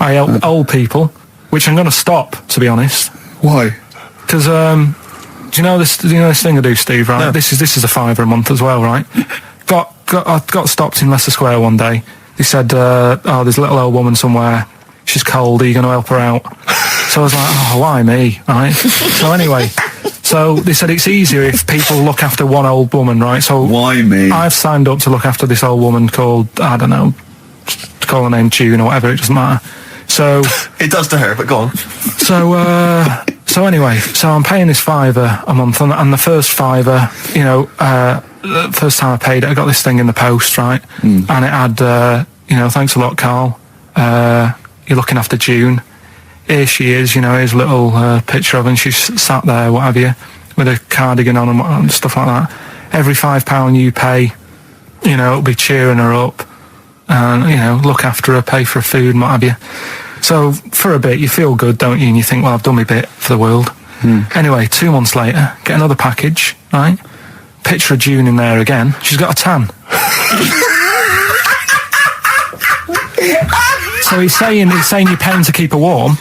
I help old people, which I'm going to stop, to be honest. Why? Because, do you know this thing I do, Steve, right? No. This is a £5 a month as well, right? I got stopped in Leicester Square one day. They said, oh, there's a little old woman somewhere. She's cold, are you going to help her out? So I was like, oh, why me, right? So anyway, so they said it's easier if people look after one old woman, right? So Why me? I've signed up to look after this old woman called, I don't know, just call her name June or whatever, it doesn't matter. So... It does to her, but go on. So anyway, so I'm paying this £5 a month, and the first £5, you know, the first time I paid it, I got this thing in the post, right? And it had, you know, thanks a lot, Carl. You're looking after June. Here she is, you know, here's a little picture of her, and she's sat there, what have you, with a cardigan on and stuff like that. Every £5 you pay, you know, it'll be cheering her up, and, you know, look after her, pay for her food and what have you. So, for a bit, you feel good, don't you? And you think, well, I've done my bit for the world. Anyway, 2 months later, get another package, right? Picture of June in there again. She's got a tan. So he's saying you're paying to keep her warm.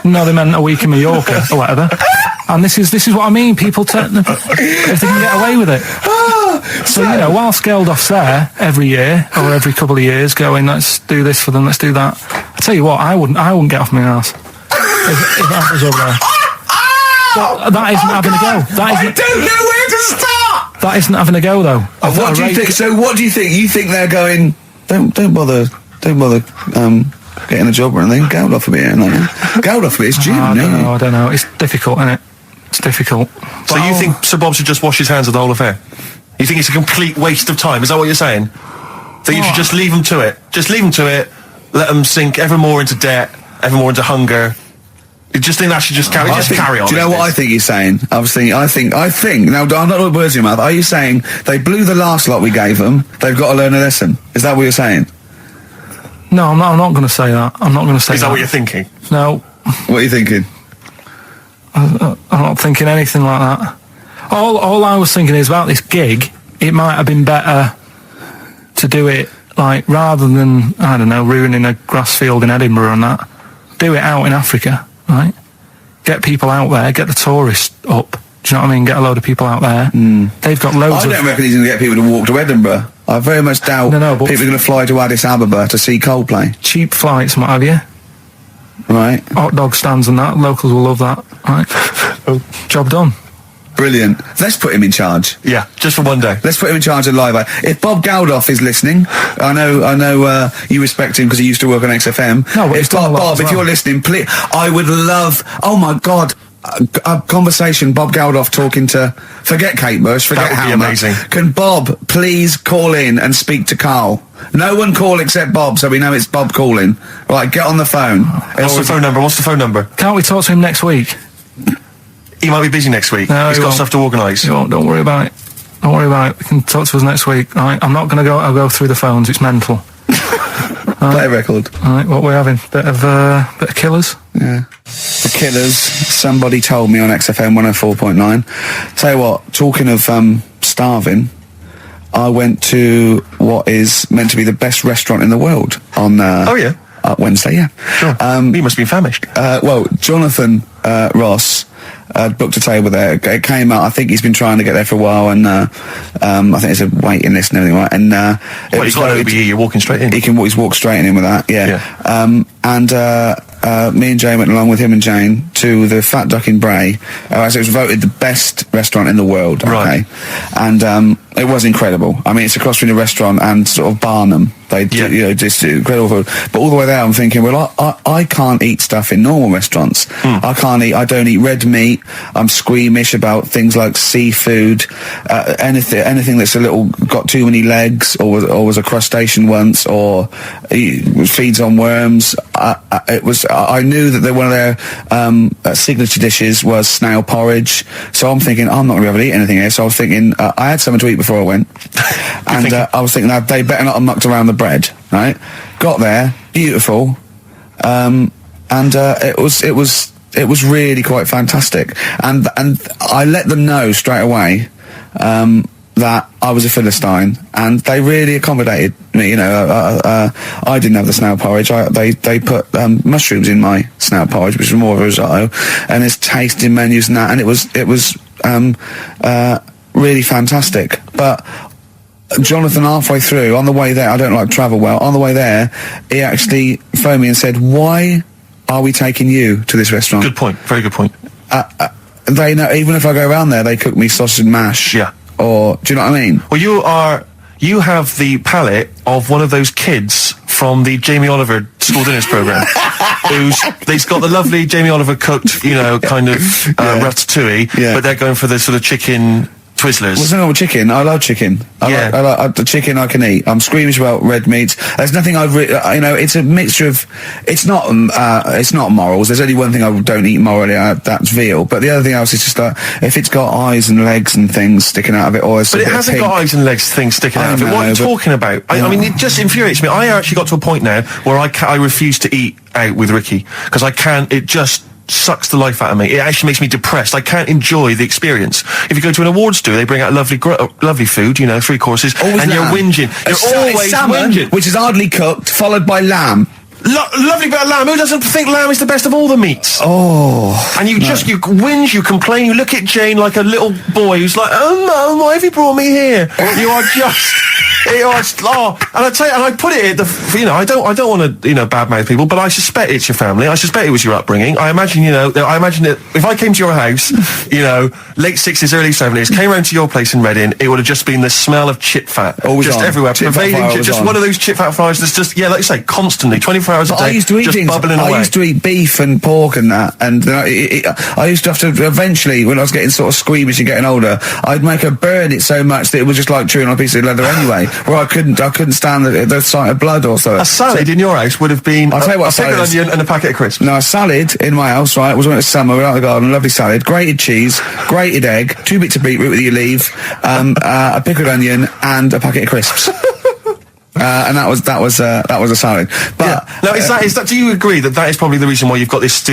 No, they meant a week in Mallorca or whatever. And this is what I mean. People if they can get away with it. So, you know, whilst Geldof's there every year or every couple of years going, let's do this for them, let's do that. I tell you what, I wouldn't get off my arse if that was over there. But that isn't having a go. I don't know where to start! That isn't having a go, though. What do you think? So what do you think? You think they're going, don't bother getting a job or anything. Geldof will be here, like, Geldof will be, it's June, I don't know. It's difficult, isn't it? It's difficult. So you think Sir Bob should just wash his hands of the whole affair? You think it's a complete waste of time? Is that what you're saying? That you should just leave them to it? Just leave them to it, let them sink ever more into debt, ever more into hunger. You just think that should just carry on? Do you know what I think he's saying? I think, now, I'm not putting words in your mouth. Are you saying they blew the last lot we gave them, they've got to learn a lesson? Is that what you're saying? No, I'm not going to say that. I'm not going to say that. Is that what you're thinking? No. What are you thinking? I'm not thinking anything like that. All I was thinking is about this gig, it might have been better to do it, like, rather than, I don't know, ruining a grass field in Edinburgh and that, do it out in Africa, right? Get people out there, get the tourists up, do you know what I mean? Get a load of people out there. They've got loads I don't reckon he's going to get people to walk to Edinburgh. I very much doubt but people are going to fly to Addis Ababa to see Coldplay. cheap flights and what have you. Right. Hot dog stands and that, locals will love that, right? Job done. Brilliant. Let's put him in charge. Yeah, just for one day. Let's put him in charge of Live Aid. If Bob Geldof is listening, I know you respect him because he used to work on XFM. No, but he's done a lot as Bob, if well. you're listening, please, I would love, oh my God, a conversation, Bob Geldof talking to, forget Kate Bush, forget That would be Halma. amazing. Can Bob please call in and speak to Carl? No one call except Bob, so we know it's Bob calling. Right, get on the phone. What's the phone number? What's the phone number? Can't we talk to him next week? He might be busy next week. No, He's he got won't. stuff to organise. Don't worry about it. Don't worry about it. We can talk to us next week. All right? I'm not going to go. I'll go through the phones. It's mental. Play a record. All right, what we're having? Bit of Killers. Yeah. The Killers, somebody told me on XFM 104.9. Tell you what, talking of starving, I went to what is meant to be the best restaurant in the world on Wednesday, yeah. Sure. He must be famished. Well, Jonathan Ross booked a table there. It came out, I think he's been trying to get there for a while, and I think there's a waiting list and everything, right? And Well, he's got an OBE, you're walking straight in. he's walked straight in with that, yeah. And me and Jane went along with him and Jane to the Fat Duck in Bray. As it was voted the best restaurant in the world, okay? Right. And It was incredible. I mean, it's a cross between a restaurant and sort of Barnum. They do, you know, just incredible food. But all the way there, I'm thinking, well, I can't eat stuff in normal restaurants. I don't eat red meat. I'm squeamish about things like seafood, anything that's got too many legs, or was a crustacean once, or feeds on worms. I knew that one of their signature dishes was snail porridge. So I'm thinking, I'm not going to be able to eat anything here. So I was thinking, I had something to eat before I went. And I was thinking, they better not have mucked around the bread, right? Got there, beautiful. And it was really quite fantastic. And I let them know straight away, that I was a Philistine, and they really accommodated me. You know, I didn't have the snail porridge. They put mushrooms in my snail porridge, which was more of a risotto, and there's tasting menus and that, and it was really fantastic. But Jonathan, halfway through, on the way there, I don't like travel well. On the way there, he actually phoned me and said, "Why are we taking you to this restaurant?" Good point. Very good point. They know, even if I go around there, they cook me sausage and mash. Yeah. Or, do you know what I mean? Well, you have the palate of one of those kids from the Jamie Oliver school dinners program, they've got the lovely Jamie Oliver cooked, you know, kind of ratatouille, but they're going for the sort of chicken Twizzlers. What's wrong with chicken? I love chicken. I like the chicken I can eat. I'm squeamish about red meats. There's nothing you know, it's a mixture of, it's not morals. There's only one thing I don't eat morally, that's veal. But the other thing else is just like, if it's got eyes and legs and things sticking out of it, or it's But it hasn't got eyes and legs, things sticking out of it. What are you talking about? I mean, it just infuriates me. I actually got to a point now where I refuse to eat out with Ricky, because I can't, it just sucks the life out of me. It actually makes me depressed. I can't enjoy the experience. If you go to an awards do, they bring out lovely food, you know, 3 courses, always and lamb. You're whinging. You're always salmon, whinging. which is hardly cooked, followed by lamb. Lovely bit of lamb. Who doesn't think lamb is the best of all the meats? Oh. And you whinge, you complain, you look at Jane like a little boy who's like, "Oh no, why have you brought me here?" You are just, and I tell you, and I put it at the, you know, I don't want to, you know, badmouth people, but I suspect it's your family. I suspect it was your upbringing. I imagine, you know, that if I came to your house, you know, late 60s, early 70s, came round to your place in Reading, it would have just been the smell of chip fat. Always just on. everywhere. Pervading, just one of those chip fat fries that's just, like you say, constantly, 24 hours a day. I used to eat just things. bubbling away. I used to eat beef and pork and that, and I used to have to, eventually, when I was getting sort of squeamish and getting older, I'd make her burn it so much that it was just like chewing on a piece of leather anyway, where I couldn't stand the sight of blood or so. A salad in your house would have been I'll tell you what, a pickled onion and a packet of crisps. No, a salad in my house, right, was when it was summer, we were out in the garden, lovely salad, grated cheese, grated egg, 2 bits of beetroot with your leaf, a pickled onion, and a packet of crisps. And that was a salad. But now, is that? Do you agree that is probably the reason why you've got this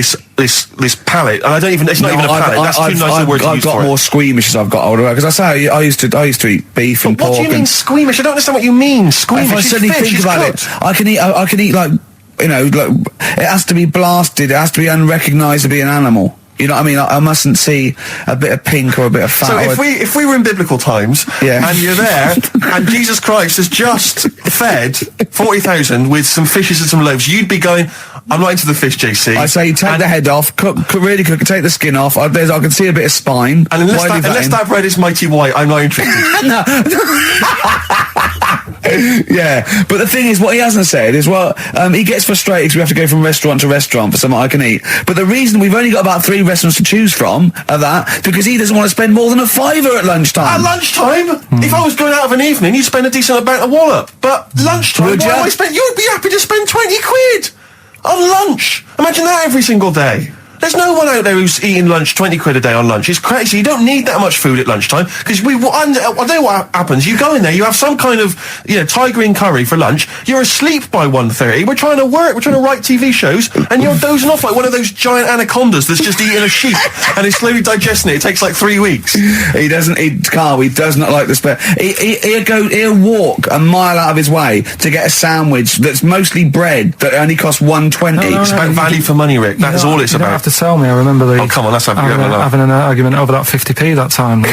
palate? And I don't even. It's not even a palate. That's too nice a word to use for it. I've got more squeamish as I've got older, because I say I used to eat beef and pork. What do you mean squeamish? I don't understand what you mean. Squeamish. If I suddenly think about it, I can eat like, you know, like, it has to be blasted. It has to be unrecognised to be an animal. You know what I mean? I mustn't see a bit of pink or a bit of fat. So if we were in biblical times, and you're there, and Jesus Christ has just fed 40,000 with some fishes and some loaves, you'd be going, "I'm not into the fish, JC." I say, take the head off, really cook it, take the skin off. I can see a bit of spine. And unless that bread is mighty white, I'm not interested. No. Yeah, but the thing is, what he hasn't said is, well, he gets frustrated because we have to go from restaurant to restaurant for something I can eat. But the reason we've only got about 3 restaurants to choose from are that because he doesn't want to spend more than a £5 at lunchtime. At lunchtime? If I was going out of an evening, you'd spend a decent amount of wallop. But lunchtime, Would ya? You'd be happy to spend 20 quid on lunch. Imagine that every single day. There's no one out there who's eating lunch 20 quid a day on lunch. It's crazy. You don't need that much food at lunchtime because I don't know what happens. You go in there, you have some kind of, you know, Thai green curry for lunch. You're asleep by 1:30. We're trying to work. We're trying to write TV shows, and you're dozing off like one of those giant anacondas that's just eating a sheep and is slowly digesting it. It takes like 3 weeks. He doesn't eat Carl. He does not like the spare. He'll walk a mile out of his way to get a sandwich that's mostly bread that only costs $1.20. It's about value for money, Rick. That is all it's you about. Don't have to tell me. I remember Oh, come on, let's have having an argument over that 50p that time.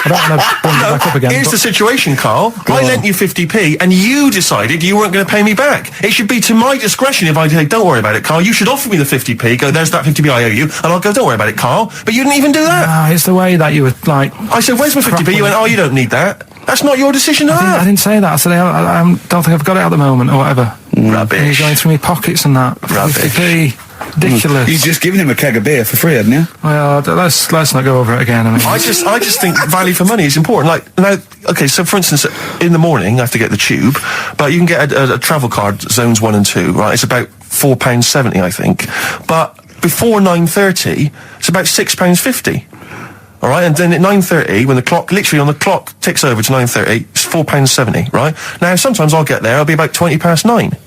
I don't want to bring it back up again. Here's but- the situation, Carl. I lent you 50p, and you decided you weren't going to pay me back. It should be to my discretion if I say, don't worry about it, Carl. You should offer me the 50p, go, there's that 50p I owe you, and I'll go, don't worry about it, Carl. But you didn't even do that. No, it's the way that you were, like... I said, where's my 50p? You went, oh, you don't need that. That's not your decision to I have. didn't say that. I said, I don't think I've got it at the moment, or whatever. Rubbish. You're going through my pockets and that. Rubbish. 50p. Ridiculous. You've just given him a keg of beer for free, hadn't you? Well, let's not go over it again. I mean, I just think value for money is important. Like, now, okay, so for instance, in the morning, I have to get the tube, but you can get a travel card, zones 1 and 2, right? It's about £4.70, I think. But before 9:30, it's about £6.50. All right, and then at 9:30, when the clock, literally on the clock ticks over to 9:30, it's £4.70, right? Now, sometimes I'll get there, I'll be about 9:20.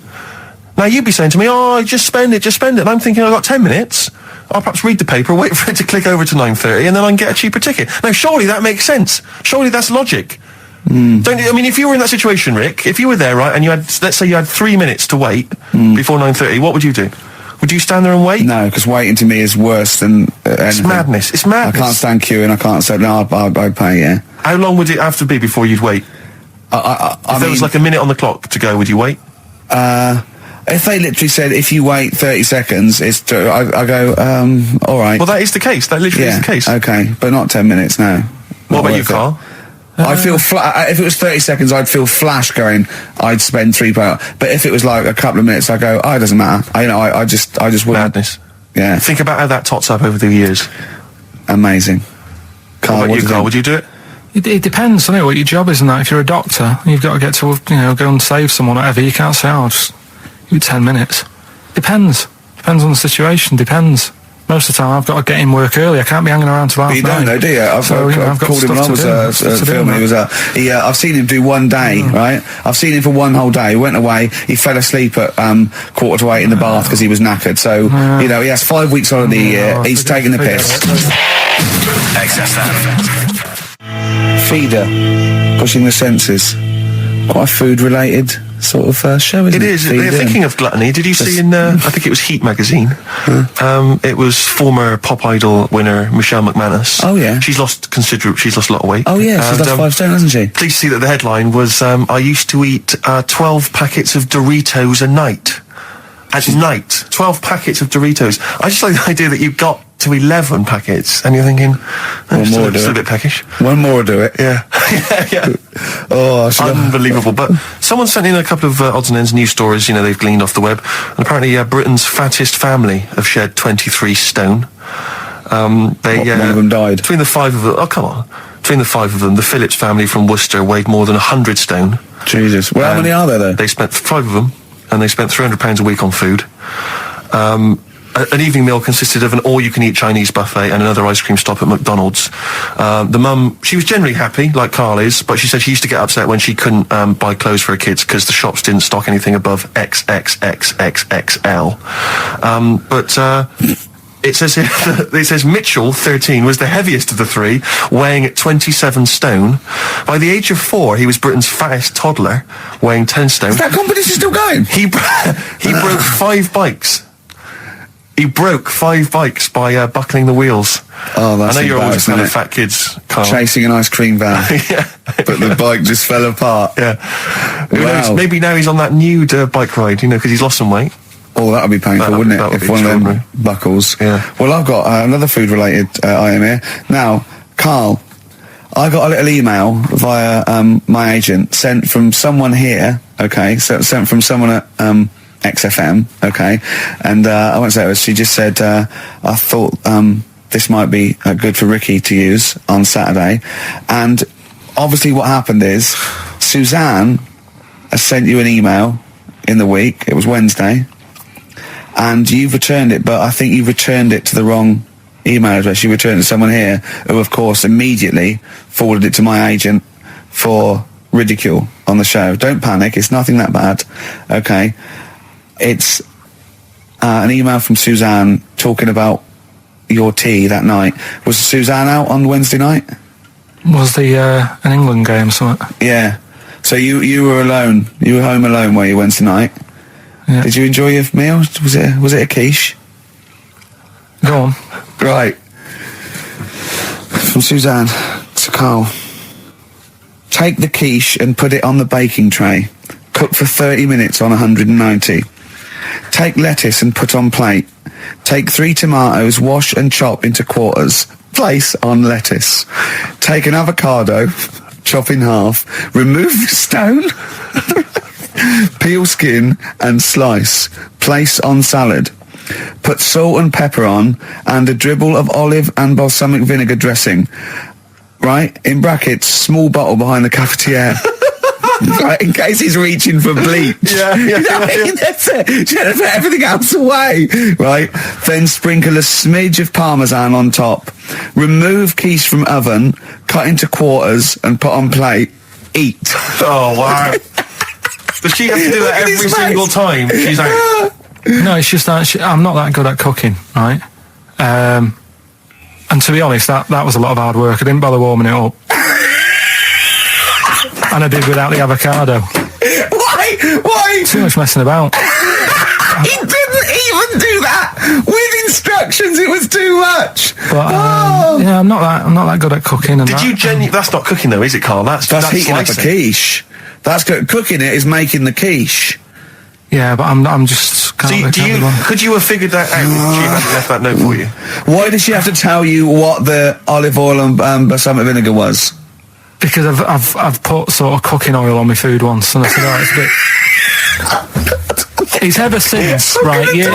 Now, you'd be saying to me, oh, just spend it. And I'm thinking, I've got 10 minutes. I'll perhaps read the paper, wait for it to click over to 9:30, and then I can get a cheaper ticket. Now, surely that makes sense. Surely that's logic. Don't you, I mean, if you were in that situation, Rick, if you were there, right, and you had, let's say you had 3 minutes to wait before 9:30, what would you do? Would you stand there and wait? No, because waiting to me is worse than It's anything. madness. It's I madness. can't stand queuing. I can't say, no, I'd pay, yeah. How long would it have to be before you'd wait? I If there was like a minute on the clock to go, would you wait? if they literally said, if you wait 30 seconds, I go, all right. Well, that is the case. That literally is the case. Okay, but not 10 minutes, no. What Not about you, worth it. Carl? I'd feel if it was 30 seconds, I'd feel flash going, I'd spend £3. But if it was like a couple of minutes, I go, oh, it doesn't matter. I just wouldn't. Madness. Yeah, Think about how that tots up over the years. amazing. Carl, What about what you, do you Carl? think? Would you do it? it depends, doesn't it, what your job is and that. If you're a doctor, you've got to get to, go and save someone or whatever. You can't say, oh, just give it 10 minutes. Depends. Depends on the situation. Depends. Most of the time, I've got to get in work early. I can't be hanging around till half But you don't 9. know, do you? I've got called him when I stuff was to do. filming. He was I've seen him do one day, right? I've seen him for one whole day. He went away. He fell asleep at 7:45 in the bath because he was knackered. So he has 5 weeks holiday a year. He's taking the piss. XFM. Feeder, pushing the senses. Quite a food-related sort of show, isn't it? It is. Feeder. Thinking of gluttony, did you see in, I think it was Heat magazine, it was former Pop Idol winner Michelle McManus. Oh, yeah. She's lost a lot of weight. Oh yeah, she's And, lost 5 stone, hasn't she? Please see that the headline was, I used to eat 12 packets of Doritos a night. At night. 12 packets of Doritos. I just like the idea that you got to 11 packets, and you're thinking, One more, do still a it. bit peckish. One more will do it. Yeah. yeah. Oh, I should have... Unbelievable. But someone sent in a couple of odds and ends news stories, they've gleaned off the web. And apparently Britain's fattest family have shed 23 stone. One of them died. Between the 5 of them, oh, come on. Between the 5 of them, the Phillips family from Worcester weighed more than 100 stone. Jesus. Well, how many are there, though? They spent 5 of them, and they spent £300 a week on food. An evening meal consisted of an all-you-can-eat Chinese buffet and another ice cream stop at McDonald's. The mum, she was generally happy, like Carl is, but she said she used to get upset when she couldn't buy clothes for her kids because the shops didn't stock anything above XXXXXL. It says here, it says Mitchell, 13, was the heaviest of the 3, weighing at 27 stone. By the age of 4, he was Britain's fattest toddler, weighing 10 stone. Is that competition still going? He broke 5 bikes. He broke 5 bikes by buckling the wheels. Oh, that's I know you're always embarrassing, kind of isn't it? fat kids, Carl. Chasing an ice cream van. Yeah. But the bike just fell apart. Yeah. Who Wow. knows? Maybe now he's on that nude bike ride, because he's lost some weight. Oh, that would be painful, That- wouldn't that it? would If be one of them extraordinary. buckles. Yeah. Well, I've got another food-related item here. Now, Carl, I got a little email via my agent sent from someone here. Okay, so sent from someone at XFM. Okay, and I won't say it was. She just said, I thought this might be good for Ricky to use on Saturday, and obviously what happened is Suzanne has sent you an email in the week. It was Wednesday. And you've returned it, but I think you've returned it to the wrong email address. You returned it to someone here who, of course, immediately forwarded it to my agent for ridicule on the show. Don't panic. It's nothing that bad. Okay. It's an email from Suzanne talking about your tea that night. Was Suzanne out on Wednesday night? Was the an England game, something? Yeah. So you were alone. You were home alone, were you, Wednesday night? Yeah. Did you enjoy your meal? Was it a quiche? Go on. Right. From Suzanne to Carl. Take the quiche and put it on the baking tray. Cook for 30 minutes on 190. Take lettuce and put on plate. Take 3 tomatoes, wash and chop into quarters. Place on lettuce. Take an avocado, chop in half. Remove the stone. Peel skin and slice. Place on salad. Put salt and pepper on and a dribble of olive and balsamic vinegar dressing. Right? In brackets, small bottle behind the cafetiere. Right, in case he's reaching for bleach. Yeah. That's it. Just put everything else away. Right? Then sprinkle a smidge of parmesan on top. Remove quiche from oven, cut into quarters and put on plate. Eat. Oh, wow. Does she have to do that Look at his every single face. time? She's like, No, it's just that I'm not that good at cooking, right? And to be honest, that was a lot of hard work. I didn't bother warming it up. And I did without the avocado. Why? Too much messing about. He didn't even do that with instructions. It was too much. But Oh. yeah, I'm not that good at cooking. And did you that's not cooking though, is it, Carl? That's heating up a slicing. quiche. That's cooking it is making the quiche. Yeah, but I'm just. Could you have figured that out if she hadn't left that note for you? Why did she have to tell you what the olive oil and balsamic vinegar was? Because I've put sort of cooking oil on my food once, and I said, oh, it's a bit. It's ever since, right? Years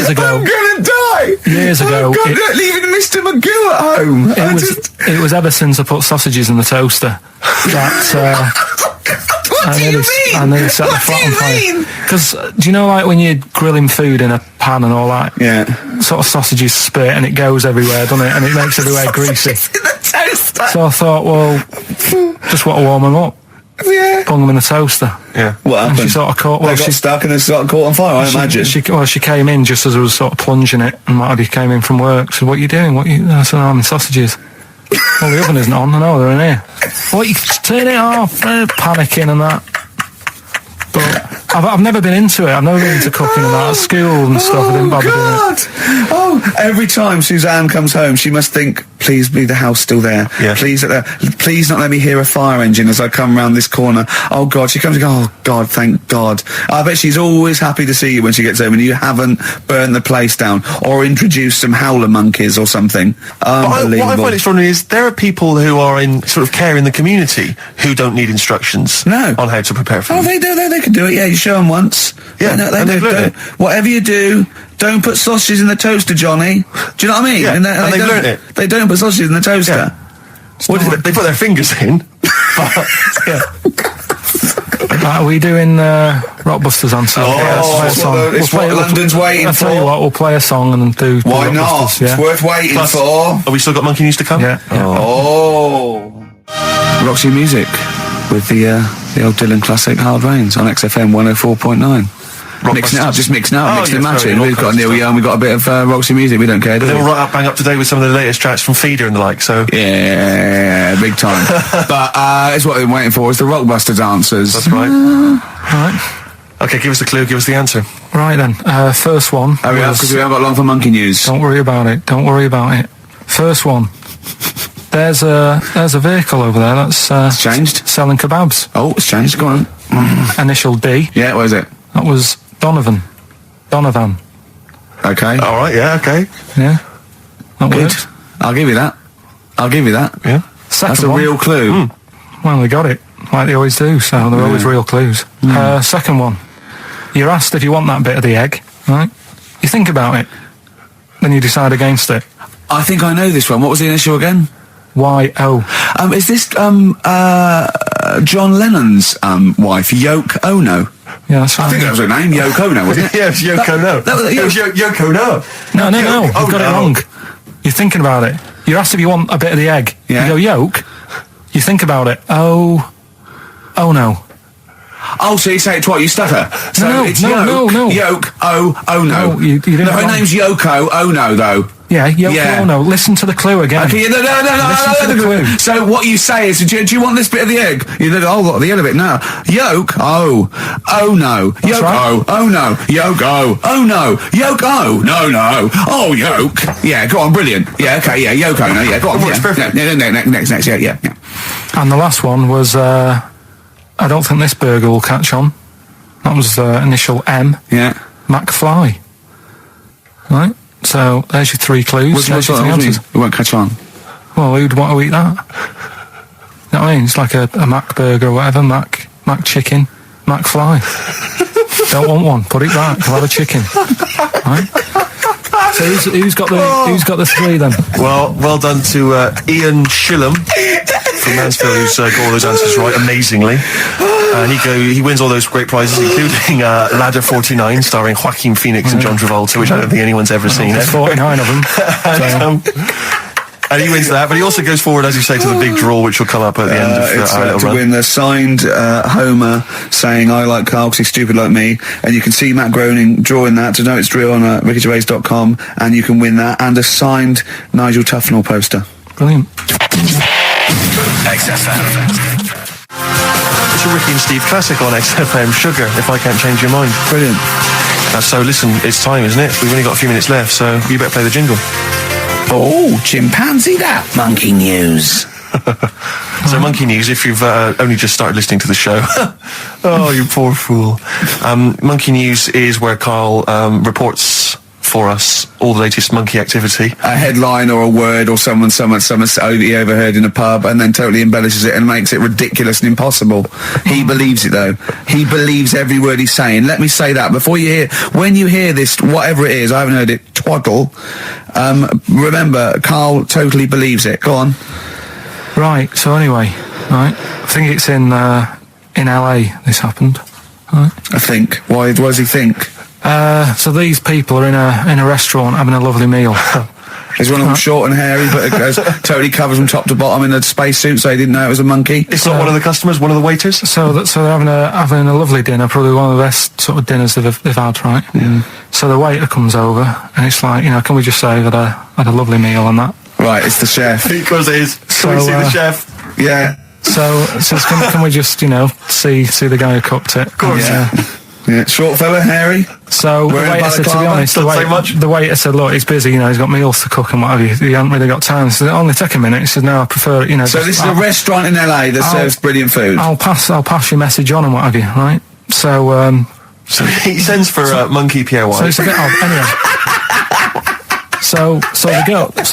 ago. I'm gonna die. Years ago, leaving Mr. Magoo at home. It was ever since I put sausages in the toaster that. What do you mean? I nearly set the What do flat on you fire. mean? Because do you know, like when you're grilling food in a pan and all that? Yeah. Sort of sausages spit and it goes everywhere, doesn't it? And it makes everywhere greasy. In the toaster. So I thought, well, just want to warm them up. Yeah. Bung them in the toaster. Yeah. What And happened? she sort of caught. Well, They got she stuck and they sort of caught on fire. I imagine. She came in just as I was sort of plunging it, and Marty came in from work. Said, "What are you doing? I said, I'm in sausages." Well, the oven isn't on. I know they're in here. What, you turn it off? Panicking and that. But I've never been into it. I've never been into cooking and that. At school and stuff, I didn't bother doing it. Oh, every time Suzanne comes home, she must think, please be the house still there. Yeah. Please not let me hear a fire engine as I come round this corner. Oh, God. She comes and goes, oh, God, thank God. I bet she's always happy to see you when she gets home and you haven't burnt the place down or introduced some howler monkeys or something. Unbelievable. What I find extraordinary is there are people who are in sort of care in the community who don't need instructions No. on how to prepare food. Oh, they do. They can do it. Yeah, you show them once. Yeah, they and they've learned do. Whatever you do, don't put sausages in the toaster, Johnny. Do you know what I mean? Yeah, and they've don't- learned it. They don't put sausages in the toaster. Yeah. What did they put their fingers in? But, yeah. Are we doing Rockbusters answer? It's what London's waiting I'll tell you for. what, we'll play a song and then do Why Rockbusters, not? Yeah. It's worth waiting Plus, for. have we still got Monkey News to come? Yeah. Oh. Roxy Music with the old Dylan classic Hard Rains on XFM 104.9. Mixing it up, just mixing it up, Oh, mixing and yes, matching. very We've got rock Neil stuff. Young, we've got a bit of Roxy Music, we don't care, do They're all we? right up, bang up to date with some of the latest tracks from Feeder and the like, so... Yeah, big time. But it's what we're waiting for, is the Rockbusters answers. That's right. Right. Okay, give us the clue, give us the answer. Right then. First one. Hurry up, was- because we haven't got long for Monkey News. Don't worry about it. Don't worry about it. First one. There's a vehicle over there that's Changed? selling kebabs. Oh, it's changed, go on. Initial D. Yeah, what is it? That was Donovan. Okay. All right, yeah, okay. Yeah. That Good. works. I'll give you that. Yeah. Second That's a one. real clue. Well, they got it, like they always do, so they're always real clues. Second one. You're asked if you want that bit of the egg, right? You think about it, then you decide against it. I think I know this one. What was the initial again? Y-O. Is this John Lennon's wife, Yoko Ono? Yeah, that's right. I think that was her name, Yoko Ono, wasn't it? Yeah, it's Yoko No. that was- It was Yoko No. No, you've got it no. wrong. You're thinking about it. You're asked if you want a bit of the egg. Yeah. You go, yolk. You think about it. Oh no. Oh, so you say it twice, you stutter. So No, it's no, Yoke, no. Yoke, oh no. No, you didn't No, her wrong. name's Yoko Ono, though. Yeah, Yoko Yeah. Ono. Listen to the clue again. Okay, no. Listen to the clue. So what you say is, do you want this bit of the egg? You think, oh, what, the yellow bit? No. Yolk, oh no. Yolk, right. oh no. Yolk, oh no. Yolk, no. Oh, yolk. Yeah, go on, brilliant. Yeah, okay, yeah, Yoko, no, yeah, go on. It works Yeah. perfect. Next, yeah. And the last one was, I don't think this burger will catch on. That was initial M. Yeah. McFly. Right? So, there's your 3 clues. What's There's your that? three answers. It won't catch on. Well, who'd want to eat that? You know what I mean? It's like a Mac burger or whatever, Mac chicken, McFly. Don't want one, put it back, I'll have a chicken. Right? So who's got the 3 then? Well done to Ian Shillham from Mansfield, who's got all those answers right amazingly. And he wins all those great prizes, including Ladder 49, starring Joaquin Phoenix and John Travolta, which I don't think anyone's ever seen. There's 49 of them. And he wins that, but he also goes forward, as you say, to the big draw, which will come up at the end of our little to run. win the signed Homer saying "I like Carl because he's stupid like me," and you can see Matt Groening drawing that. To know it's real on rickygervais.com, and you can win that and a signed Nigel Tufnell poster. Brilliant. XFM. It's a Ricky and Steve classic on XFM, Sugar, If I Can't Change Your Mind. Brilliant. So listen, it's time, isn't it? We've only got a few minutes left, so you better play the jingle. Oh, chimpanzee that monkey news. So Monkey News, if you've only just started listening to the show. Oh, you poor fool. Monkey News is where Karl reports for us all the latest monkey activity. A headline or a word or someone he overheard in a pub and then totally embellishes it and makes it ridiculous and impossible. He believes it though. He believes every word he's saying. Let me say that before when you hear this, whatever it is, I haven't heard it, twaddle, remember, Karl totally believes it. Go on. Right, so anyway, right, I think it's in LA this happened. Right. I think. Why does he think? So these people are in a restaurant having a lovely meal. Is one of them short and hairy, but it goes, totally covers from top to bottom in a spacesuit, so he didn't know it was a monkey? It's not one of the customers, one of the waiters? So they're having a lovely dinner, probably one of the best sort of dinners they've had, right? Yeah. So the waiter comes over, and it's like, can we just say that I had a lovely meal and that? Right, it's the chef. Because it is. Can we see the chef? Yeah. So can we just, see the guy who cooked it? Of course. Yeah. Short fella, hairy. So the Wearing a waiter said, to be balaclava? honest, the waiter said, look, he's busy, he's got meals to cook and what have you. He hasn't really got time. He said, only take a minute. He said, no, I prefer, So this is a restaurant in LA that serves brilliant food. I'll pass your message on and what have you, right? So, So he sends for Monkey POI. So it's a bit odd. Anyway. So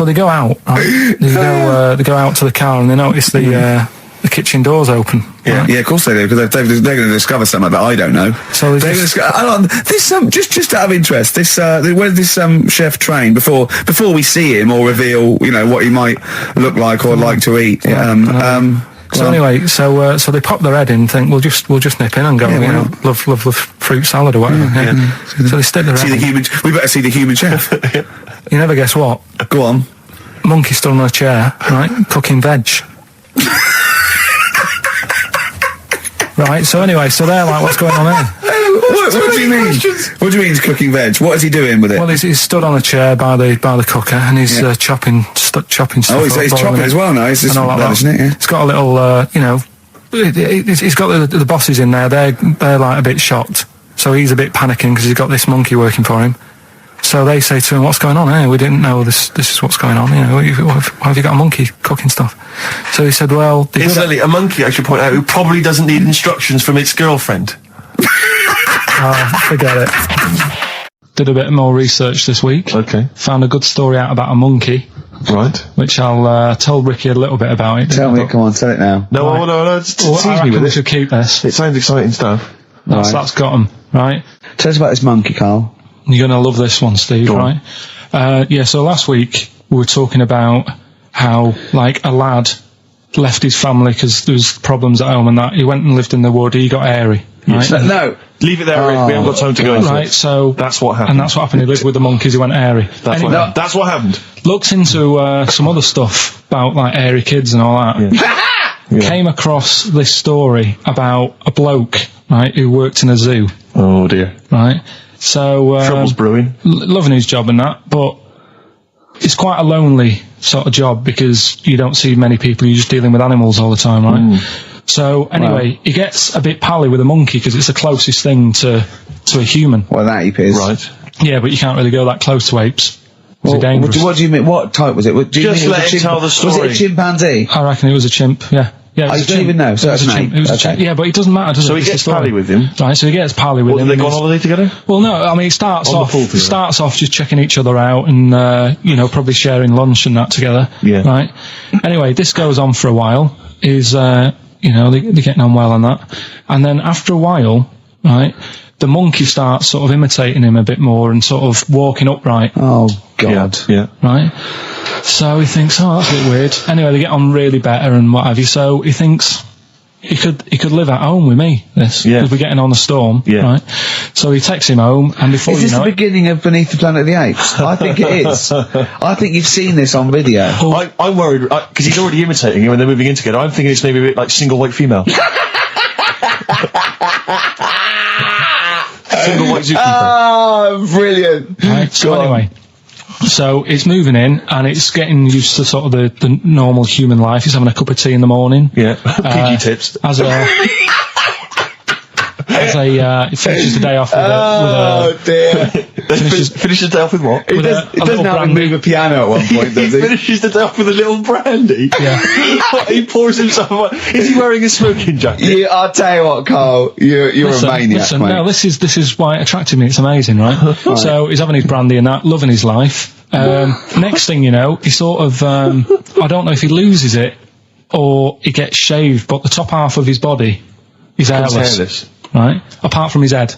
they go out, right? They go out to the car and they notice the kitchen door's open. Yeah, right? yeah, of course they do, because they're going to discover something that I don't know. So they're going to discover. Just out of interest, where did this chef train before we see him or reveal, what he might look like or like to eat? So anyway, so they pop their head in and think we'll just nip in and go, love fruit salad or whatever. Yeah. So they stick their head in. We better see the human chef. You never guess what? Go on. Monkey stood on a chair, right, cooking veg. Right, so anyway, they're like, what's going on here? What do you mean? What do you mean he's cooking veg? What is he doing with it? Well, he's stood on a chair by the cooker and he's chopping stuff. Oh, he's chopping as well now. He's just isn't it? Yeah. It's got a little, he's got the bosses in there. They're like a bit shocked. So he's a bit panicking because he's got this monkey working for him. So they say to him, what's going on here? We didn't know this is what's going on. Why have you got a monkey cooking stuff? So he said, well... Incidentally, a monkey, I should point out, who probably doesn't need instructions from its girlfriend. Forget it. Did a bit more research this week. Okay. Found a good story out about a monkey. Right. Which I'll tell Ricky a little bit about it. Tell me, come on, tell it now. No, I reckon we should keep this. It sounds exciting stuff. That's got him, right? Tell us about this monkey, Karl. You're going to love this one, Steve, right? So last week we were talking about how, a lad left his family because there was problems at home and that. He went and lived in the wood. He got airy. Right? No. Leave it there, Rick. We haven't got time to go into it. So... That's what happened. And that's what happened. He lived with the monkeys. He went airy. That's what happened. Looked into some other stuff about, airy kids and all that. Yeah. Came across this story about a bloke, right, who worked in a zoo. Oh, dear. Right? So... Trouble's brewing. Loving his job and that, but it's quite a lonely sort of job because you don't see many people. You're just dealing with animals all the time, right? So, anyway, he gets a bit pally with a monkey because it's the closest thing to a human. Well, that ape is. Right. Yeah, but you can't really go that close to apes. It's dangerous. What do you mean? What type was it? Just let him tell the story. Was it a chimpanzee? I reckon it was a chimp, yeah. Yeah, I don't even know. So it was that's a an chimp. ape. It was a Okay. chimp. Yeah, but it doesn't matter, does it? So he It's gets the story. pally with him. Right, so he gets pally with What, him. do they and go on he's- holiday together? Well, no, I mean, it starts On the off pool together. just checking each other out and, you know, probably sharing lunch and that together. Yeah. Right? Anyway, this goes on for a while. You know, they're getting on well on that. And then after a while, right, the monkey starts sort of imitating him a bit more and sort of walking upright. Oh, God. Yeah. Right? So he thinks, oh, that's a bit weird. Anyway, they get on really better and what have you. So he thinks he could live at home with me, this. Yeah. Because we're getting on the storm. Yeah. Right? So he takes him home and before Is you this know the it, beginning of Beneath the Planet of the Apes? I think it is. I think you've seen this on video. I'm worried because he's already imitating him and they're moving in together. I'm thinking it's maybe a bit like Single White Female. Single White Zookeeper. Oh, brilliant. Right, so Go on. anyway, so it's moving in and it's getting used to sort of the normal human life. He's having a cup of tea in the morning. Yeah. PG tips. As he finishes the day off with Oh, dear. Finish the day off with what? He with does, a he doesn't little have to brandy. move a piano at one point, does He he? finishes the day off with a little brandy. Yeah. He pours himself. Is he wearing a smoking jacket? I'll tell you what, Carl. You're Listen, a maniac, listen, mate. no, this is why it attracted me. It's amazing, right? So he's having his brandy and that, loving his life. Next thing you know, he sort of, I don't know if he loses it or he gets shaved, but the top half of his body is hairless. Right? Apart from his head.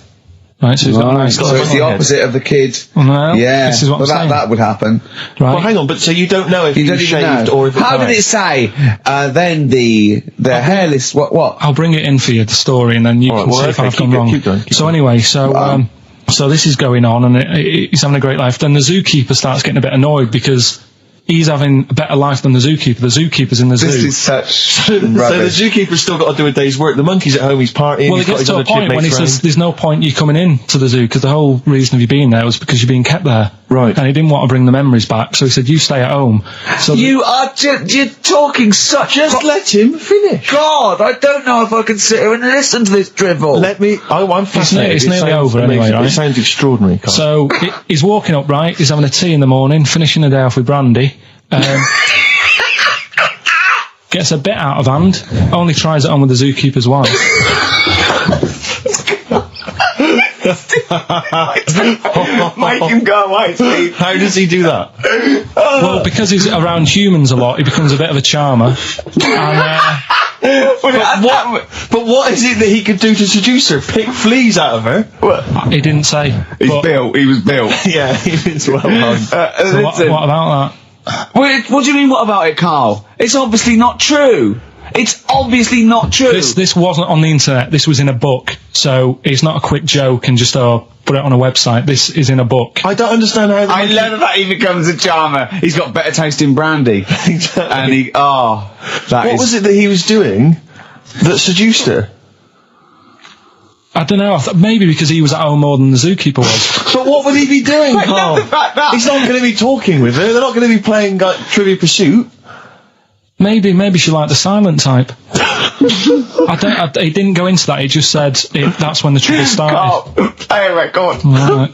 Right? So he's got a nice So little it's the head. opposite of the kid. Well, Yeah. this is what well, I'm saying. that would happen. Right? Well, hang on, but so you don't know if You he don't was even shaved know. or if it's How did it say? Then the hairless. What? I'll bring it in for you, the story, and then you All right, can well, see if okay, I've keep gone it- wrong. keep going, keep So going. anyway, so this is going on, and he's having a great life. Then the zookeeper starts getting a bit annoyed because he's having a better life than the zookeeper. The zookeeper's in the This zoo. is such So the rubbish. zookeeper's still got to do a day's work. The monkey's at home, he's partying, Well, he's it got gets his to a other point when he chipmates says, around. there's no point you coming in to the zoo, because the whole reason of you being there was because you're being kept there. Right. And he didn't want to bring the memories back, so he said, you stay at home. So You are you're talking such. Just let him finish. God, I don't know if I can sit here and listen to this drivel. I'm fascinated. it's It nearly sounds over anyway, amazing. right? It sounds extraordinary, Carl. So he's walking up right, he's having a tea in the morning, finishing the day off with brandy. Gets a bit out of hand, only tries it on with the zookeeper's wife. Make him go away, Steve. How does he do that? Well, because he's around humans a lot, he becomes a bit of a charmer. And, But what is it that he could do to seduce her? Pick fleas out of her? he didn't say. He's But- built. He was built. Yeah, it's well done. so what Listen. about that? What do you mean? What about it, Carl? It's obviously not true. It's obviously not true. This wasn't on the internet. This was in a book, so it's not a quick joke and just put it on a website. This is in a book. I don't understand how the I monkey- love that he becomes a charmer. He's got better taste in brandy. Exactly. And What was it that he was doing that seduced her? I don't know. Maybe because he was at home more than the zookeeper was. But what would he be doing, Wait, Carl? no, the fact that- He's not going to be talking with her. They're not going to be playing like Trivia Pursuit. Maybe she liked the silent type. He didn't go into that. He just said that's when the trouble started. Carl, anyway, go on. Right.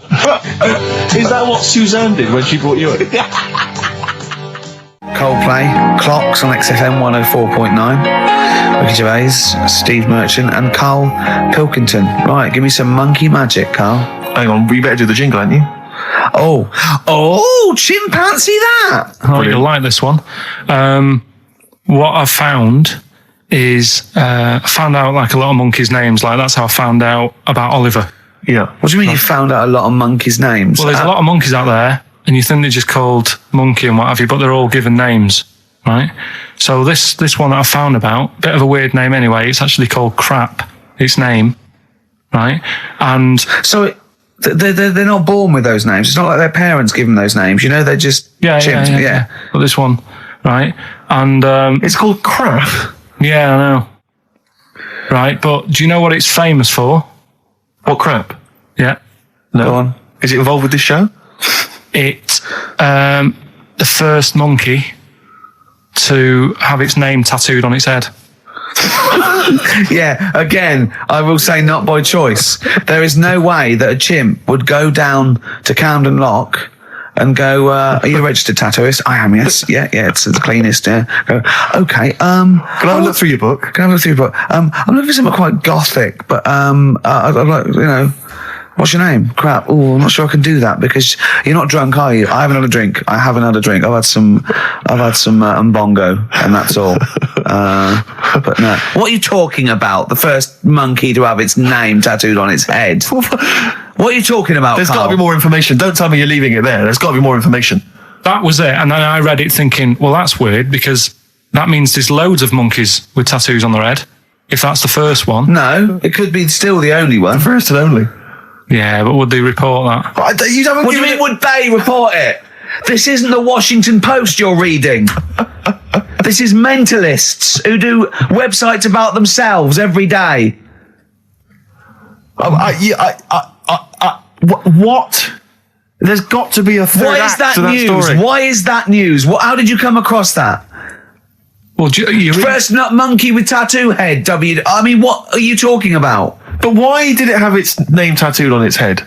Is that what Suzanne did when she brought you in? Coldplay, Clocks on XFM 104.9. Ricky Gervais, Steve Merchant, and Karl Pilkington. Right, give me some monkey magic, Carl. Hang on, we better do the jingle, aren't you? Oh, chimpanzee that! Oh, you'll like this one. What I found is I found out like a lot of monkeys' names. Like that's how I found out about Oliver. Yeah. What do you mean you found out a lot of monkeys' names? Well, there's a lot of monkeys out there, and you think they're just called monkey and what have you, but they're all given names, right? So this one that I found about, bit of a weird name anyway. It's actually called Crap. Its name, right? And So they're not born with those names. It's not like their parents give them those names. You know, they're just chimps. Yeah. But this one, right? And It's called Crap. yeah, I know. Right, but do you know what it's famous for? What crap? Yeah. No. Go on. Is it involved with this show? It's the first monkey to have its name tattooed on its head. Yeah, again, I will say not by choice. There is no way that a chimp would go down to Camden Lock and go, are you a registered tattooist? I am, yes. Yeah, it's the cleanest, yeah. Go, okay, Can I have a look through your book? Can I have a look through your book? I'm looking for something quite gothic, but, I'd like, you know, what's your name? Crap. Oh, I'm not sure I can do that because you're not drunk, are you? I haven't had a drink. I haven't had a drink. I've had some Mbongo, and that's all. But no. What are you talking about? The first monkey to have its name tattooed on its head. What are you talking about, There's got Carl? to be more information. Don't tell me you're leaving it there. There's got to be more information. That was it. And then I read it thinking, well, that's weird because that means there's loads of monkeys with tattoos on their head. If that's the first one. No, it could be still the only one. First and only. Yeah, but would they report that? What do you mean, would they report it? This isn't the Washington Post you're reading. This is mentalists who do websites about themselves every day. What? There's got to be a third Why is act that to that news? story. Why is that news? How did you come across that? Well, First nut monkey with tattoo head. I mean, what are you talking about? But why did it have its name tattooed on its head?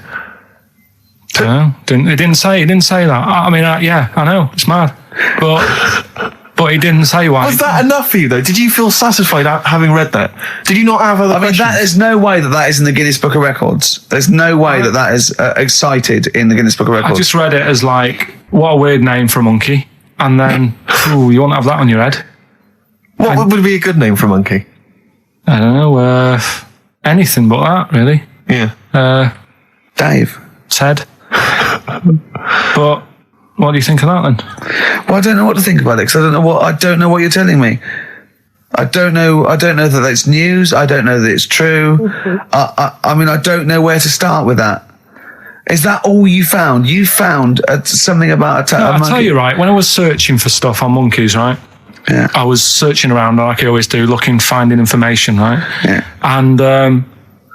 No, it didn't say that. I mean, yeah, I know, it's mad. But he didn't say why. Was that enough for you, though? Did you feel satisfied having read that? Did you not have other questions? There's no way that is in the Guinness Book of Records. There's no way that is cited in the Guinness Book of Records. I just read it as like, what a weird name for a monkey. And then, ooh, you won't have that on your head. What would be a good name for a monkey? I don't know, anything but that, really. Yeah. Dave. Ted. But what do you think of that then? Well, I don't know what to think about it because I don't know what you're telling me. I don't know that it's news. I don't know that it's true. I mean, I don't know where to start with that. Is that all you found? You found something about a I'll monkey? tell you, right, when I was searching for stuff on monkeys, right, Yeah. I was searching around like I always do, finding information, right? Yeah. And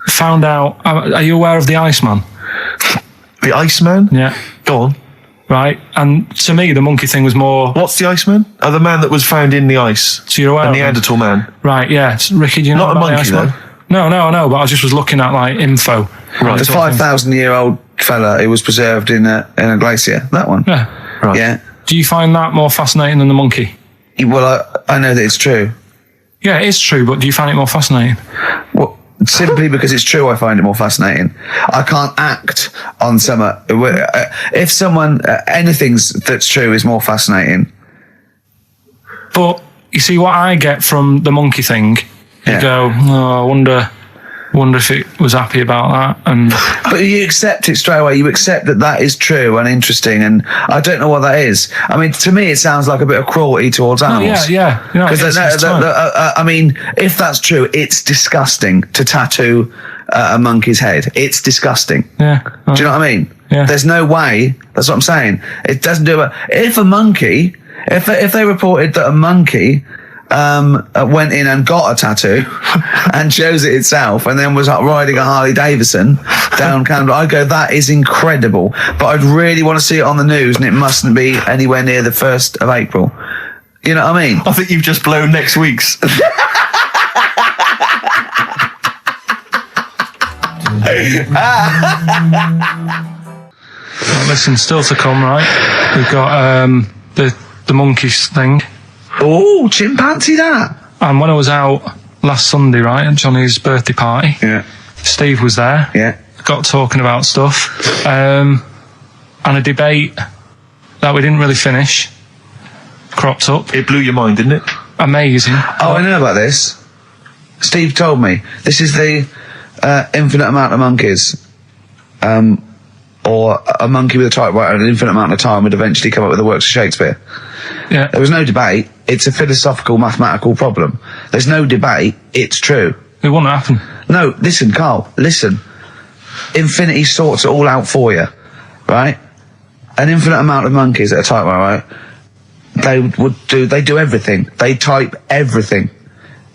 found out, are you aware of the Iceman? The Iceman? Yeah. Go on. Right, and to me, the monkey thing was more... What's the Iceman? Oh, the man that was found in the ice. So you're aware A of him? Neanderthal man. Right, yeah. Ricky, do you know Not a about the monkey, Iceman? though. No, I know, but I just was looking at, like, info. Right. The 5,000-year-old fella who was preserved in a glacier. That one. Yeah. Right. Yeah. Do you find that more fascinating than the monkey? Well, I know that it's true. Yeah, it is true, but do you find it more fascinating? Well, simply because it's true, I find it more fascinating. I can't act on if someone anything that's true is more fascinating. But you see, what I get from the monkey thing, you Yeah. go, oh, I wonder if it was happy about that. And But you accept it straight away. You accept that is true and interesting, and I don't know what that is. I mean, to me, it sounds like a bit of cruelty towards animals. yeah. You know, Because I mean, if that's true, it's disgusting to tattoo a monkey's head. It's disgusting. yeah. Do you know what I mean? Yeah. There's no way. That's what I'm saying. It doesn't do it. If a monkey, if they reported that a monkey went in and got a tattoo and chose it itself and then was riding a Harley Davidson down Canada, I'd go, that is incredible. But I'd really want to see it on the news, and it mustn't be anywhere near the 1st of April. You know what I mean? I think you've just blown next week's. Well, listen, still to come, right? We've got the monkeys thing. Oh, chimpanzee that. And when I was out last Sunday, right, at Johnny's birthday party, Yeah. Steve was there. Yeah. Got talking about stuff. And a debate that we didn't really finish cropped up. It blew your mind, didn't it? Amazing. Oh, I know about this. Steve told me. This is the infinite amount of monkeys. Or a monkey with a typewriter and an infinite amount of time would eventually come up with the works of Shakespeare. Yeah. There was no debate. It's a philosophical, mathematical problem. There's no debate. It's true. It wouldn't happen. No, listen, Carl, listen. Infinity sorts it all out for you, right? An infinite amount of monkeys at a typewriter, right? They do everything. They type everything.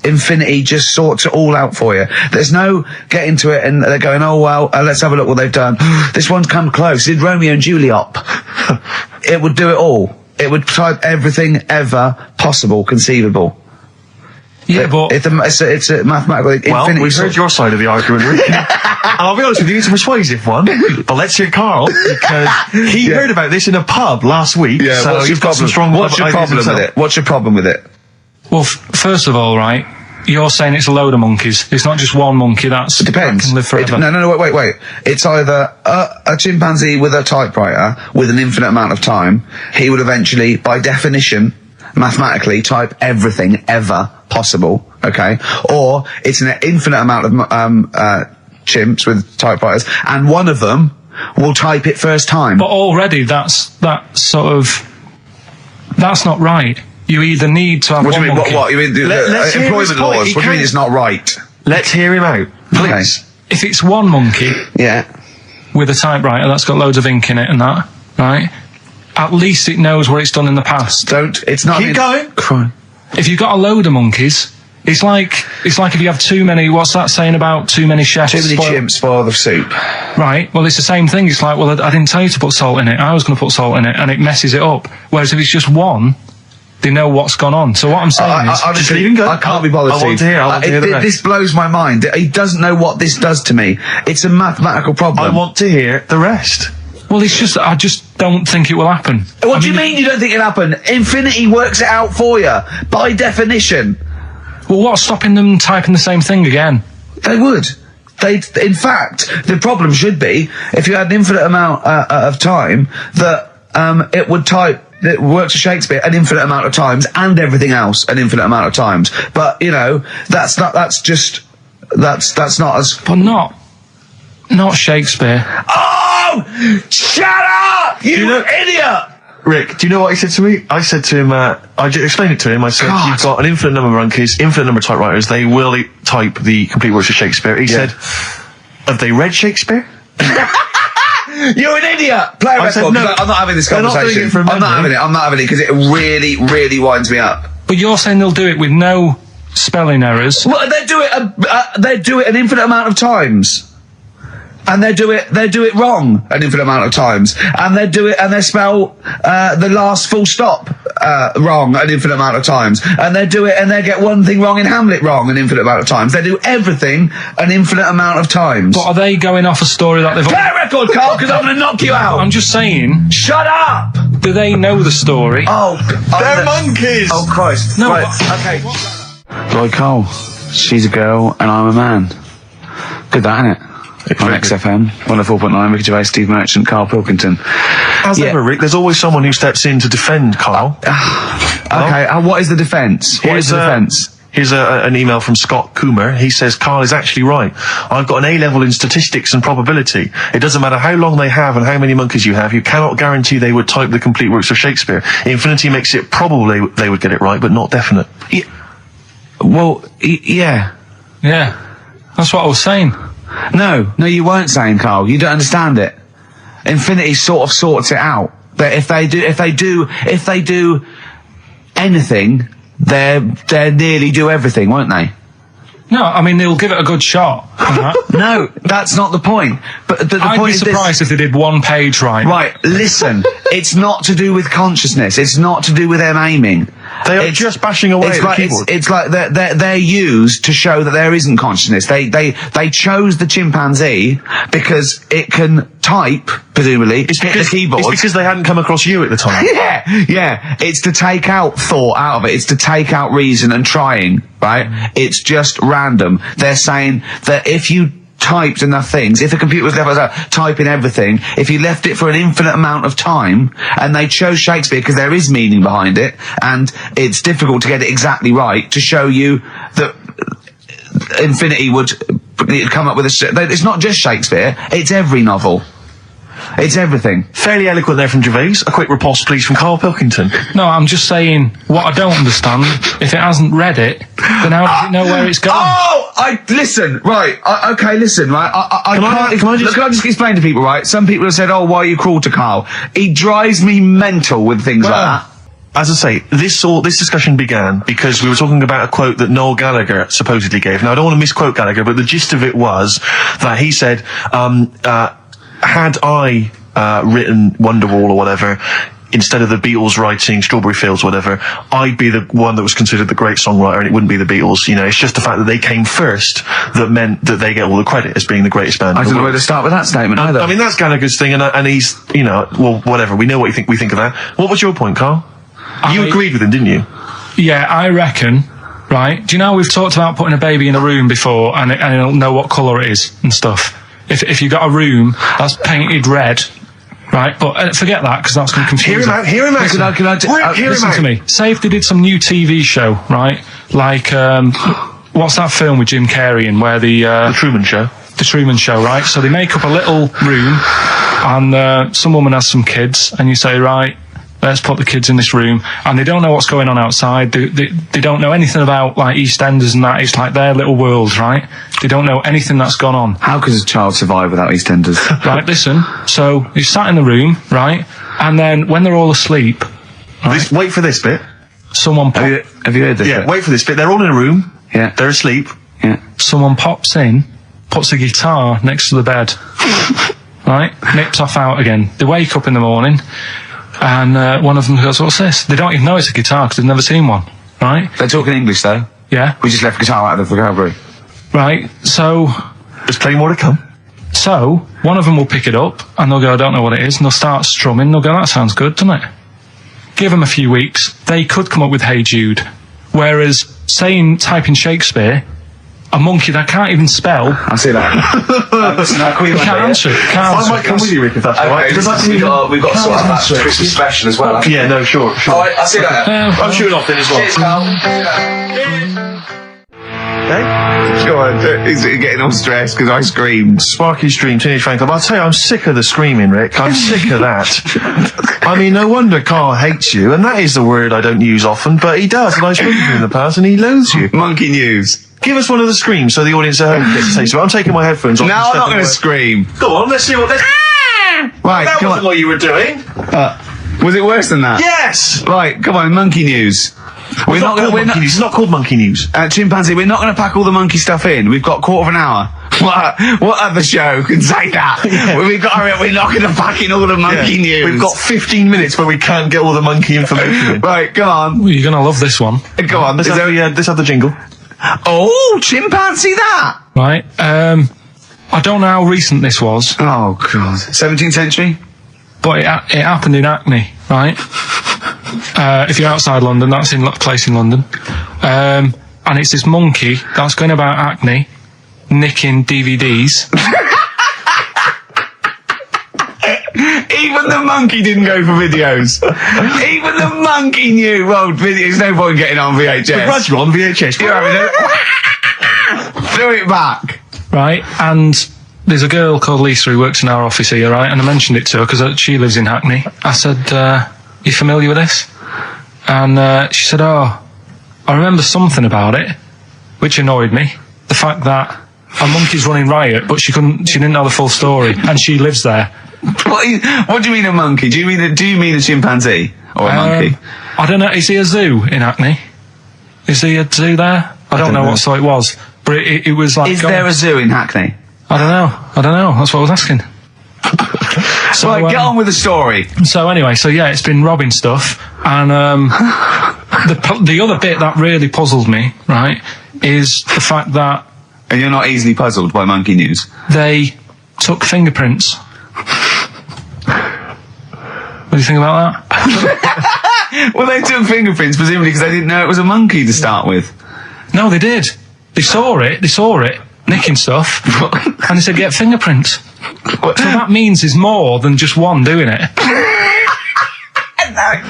Infinity just sorts it all out for you. There's no getting to it and they're going, oh, well, let's have a look what they've done. This one's come close. Did Romeo and Juliet. It would do it all. It would type everything ever possible, conceivable. Yeah, but it's a mathematical Well, infinity. we've heard your side of the argument, Ricky. And I'll be honest with you, it's a persuasive one. But let's hear Karl, because he heard about this in a pub last week. Yeah, so what's you've your got some strong What's your ideas problem with himself. it? What's your problem with it? well, first of all, right, you're saying it's a load of monkeys. It's not just one monkey. That Depends. can live forever. No, wait. It's either a chimpanzee with a typewriter with an infinite amount of time. He would eventually, by definition, mathematically, type everything ever possible. Okay, or it's an infinite amount of chimps with typewriters, and one of them will type it first time. But already, that's not right. You either need to have What do one you mean? monkey. What you mean? Let's hear his Employment point. laws. He What do you mean can't- it's not right? Let's hear him out, please. If it's one monkey Yeah. with a typewriter that's got loads of ink in it and that, right? At least it knows what it's done in the past. It's not. Keep going. Cry. If you've got a load of monkeys, it's like if you have too many. What's that saying about too many chefs? Too many chimps spoil the soup. Right. Well, it's the same thing. It's like, well, I didn't tell you to put salt in it. I was going to put salt in it, and it messes it up. Whereas if it's just one, they know what's gone on. So what I'm saying is, just leave him go. I can't be bothered. I want to hear. I want to hear the rest. This blows my mind. He doesn't know what this does to me. It's a mathematical problem. I want to hear the rest. well, it's just I just don't think it will happen. What do you mean you don't think it'll happen? Infinity works it out for you by definition. Well, what's stopping them typing the same thing again? They would. In fact, the problem should be if you had an infinite amount of time that it would type. It works for Shakespeare an infinite amount of times and everything else an infinite amount of times. But you know, that's not as. But not Shakespeare. Oh! Shut up! You idiot! Rick, do you know what he said to me? I said to him, I explained it to him. I said, God. you've got an infinite number of monkeys, infinite number of typewriters. They will type the complete works of Shakespeare. He said, have they read Shakespeare? You're an idiot! Play a I record. said, no, 'cause I'm not having this they're not doing conversation. it from I'm not memory. having it. I'm not having it because it really, really winds me up. But you're saying they'll do it with no spelling errors. Well, they do it an infinite amount of times. And they do it wrong an infinite amount of times. And they spell the last full stop wrong an infinite amount of times. And they get one thing wrong in Hamlet wrong an infinite amount of times. They do everything an infinite amount of times. But are they going off a story that they've... Play a record, Carl, because I'm going to knock you out. I'm just saying, Shut up! do they know the story? Oh, They're monkeys! Oh, Christ. No, Right, okay. Right, Carl, she's a girl and I'm a man. Good that, innit? On XFM, 104.9, Ricky Gervais, Steve Merchant, Karl Pilkington. As ever, Rick, there's always someone who steps in to defend Karl. Okay, what is the defence? What is the defence? Here's an email from Scott Coomer. He says, Karl is actually right. I've got an A-level in statistics and probability. It doesn't matter how long they have and how many monkeys you have. You cannot guarantee they would type the complete works of Shakespeare. Infinity makes it probably they would get it right, but not definite. Yeah. Yeah, that's what I was saying. No, you weren't saying, Carl. You don't understand it. Infinity sort of sorts it out. That if they do anything, they nearly do everything, won't they? No, I mean, they'll give it a good shot. and that. No, that's not the point. But the I'd point be is this. surprised if they did one page right. Right, listen. It's not to do with consciousness. It's not to do with them aiming. They are just bashing away at the keyboard. It's like they're used to show that there isn't consciousness. They chose the chimpanzee because it can type, presumably, hit the keyboard. It's because they hadn't come across you at the time. Yeah. It's to take out thought out of it. It's to take out reason and trying, right? It's just random. They're saying that if you typed enough things, if a computer was left typing everything, if you left it for an infinite amount of time, and they chose Shakespeare because there is meaning behind it, and it's difficult to get it exactly right, to show you that infinity would come up with it's not just Shakespeare, it's every novel. It's everything. Fairly eloquent there from Gervais. A quick riposte, please, from Karl Pilkington. No, I'm just saying, what I don't understand, if it hasn't read it, then how does it know where it's gone? Listen, right, listen, right, can I just explain to people, right, some people have said, oh, why are you cruel to Karl? He drives me mental with things like that. As I say, this discussion began because we were talking about a quote that Noel Gallagher supposedly gave. Now, I don't want to misquote Gallagher, but the gist of it was that he said, had I written Wonderwall or whatever, instead of the Beatles writing Strawberry Fields or whatever, I'd be the one that was considered the great songwriter, and it wouldn't be the Beatles. You know, it's just the fact that they came first that meant that they get all the credit as being the greatest band. I don't know where to start with that statement either. I mean, that's Gallagher's thing, and he's, you know, well, whatever. We know what we think of that. What was your point, Carl? You agreed with him, didn't you? Yeah, I reckon. Right? Do you know we've talked about putting a baby in a room before, and it'll know what colour it is and stuff. If you got a room that's painted red. Right, but forget that, because that's going to confuse Hear him out. Listen to me. Say if they did some new TV show, right? Like, what's that film with Jim Carrey in where the Truman Show. The Truman Show, right? So they make up a little room, and some woman has some kids, and you say, right, let's put the kids in this room, and they don't know what's going on outside. They don't know anything about, like, EastEnders and that. It's like their little world, right? They don't know anything that's gone on. How could a child survive without EastEnders? Right, listen. So he's sat in the room, right? And then when they're all asleep, right, Wait for this bit. someone Have you heard this? Yeah, bit? wait for this bit. They're all in a room. Yeah. They're asleep. Yeah. someone pops in, puts a guitar next to the bed, right? Nips off out again. They wake up in the morning, and one of them goes, "What's this?" They don't even know it's a guitar because they've never seen one, right? They're talking English though. Yeah. We just left guitar out of the vocabulary. Right. So There's plenty more to come. one of them will pick it up and they'll go, "I don't know what it is," and they'll start strumming. They'll go, "That sounds good, doesn't it?" Give them a few weeks, they could come up with "Hey Jude." Whereas, type in Shakespeare, a monkey that can't even spell. I see that. Can't answer it. I might come with you, Rick, if that's all right. We've got to sort out that Christmas special as well. Yeah, no, sure. I see that. I'm shooting off then as well. Cheers, Carl. Go on, he's getting all stressed because I screamed. Sparky's Dream, Teenage Fan Club. I'll tell you, I'm sick of the screaming, Rick. I'm sick of that. I mean, no wonder Carl hates you, and that is the word I don't use often, but he does, and I've spoken to him in the past, and he loathes you. Monkey news. Give us one of the screams so the audience at home gets to taste it. I'm taking my headphones off. No, I'm not going to scream. Go on, let's see what... Right, That come wasn't on. what you were doing. Was it worse than that? Yes! Right, come on, monkey news. It's not called Monkey News. Chimpanzee, we're not going to pack all the monkey stuff in. We've got a quarter of an hour. What other show can say that? Yeah. We're not going to pack in all the monkey news. We've got 15 minutes where we can't get all the monkey information in. Right, come on. Well, you're going to love this one. Go on. Let's have the jingle. Oh, chimpanzee that! Right. I don't know how recent this was, Oh, God. 17th century? but it happened in Hackney, right? If you're outside London, that's in a place in London. And it's this monkey that's going about Hackney, nicking DVDs. Even the monkey didn't go for videos. Even the monkey knew, well, there's no point getting on VHS. Roger on VHS. You're having it. Throw it back. Right, and there's a girl called Lisa who works in our office here, right, and I mentioned it to her because she lives in Hackney. I said, you familiar with this? And she said, oh, I remember something about it, which annoyed me. The fact that a monkey's running riot, but she didn't know the full story, and she lives there. What do you mean a monkey? Do you mean a chimpanzee? Or a monkey? I don't know, is he a zoo in Hackney? Is he a zoo there? I don't know what sort it was, but it was like... Is there a zoo in Hackney? I don't know, that's what I was asking. So, Right, get on with the story. So anyway, yeah, it's been robbing stuff, and the other bit that really puzzled me, right, is the fact that And you're not easily puzzled by monkey news? they took fingerprints. What do you think about that? Well, they took fingerprints, presumably because they didn't know it was a monkey to start with. No, they did. They saw it, nicking stuff, and they said, get fingerprints. So that means there's more than just one doing it. I'm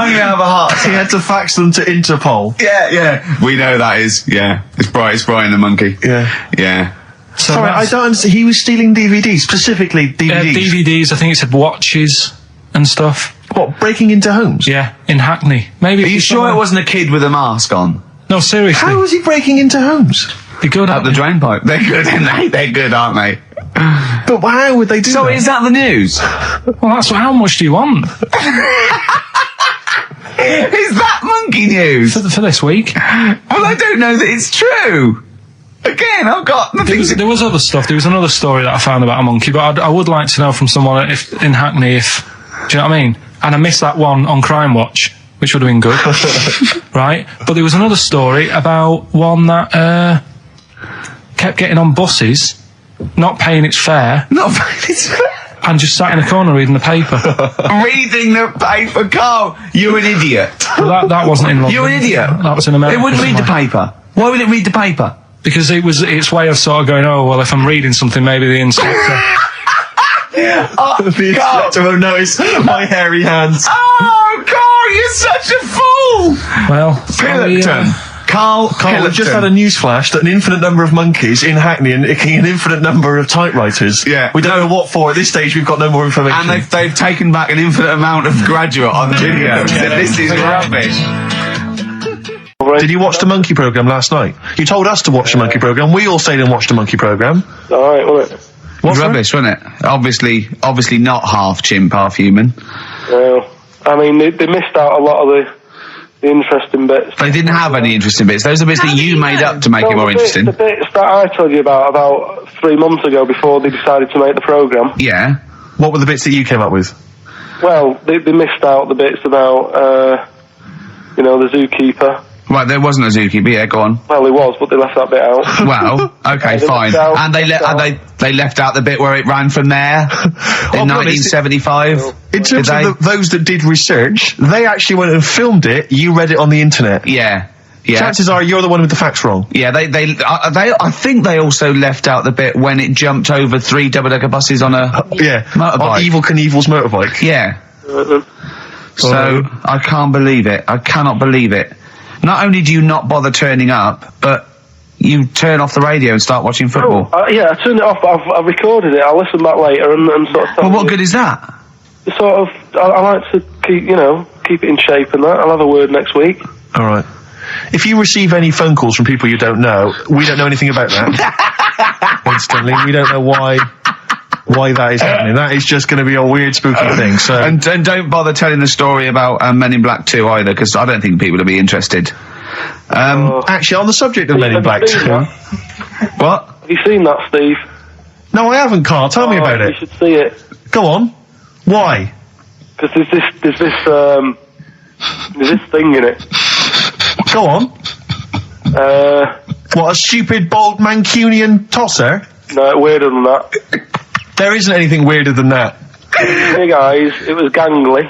going to have a heart. He had to fax them to Interpol. Yeah. We know that is, yeah. It's Brian the monkey. Yeah. Yeah. So Sorry, I don't understand. He was stealing DVDs, specifically DVDs. DVDs, I think it said watches and stuff. What, breaking into homes? Yeah, in Hackney. Maybe. Are you sure it wasn't a kid with a mask on? No, seriously. How was he breaking into homes? Be good Up the drain pipe. They're good, aren't they? They're good, aren't they? But how would they do So that? is that the news? Well, that's how much do you want Is that monkey news? for this week? Well, I don't know that it's true. Again, I've got nothing to... There was other stuff. There was another story that I found about a monkey, but I would like to know from someone in Hackney if... Do you know what I mean? and I missed that one on Crime Watch, which would have been good, right? But there was another story about one that kept getting on buses, not paying its fare, and just sat in a corner reading the paper. Reading the paper, Carl. You're an idiot. Well, that wasn't in London. You're an idiot. That was in America. It wouldn't read the paper. Why would it read the paper? Because it was its way of sort of going, oh, well, if I'm reading something, maybe the inspector... The inspector won't notice my hairy hands. Oh, Carl, you're such a fool! Well, Pilkington. Karl We've just had a news flash that an infinite number of monkeys in Hackney and an infinite number of typewriters. Yeah. We don't know what for. At this stage, we've got no more information. And they've taken back an infinite amount of graduate on the video. This is rubbish. Did you watch the monkey programme last night? You told us to watch the monkey programme. We all stayed and watched the monkey programme. Alright, wasn't it? What's rubbish, wasn't it? Obviously not half chimp, half human. Well, I mean, they missed out a lot of the interesting bits. They didn't have any interesting bits. Those are bits that you made up to make it more interesting. The bits that I told you about 3 months ago before they decided to make the programme. Yeah. What were the bits that you came up with? Well, they missed out the bits about, the zookeeper. Right, there wasn't a zookeeper. Yeah, go on. Well, there was, but they left that bit out. Well, okay, fine. And they left out the bit where it ran from there in 1975. In terms of those that did research, they actually went and filmed it. You read it on the internet. Yeah. Yeah. Chances are you're the one with the facts wrong. Yeah, I think they also left out the bit when it jumped over 3 double-decker buses on a motorbike. On Evel Knievel's motorbike. Yeah. So, I can't believe it. I cannot believe it. Not only do you not bother turning up, but you turn off the radio and start watching football. Yeah, I turned it off, but I've recorded it. I'll listen back later and sort of... Well, what good is that? Sort of, I like to keep it in shape and that. I'll have a word next week. Alright. If you receive any phone calls from people you don't know, we don't know anything about that. Instantly, we don't know why that is happening. That is just going to be a weird, spooky thing. So, and don't bother telling the story about Men in Black 2 either, because I don't think people will be interested. Actually, on the subject of Men in Black 2, what? Have you seen that, Steve? No, I haven't, Carl. Tell me about it. You should see it. Go on. Why? Because there's this thing in it. Go on. What, a stupid, bald Mancunian tosser? No, weirder than that. There isn't anything weirder than that. Hey guys, it was gangly.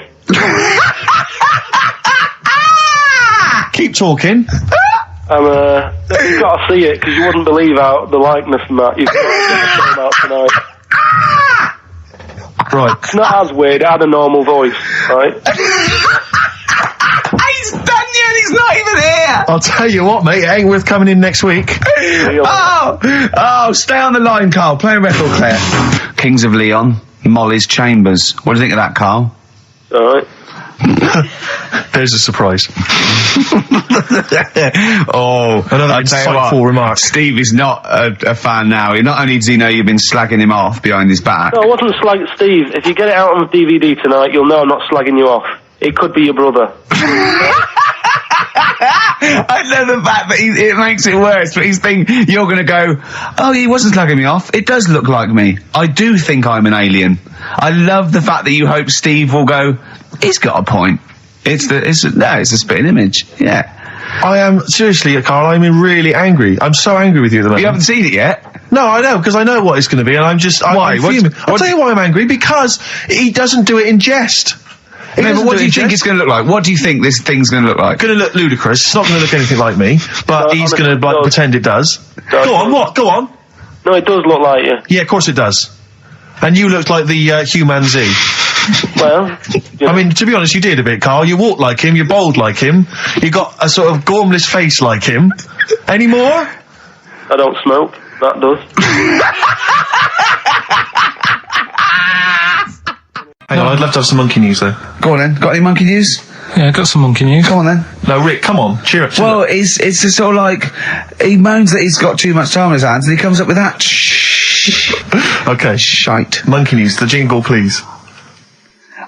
Keep talking. You've got to see it, because you wouldn't believe the likeness and that. You've got to check it out tonight. Right. It's not as weird, it had a normal voice, right? He's done yet, he's not even here! I'll tell you what, mate, it ain't worth coming in next week. Oh, stay on the line, Carl. Play a record player. Kings of Leon, Molly's Chambers. What do you think of that, Carl? Alright. There's a surprise. Another insightful remark. Steve is not a fan now. Not only does he know you've been slagging him off behind his back. No, I wasn't slagging Steve. If you get it out on the DVD tonight, you'll know I'm not slagging you off. It could be your brother. I love the fact that it makes it worse, but he's thinking you're going to go, oh, he wasn't slagging me off. It does look like me. I do think I'm an alien. I love the fact that you hope Steve will go, he's got a point. It's a spitting image. Yeah. I am, seriously, Carl, I'm really angry. I'm so angry with you at the moment. You haven't seen it yet? No, I know, because I know what it's going to be, and I'm just... Why? I'm fuming. I'll tell you why I'm angry, because he doesn't do it in jest. No, but what do you think it's going to look like? What do you think this thing's going to look like? It's going to look ludicrous. It's not going to look anything like me, but he's going to pretend it does. Go on, what? Go on. No, it does look like you. Yeah, of course it does. And you look like the human Z. Well, I mean, to be honest, you did a bit, Carl. You walk like him, you're bold like him, you got a sort of gormless face like him. Any more? I don't smoke. That does. Hang on, I'd love to have some monkey news, though. Go on then. Got any monkey news? Yeah, got some monkey news. Go on then. No, Rick, come on, cheer up. Well, it's just sort of like, he moans that he's got too much time on his hands, and he comes up with that Okay. shite. Monkey news, the jingle, please.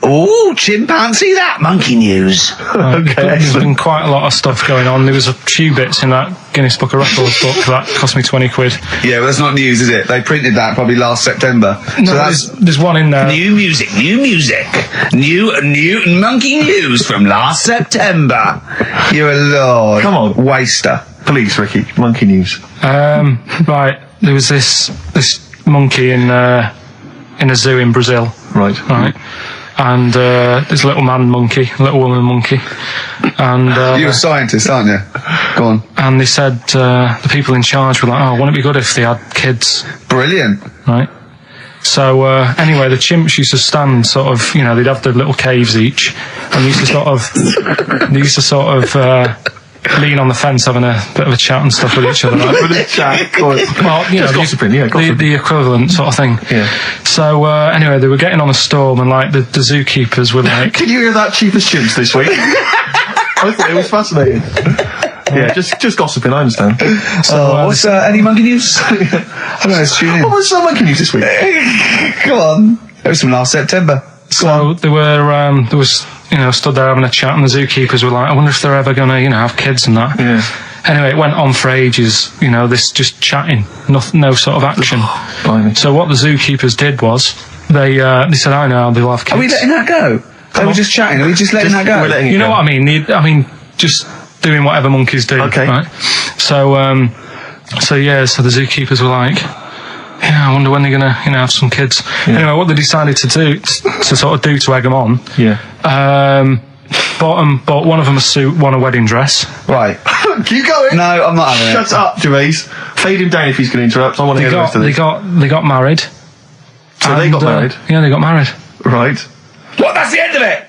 Oh, chimpanzee that, monkey news. Okay, There's excellent. been quite a lot of stuff going on. There was a few bits in that Guinness Book of Records book that cost me 20 quid. Yeah, well, that's not news, is it? They printed that probably last September. No, so that's there's one in there. new music, new monkey news from last September. You're a lord. Come on. Waster. Please, Ricky, monkey news. Right, there was this monkey in a zoo in Brazil. Right. And there's a little man monkey, a little woman monkey, and You're a scientist, aren't you? Go on. and they said the people in charge were like, oh, wouldn't it be good if they had kids, Brilliant. right? So anyway, the chimps used to stand sort of, they'd have their little caves each, and they used to sort of lean on the fence having a bit of a chat and stuff with each other. Right? Well, Just gossiping, the equivalent sort of thing. Yeah. So anyway, they were getting on a storm, and like the zookeepers were like, Did you hear that cheapest chimps this week? I thought it was fascinating. Yeah, just gossiping, I understand. What's any monkey news? I don't know, let's tune in. What was some monkey news this week? Come on. It was from last September. so they were there was stood there having a chat, and the zookeepers were like, I wonder if they're ever gonna have kids and that. Yeah. Anyway, it went on for ages. This just chatting, no sort of action. Blimey. So what the zookeepers did was they said, I know they'll have kids. Are we letting that go? They were just chatting. Are we just letting that go? We're letting it You know go. what I mean? Just doing whatever monkeys do. Okay. Right? So the zookeepers were like, I wonder when they're gonna, have some kids. Anyway, what they decided to do, to egg them on, bought one of them a suit, one a wedding dress. Right. Keep going. No, I'm not having it. Shut up, Gervais. Fade him down if he's going to interrupt. I want to hear the rest of this. They got married. So they got married? Yeah, they got married. Right. What? That's the end of it.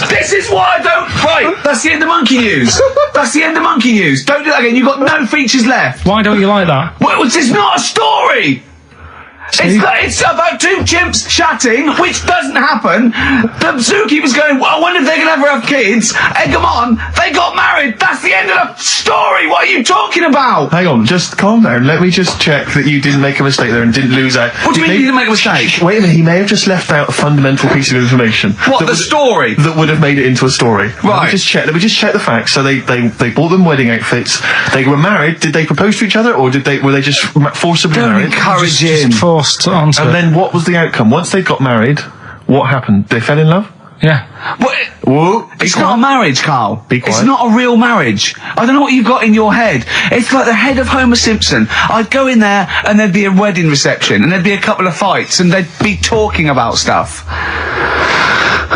This is why I don't. Right. That's the end of monkey news. That's the end of monkey news. Don't do that again. You've got no features left. Why don't you like that? Well, it's not a story. It's about two chimps chatting, which doesn't happen. The zookeeper's going, well, I wonder if they're going to ever have kids. Egg them on. They got married. That's the end of the story. What are you talking about? Hang on, just calm down. Let me just check that you didn't make a mistake there and didn't lose out. What do you mean you didn't make a mistake? Wait a minute, he may have just left out a fundamental piece of information. What, that the story? That would have made it into a story. Right. Let me just check the facts. So they bought them wedding outfits. They were married. Did they propose to each other, or were they just forcibly Don't married? encourage him. Just forced onto And it. then what was the outcome? Once they got married, what happened? They fell in love? Yeah. What? Whoa. It's not a marriage, Carl. Be quiet. It's not a real marriage. I don't know what you've got in your head. It's like the head of Homer Simpson. I'd go in there and there'd be a wedding reception and there'd be a couple of fights and they'd be talking about stuff.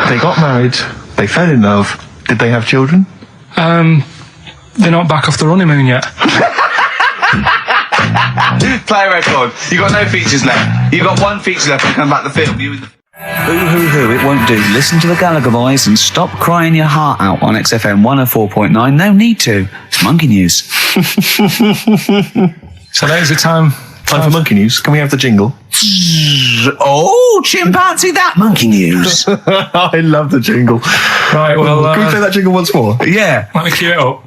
They got married. They fell in love. Did they have children? They're not back off the honeymoon yet. Play a record. You've got no features left. You've got one feature left and come back to film. You in the... Boo-hoo-hoo, it won't do. Listen to the Gallagher Boys and stop crying your heart out on XFM 104.9. No need to. It's monkey news. So there's the time. Time for monkey news. Can we have the jingle? Oh, chimpanzee that monkey news. I love the jingle. Right, well, Can we play that jingle once more? Yeah. let me cue it up.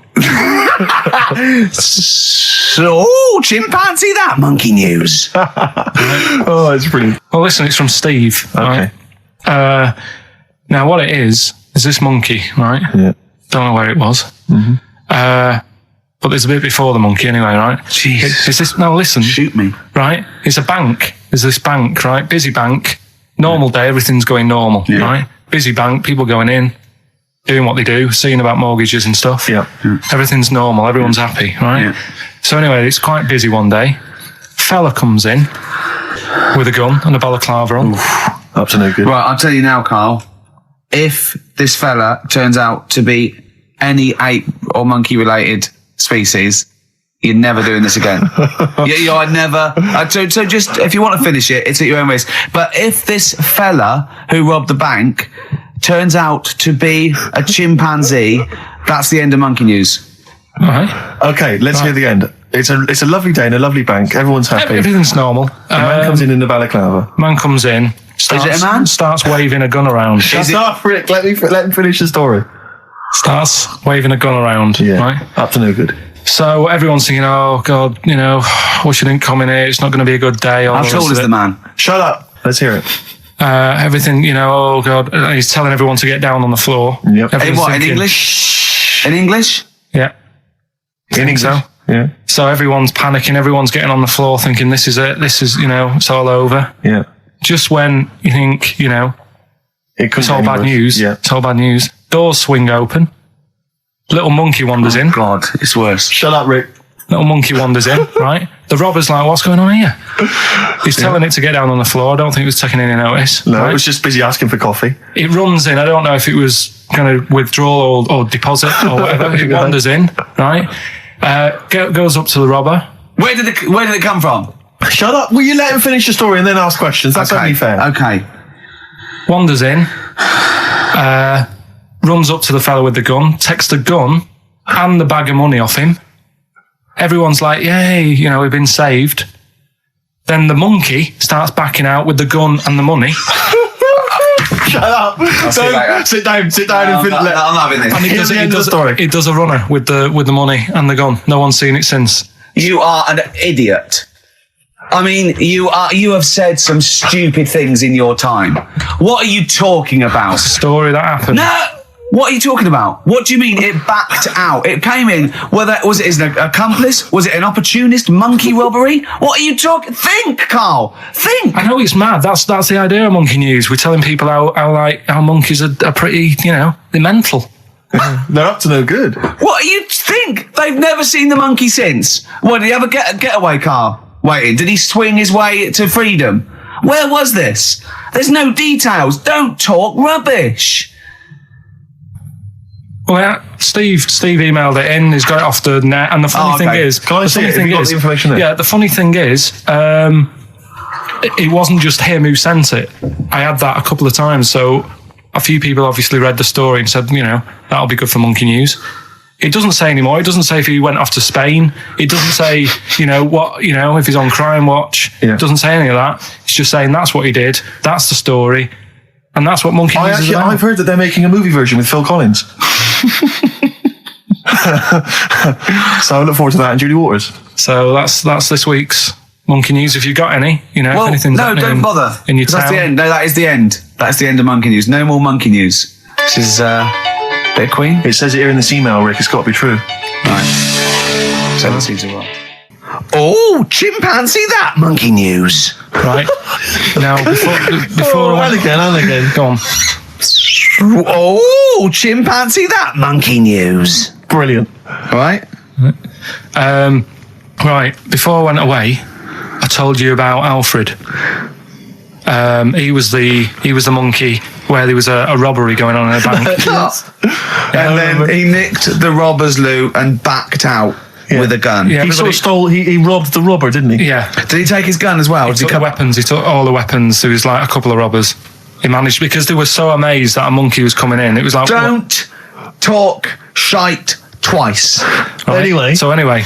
So, chimpanzee that monkey news. Oh, it's brilliant. Well, listen, it's from Steve. Okay. Right? Now, what it is this monkey, right? Yeah. Don't know where it was. Mm-hmm. But there's a bit before the monkey anyway, right? Jeez. Is this, no, listen. Shoot me. Right? It's a bank. There's this bank, right? Busy bank. Normal day, everything's going normal, right? Busy bank, people going in, doing what they do, seeing about mortgages and stuff. Yeah. Everything's normal, everyone's happy, right? Yeah. So anyway, it's quite busy one day. Fella comes in with a gun and a balaclava on. Up to no good. Right, I'll tell you now, Carl. If this fella turns out to be any ape or monkey related species, you're never doing this again. I'd never. So just, if you want to finish it, it's at your own risk. But if this fella who robbed the bank turns out to be a chimpanzee, that's the end of monkey news. Right? Okay, let's hear the end. It's a lovely day in a lovely bank. Everyone's happy. Everything's normal. A man comes in the balaclava. Man comes in. Is it a man? Starts waving a gun around. Shut up, Rick. Let him finish the story. Starts waving a gun around. Yeah. Right? Up to no good. So everyone's thinking, oh, God, wish I didn't come in here. It's not going to be a good day. How tall is the man? Shut up. Let's hear it. Everything, oh God, he's telling everyone to get down on the floor. Yep. In Everyone's what? In thinking- English? In English? Yeah. In English. So. Yeah. So everyone's panicking, everyone's getting on the floor thinking this is it, it's all over. Yeah. Just when you think, it's all bad news, Yeah. it's all bad news, doors swing open, little monkey wanders in. God, it's worse. Shut up, Rick. Little monkey wanders in, right? The robber's like, what's going on here? He's telling it to get down on the floor. I don't think it was taking any notice. No, right? it was just busy asking for coffee. It runs in. I don't know if it was going to withdraw or deposit or whatever. It wanders in, right? Goes up to the robber. Where did it come from? Shut up. Will you let him finish the story and then ask questions? That's only fair. Okay. Wanders in. Runs up to the fellow with the gun. Takes the gun and the bag of money off him. Everyone's like, yay, we've been saved. Then the monkey starts backing out with the gun and the money. Shut up. see you later. Sit down and I'm not having this. And Here's the end of the story. It does a runner with the money and the gun. No one's seen it since. You are an idiot. I mean, you have said some stupid things in your time. What are you talking about? Story that happened. No! What are you talking about? What do you mean it backed out? It came in, was it an accomplice? Was it an opportunist monkey robbery? What are you talking? Think, Carl. Think. I know it's mad. That's the idea of monkey news. We're telling people how monkeys are pretty, they're mental. They're up to no good. What do you think? They've never seen the monkey since. What, did he have a getaway car waiting? Did he swing his way to freedom? Where was this? There's no details. Don't talk rubbish. Well, yeah, Steve emailed it in. He's got it off the net. And the funny thing is, Can I see it? Have you got the information there? Yeah, the funny thing is, it wasn't just him who sent it. I had that a couple of times. So a few people obviously read the story and said, that'll be good for monkey news. It doesn't say anymore. It doesn't say if he went off to Spain. It doesn't say, if he's on Crime Watch. Yeah. It doesn't say any of that. It's just saying that's what he did. That's the story. And that's what monkey news is about. I've heard that they're making a movie version with Phil Collins. So I look forward to that, and Julie Waters. So that's this week's monkey news. If you've got any, if anything's no, happening don't bother. in your 'Cause town. That's the end. No, that is the end. That's the end of monkey news. No more monkey news. This is bit of Queen. It says it here in this email, Rick. It's got to be true. Right. 7 seasons well. Oh, chimpanzee that monkey news. Right. Now, before and again. Go on. Oh, chimpanzee that monkey news. Brilliant. Right. Right. Before I went away, I told you about Alfred. He was the monkey where there was a robbery going on in a bank. And then he nicked the robber's loot and backed out with a gun. Yeah, He sort of stole. He robbed the robber, didn't he? Yeah. Did he take his gun as well? He took the weapons. He took all the weapons. There was like a couple of robbers. He managed, because they were so amazed that a monkey was coming in. It was like, Don't talk shite twice. Right. Anyway,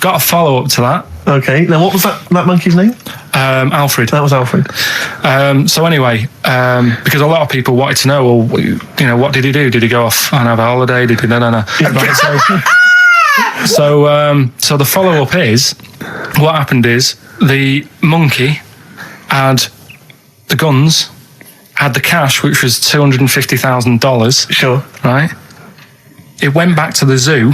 got a follow up to that. Okay. Now, what was that monkey's name? Alfred. That was Alfred. So anyway, because a lot of people wanted to know, well, what did he do? Did he go off and have a holiday? Did he? No. Right, so the follow up is, what happened is the monkey had the guns, had the cash, which was $250,000. Sure. Right. It went back to the zoo.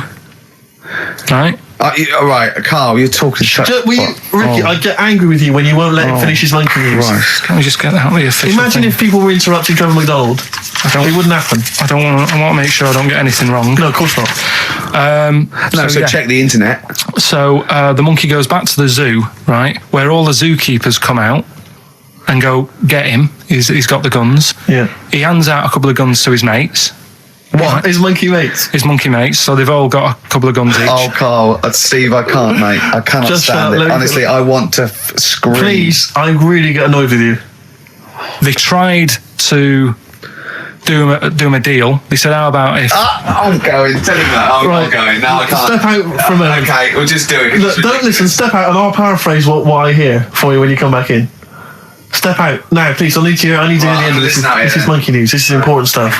Right. All right, Carl, you're talking shit. Ricky, I get angry with you when you won't let him finish his monkey news. Right. Can we just get out the official Imagine thing? if people were interrupting Trevor McDonald. It wouldn't happen. I want to make sure I don't get anything wrong. No, of course not. So check the internet. So the monkey goes back to the zoo, right, where all the zookeepers come out and go get him. He's got the guns. Yeah. He hands out a couple of guns to his mates. What? His monkey mates? His monkey mates. So they've all got a couple of guns each. Oh, Carl, Steve, I can't, mate. I cannot Just stand it. Honestly, I want to scream. Please, I really get annoyed with you. They tried to do him a deal. They said, how about if... I'm going. Tell him that. I'm not going. No, I can't. Step out from a... Okay, we'll just do it. Look, don't listen. Step out and I'll paraphrase what I hear for you when you come back in. Step out. Now, please. I need to hear the end of this. This is monkey news. This is important stuff.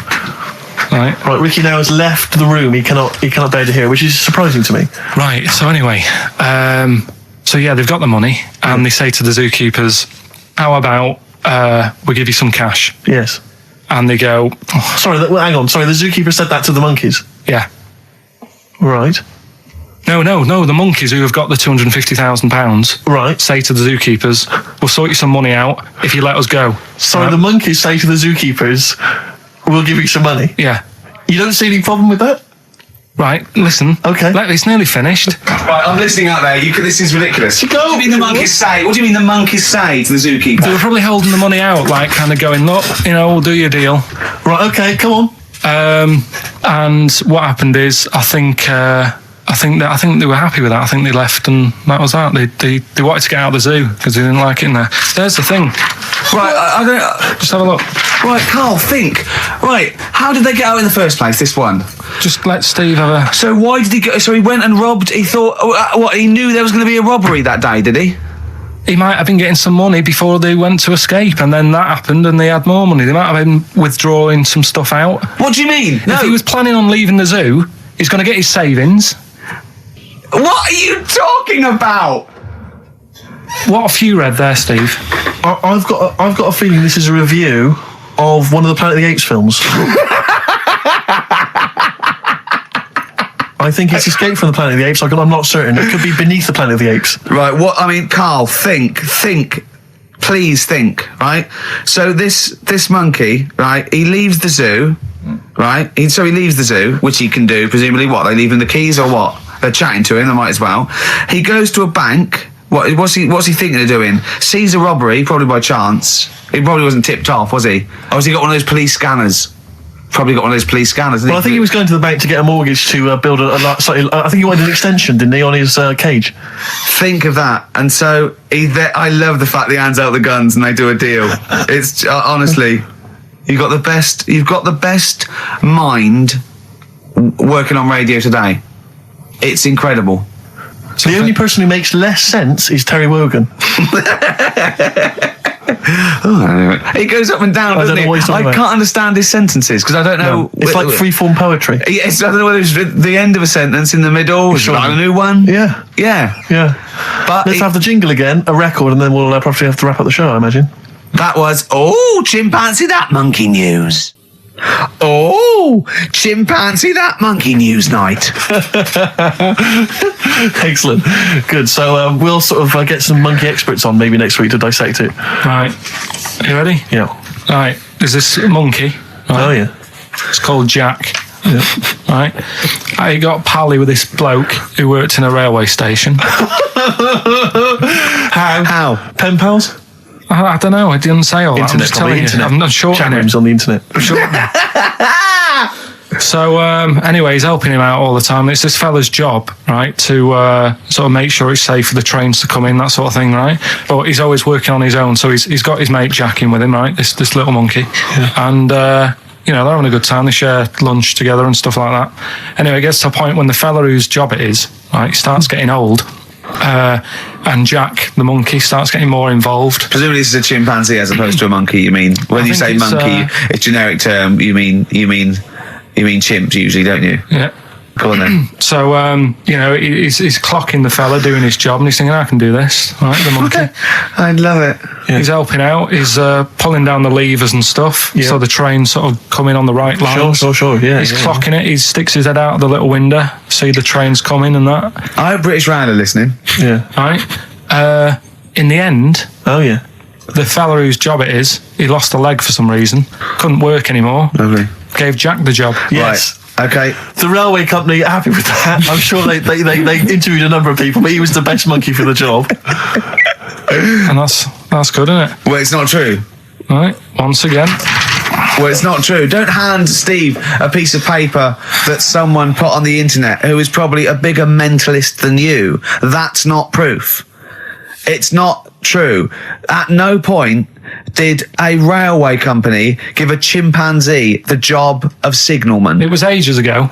Right. Ricky now has left the room. He cannot bear to hear, which is surprising to me. Right. So anyway, they've got the money and they say to the zookeepers, how about we'll give you some cash. Yes. And they go, Sorry, hang on. Sorry, the zookeeper said that to the monkeys. yeah. Right. No, the monkeys who have got the £250,000 Right. say to the zookeepers, we'll sort you some money out if you let us go. Sorry, the monkeys say to the zookeepers, we'll give you some money. Yeah. You don't see any problem with that? Right, listen. Okay. It's nearly finished. Right, I'm listening out there. This is ridiculous. Go. What do you mean the monkeys say? What do you mean the monkeys say to the zookeeper? They were probably holding the money out, like kind of going, look, we'll do your deal. Right, okay, come on. And what happened is, I think they were happy with that. I think they left, and that was that. They wanted to get out of the zoo because they didn't like it in there. There's the thing. Right, I don't. Just have a look. Right, Carl, think. Right, how did they get out in the first place? This one. Just let Steve have a. So why did he go? So he went and robbed. He thought. What? He knew there was going to be a robbery that day, did he? He might have been getting some money before they went to escape, and then that happened, and they had more money. They might have been withdrawing some stuff out. What do you mean? If he was planning on leaving the zoo, he's going to get his savings. What are you talking about? What have you read there, Steve? I've got a feeling this is a review of one of the Planet of the Apes films. I think it's Escape from the Planet of the Apes. I'm not certain. It could be Beneath the Planet of the Apes. Right, what, I mean, Carl, think, please think, right? So this monkey, right, he leaves the zoo, right? So he leaves the zoo, which he can do, presumably what, they leave him the keys or what? They're chatting to him, they might as well. He goes to a bank, what's he thinking of doing? Sees a robbery, probably by chance. He probably wasn't tipped off, was he? Or has he got one of those police scanners? Probably got one of those police scanners. Well, I think he was going to the bank to get a mortgage to build I think he wanted an extension, didn't he, on his cage? Think of that. And so I love the fact that he hands out the guns and they do a deal. It's honestly, you've got the best mind working on radio today. It's incredible. The only person who makes less sense is Terry Wogan. He goes up and down, doesn't he? I can't understand his sentences because I don't know. No, it's like free-form poetry. Yes, I don't know whether it's the end of a sentence, in the middle, Sure. a new one. Yeah. But Let's have the jingle again, a record, and then we'll probably have to wrap up the show, I imagine. that was chimpanzee that monkey news. Chimpanzee that monkey news night. Excellent. Good. So we'll sort of get some monkey experts on maybe next week to dissect it. Right. Are you ready? Yeah. Right. There's this monkey. Right? Oh, yeah. It's called Jack. Yeah. Right. I got pally with this bloke who worked in a railway station. How? Pen pals? I don't know. I didn't say all that. I'm Internet, just telling you. internet. I'm not sure. Chat rooms on the internet. So anyway, he's helping him out all the time. It's this fella's job, right, to sort of make sure it's safe for the trains to come in, that sort of thing, right? But he's always working on his own, so he's got his mate Jack in with him, right? This little monkey, and they're having a good time. They share lunch together and stuff like that. Anyway, it gets to a point when the fella whose job it is, right, starts getting old. And Jack, the monkey, starts getting more involved. Presumably this is a chimpanzee as opposed to a monkey, you mean? When you say monkey, it's generic term, you mean chimps usually, don't you? Yeah. Go on then. So, he's clocking the fella doing his job, and he's thinking, I can do this, right, the monkey. Okay. I love it. Yeah. He's helping out, he's pulling down the levers and stuff, so the train's sort of coming on the right lines. Sure, yeah. He's clocking it, he sticks his head out the little window, see the train's coming and that. I hope British Rad are listening. Yeah. Right? In the end, Oh, yeah. the fella whose job it is, he lost a leg for some reason, couldn't work anymore, Lovely. gave Jack the job. Yes. Right. Okay. The railway company are happy with that. I'm sure they interviewed a number of people, but he was the best monkey for the job. And that's good, isn't it? Well, it's not true. Right, once again. Well, it's not true. Don't hand Steve a piece of paper that someone put on the internet who is probably a bigger mentalist than you. That's not proof. It's not true. At no point did a railway company give a chimpanzee the job of signalman. It was ages ago.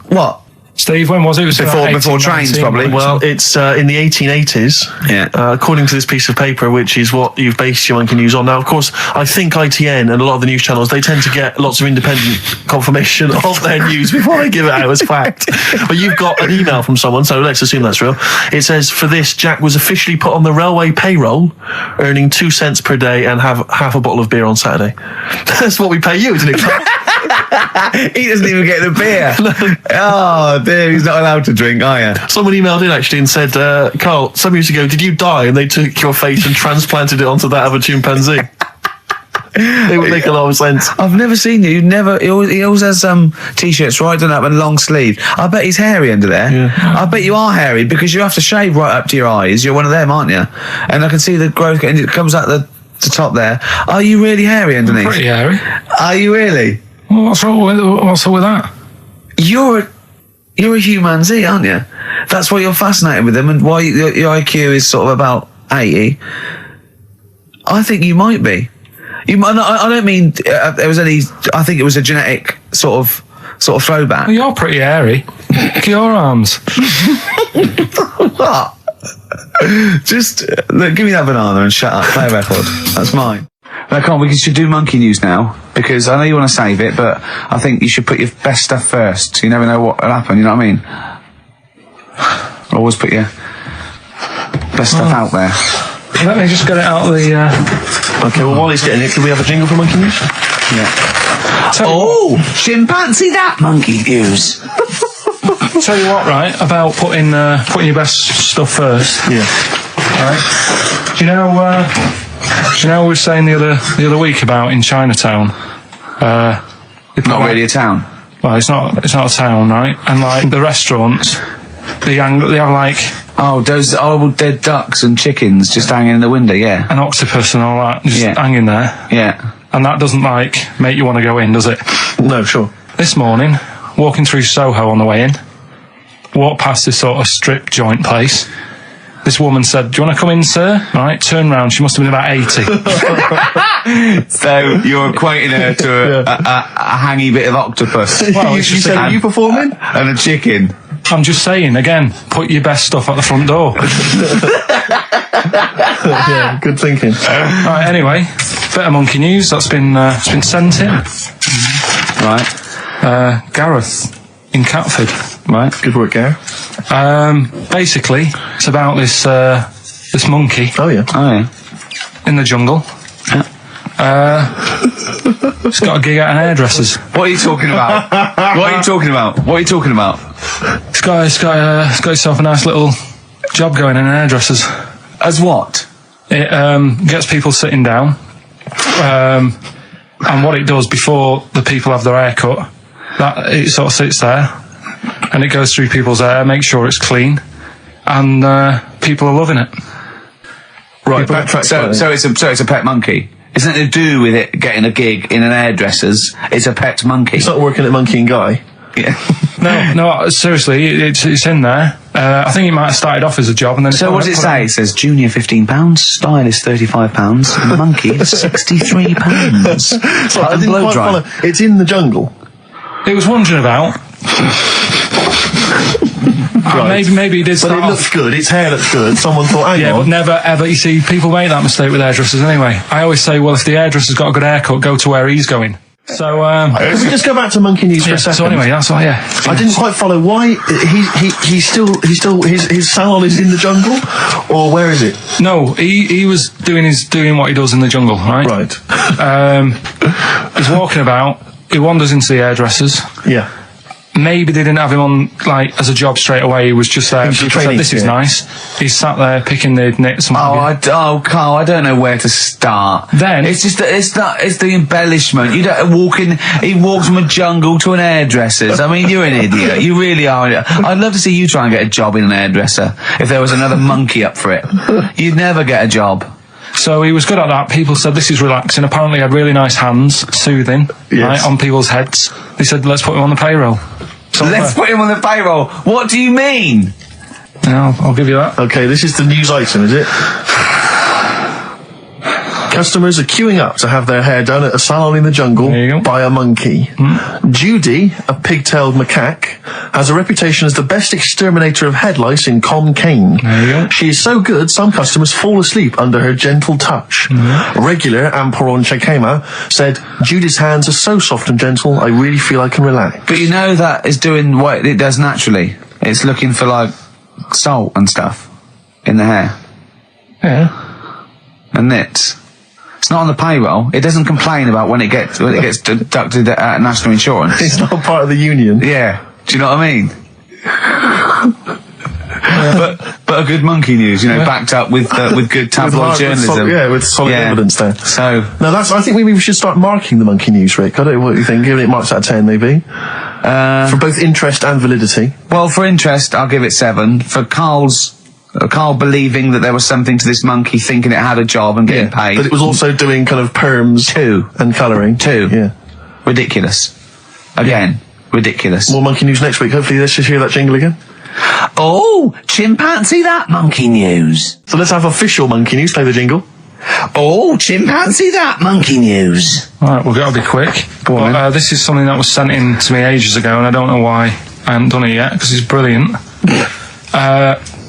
What? Steve, when was it? It was Before trains, probably. Well, it's in the 1880s, Yeah. according to this piece of paper, which is what you've based your monkey news on. Now, of course, I think ITN and a lot of the news channels, they tend to get lots of independent confirmation of their news before they give it out as fact. But you've got an email from someone, so let's assume that's real. It says, for this, Jack was officially put on the railway payroll, earning 2 cents per day and have half a bottle of beer on Saturday. That's what we pay you, isn't it? He doesn't even get the beer. Oh, dear, he's not allowed to drink, are you? Someone emailed in actually and said, Carl, some years ago, did you die? And they took your face and transplanted it onto that of a chimpanzee. It would make a lot of sense. I've never seen you. He always has t-shirts right done up and long sleeve. I bet he's hairy under there. Yeah. I bet you are hairy because you have to shave right up to your eyes. You're one of them, aren't you? And I can see the growth, and it comes out the top there. Are you really hairy underneath? Pretty hairy. Are you really? Well, what's wrong with that? You're a humanzee, aren't you? That's why you're fascinated with them, and why your IQ is sort of about 80. I think you might be. You might. I don't mean there was any. I think it was a genetic sort of throwback. Well, you're pretty hairy. Look at your arms. What? Just look, give me that banana and shut up. Play a record. That's mine. We should do monkey news now, because I know you want to save it, but I think you should put your best stuff first. You never know what will happen, you know what I mean? Always put your best stuff out there. Let me just get it out of the... Okay, well, while he's getting it, can we have a jingle for monkey news? Yeah. Oh, chimpanzee that monkey news. Tell you what, right, about putting your best stuff first. Yeah. Right. Do you know what we were saying the other week about in Chinatown? Not really a town. Well, it's not a town, right? And like the restaurants, they have like those old dead ducks and chickens just hanging in the window. Yeah. an octopus and all that just hanging there. Yeah. And that doesn't like make you want to go in, does it? No, sure. This morning, walking through Soho on the way in, walked past this sort of strip joint place. This woman said, "Do you want to come in, sir?" Right, turn round. She must have been about 80. So you're equating her to a hangy bit of octopus. Well, you said, are you performing? And a chicken. I'm just saying, again, put your best stuff at the front door. Yeah, good thinking. Right, anyway, bit of monkey news that's been sent in. Right. Gareth in Catford. Right. Good work, Gary. Basically, it's about this monkey Oh, yeah. in the jungle. Yeah. It's got a gig at an hairdresser's. What are you talking about? What are you talking about? It's got itself a nice little job going in an hairdresser's. As what? It gets people sitting down, and what it does before the people have their hair cut, that it sort of sits there, and it goes through people's hair, makes sure it's clean, and people are loving it. Right, backtrack. So it's a pet monkey. It's nothing to do with it getting a gig in an hairdresser's. It's a pet monkey. It's not working at Monkey and Guy. Yeah. No, seriously, it's in there. I think it might have started off as a job, and then. So what does it say? It says junior £15, stylist £35, monkey £63. So I didn't quite follow. It's in the jungle. It was wandering about. Right. Maybe it did But start it looks good. Its hair looks good. Someone thought, hang Yeah, on. but never ever. You see, people make that mistake with hairdressers anyway. I always say, well, if the hairdresser's got a good haircut, go to where he's going. So, If we just go back to monkey news for a second. so anyway, that's why. Yeah, I didn't quite follow why he's still his salon is in the jungle, or where is it? No, he was doing what he does in the jungle, right? Right. He's walking about. He wanders into the hairdressers. Yeah. Maybe they didn't have him on like as a job straight away. He was just there. He was People said, training, "This is yeah. nice." He's sat there picking the knits. Carl, I don't know where to start. Then it's just it's the embellishment. You don't walk in. He walks from a jungle to an hairdresser's. I mean, you're an idiot. You really are. I'd love to see you try and get a job in an hairdresser if there was another monkey up for it. You'd never get a job. So he was good at that. People said this is relaxing. Apparently, he had really nice hands, soothing, right, on people's heads. They said, let's put him on the payroll. So Let's put him on the payroll. What do you mean? Yeah, I'll give you that. Okay, this is the news item, is it? Customers are queuing up to have their hair done at a salon in the jungle There you go. by a monkey. Judy, a pig-tailed macaque, has a reputation as the best exterminator of head lice in Kane. There you go. She is so good, some customers fall asleep under her gentle touch. Regular Amporon Chekema said, Judy's hands are so soft and gentle, I really feel I can relax. But you know that is doing what it does naturally. It's looking for, like, salt and stuff in the hair. Yeah. And nits. It's not on the payroll. It doesn't complain about when it gets deducted at national insurance. It's not part of the union. Yeah. Do you know what I mean? but a good monkey news, backed up with good tabloid journalism. With solid evidence there. So now I think maybe we should start marking the monkey news, Rick. I don't know what you think. Giving it marks out of 10, maybe. For both interest and validity. Well, for interest, I'll give it 7. For Carl believing that there was something to this monkey, thinking it had a job and getting paid. But it was also doing kind of perms 2 and colouring. 2. Yeah. Ridiculous. Again, ridiculous. More monkey news next week. Hopefully let's just hear that jingle again. Oh, chimpanzee that monkey news. So let's have official monkey news. Play the jingle. Oh, chimpanzee that monkey news. Alright, we've got to be quick. Go on, then. This is something that was sent in to me ages ago, and I don't know why I haven't done it yet, because it's brilliant.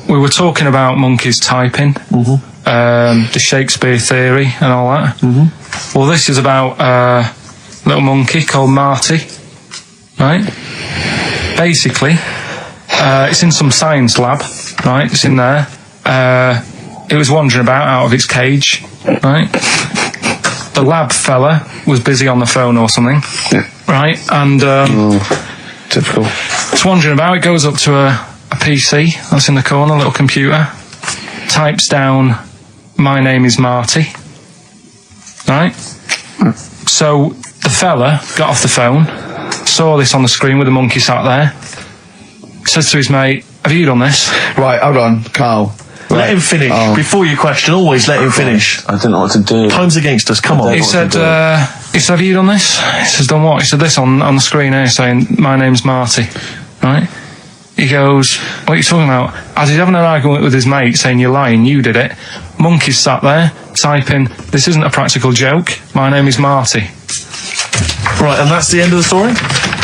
We were talking about monkeys typing, the Shakespeare theory and all that. Well, this is about a little monkey called Marty, right? Basically, it's in some science lab, right? It's in there. It was wandering about out of its cage, right? The lab fella was busy on the phone or something, right? And Typical. it's wandering about. It goes up to a PC that's in the corner, a little computer, types down, my name is Marty, right? So the fella got off the phone, saw this on the screen with the monkey sat there, says to his mate, have you done this? Right, hold on, Carl. Let him finish. Before you question, always let him finish. I don't know what to do. Time's against us, come on. He said, have you done this? He says, done what? He said, this on the screen here saying, my name's Marty, right? He goes, what are you talking about? As he's having an argument with his mate saying, you're lying, you did it. Monkey's sat there, typing, this isn't a practical joke, my name is Marty. Right, and that's the end of the story?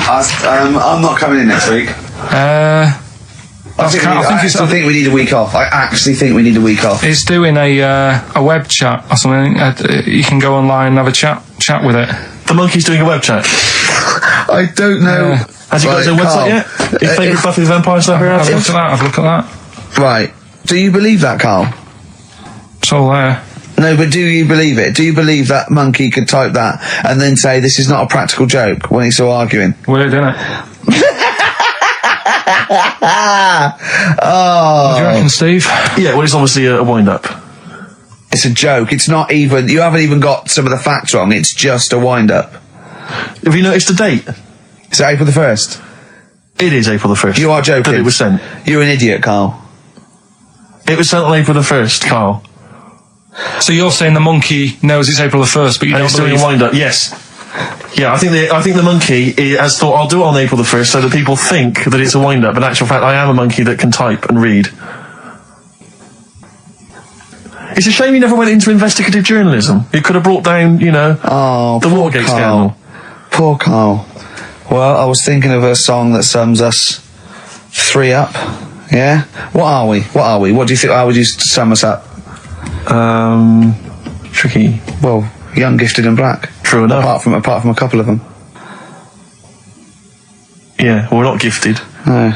I'm not coming in next week. I think we need a week off. I actually think we need a week off. It's doing a web chat or something. You can go online and have a chat with it. The monkey's doing a web chat? I don't know. Has he got his own website yet? His favourite Buffy the Vampire Slayer? I've looked at that. Right. Do you believe that, Carl? It's all there. No, but do you believe it? Do you believe that monkey could type that and then say this is not a practical joke when he's still arguing? Weird, isn't it? Oh. What do you reckon, Steve? Yeah, well, it's obviously a wind-up. It's a joke. It's not even... You haven't even got some of the facts wrong. It's just a wind-up. Have you noticed the date? Is it April the 1st? It is April the 1st. You are joking. That it was sent. You're an idiot, Carl. It was sent on April the 1st, Carl. So you're saying the monkey knows it's April the 1st, but you And don't it's doing believe... a wind-up, yes. Yeah, I think the monkey has thought, I'll do it on April the 1st so that people think that it's a wind-up. In actual fact, I am a monkey that can type and read. It's a shame you never went into investigative journalism. You could have brought down, the Watergate scandal. Poor Carl. Well, I was thinking of a song that sums us 3 up. Yeah? What are we? What do you think? How would you sum us up? Tricky. Well, young, gifted and black. True enough. Apart from a couple of them. Yeah, we're not gifted. No.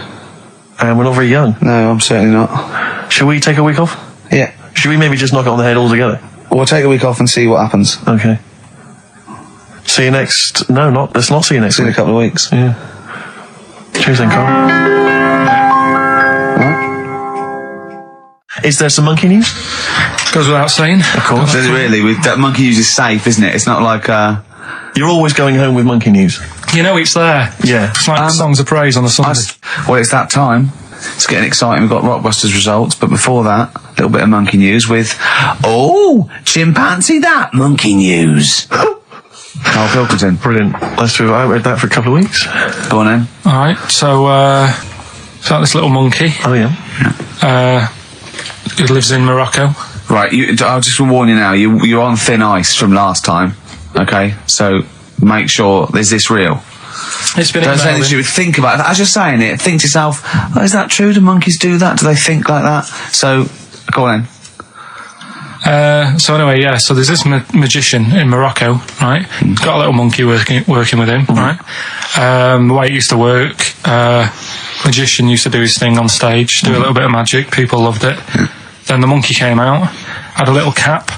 And we're not very young. No, I'm certainly not. Shall we take a week off? Yeah. Should we maybe just knock it on the head altogether? We'll take a week off and see what happens. Okay. See you next... No, let's not see you next See you in week. a couple of weeks. Yeah. Cheers then, Carl. Alright. Is there some monkey news? Goes without saying. Of course. Does it really? That monkey news is safe, isn't it? It's not like, You're always going home with monkey news. You know it's there. Yeah. It's like songs of praise on the Sunday. well, it's that time. It's getting exciting. We've got Rockbusters results, but before that, a little bit of monkey news with, chimpanzee that monkey news. Karl Pilkington. Brilliant. Let's do it. I read that for a couple of weeks. Go on then. Alright, so, it's like this little monkey. Oh, yeah. Who lives in Morocco. Right, I'll just warn you now, you're on thin ice from last time, okay? So, make sure, is this real? It's been Don't say anything you would think about it. As you're saying it, think to yourself, oh, is that true? Do monkeys do that? Do they think like that? So, go on then. So anyway, yeah, so there's this magician in Morocco, right? He's got a little monkey working with him, right? The way it used to work, magician used to do his thing on stage, do a little bit of magic, people loved it. Then the monkey came out, had a little cap,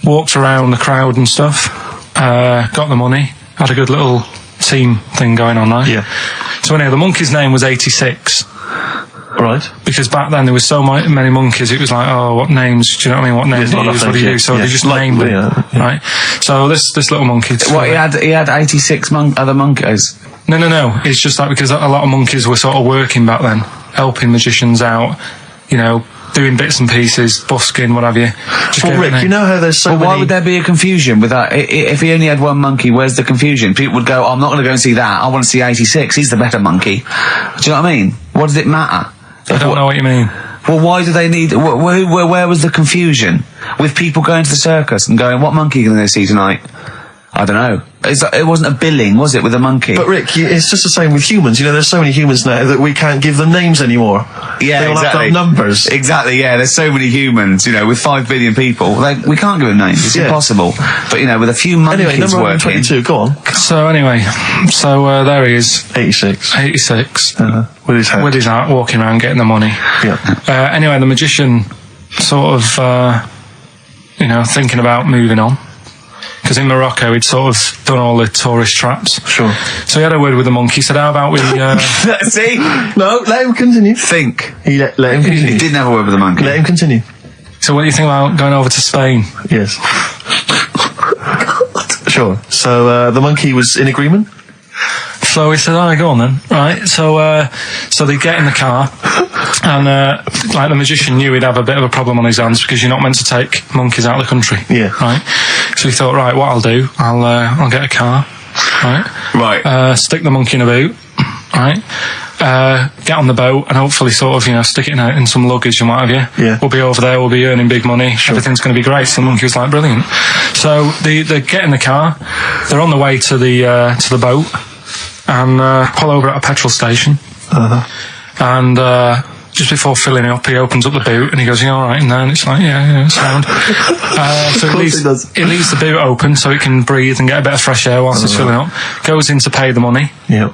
walked around the crowd and stuff, got the money, had a good little team thing going on there. Yeah. So anyway, the monkey's name was 86. Right. Because back then there was so many monkeys, it was like, oh, what names, do you know what I mean, what names do you use, what do you do? So they just named them, right? So this little monkey... What, he had 86 other monkeys? No, it's just that because a lot of monkeys were sort of working back then, helping magicians out, you know, doing bits and pieces, busking, what have you. Well, Rick, you know how there's so many... why would there be a confusion with that? If he only had one monkey, where's the confusion? People would go, oh, I'm not going to go and see that, I want to see 86, he's the better monkey. Do you know what I mean? What does it matter? I don't know what you mean. Well, why do they need... Where was the confusion? With people going to the circus and going, what monkey are you going to go see tonight? I don't know. It wasn't a billing, was it, with a monkey? But Rick, it's just the same with humans. You know, there's so many humans now that we can't give them names anymore. Yeah, they all have to have numbers. Exactly, yeah. There's so many humans, you know, with 5 billion people. We can't give them names. It's impossible. But, you know, with a few monkeys anyway, number working... 22, go on. So anyway, there he is. 86. 86. With his hat. With his hat, walking around getting the money. Yeah. Anyway, the magician sort of, you know, thinking about moving on. Because in Morocco, he'd sort of done all the tourist traps. Sure. So he had a word with the monkey, said, how about we... See? No, let him continue. Think. Let him continue. He didn't have a word with the monkey. Let him continue. So what do you think about going over to Spain? Yes. Sure. So, the monkey was in agreement? So he said, alright, go on then. Right, so they get in the car, and, like the magician knew he'd have a bit of a problem on his hands because you're not meant to take monkeys out of the country. Yeah. Right? So he thought, right, what I'll do, I'll get a car, right? Right. Stick the monkey in a boot, right? Get on the boat and hopefully sort of, you know, stick it in some luggage and what have you. Yeah. We'll be over there, we'll be earning big money, everything's going to be great. So the monkey was like, brilliant. So they get in the car, they're on the way to the boat, and pull over at a petrol station. And just before filling it up, he opens up the boot and he goes, you all right in there? And it's like, yeah, it's sound. So he leaves the boot open so it can breathe and get a bit of fresh air whilst it's filling up. Goes in to pay the money. Yeah.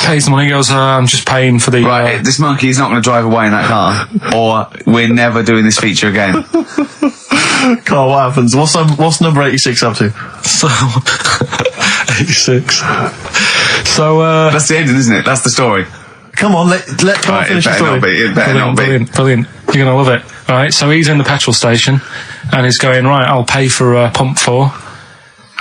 Pays the money, goes, I'm just paying for the... Right, this monkey is not going to drive away in that car, or we're never doing this feature again. Carl, what happens? What's number 86 up to? So... 86. So, That's the ending, isn't it? That's the story. Come on, let Carl finish the story. It better not be. Brilliant. You're going to love it. Right, so he's in the petrol station, and he's going, right, I'll pay for pump 4.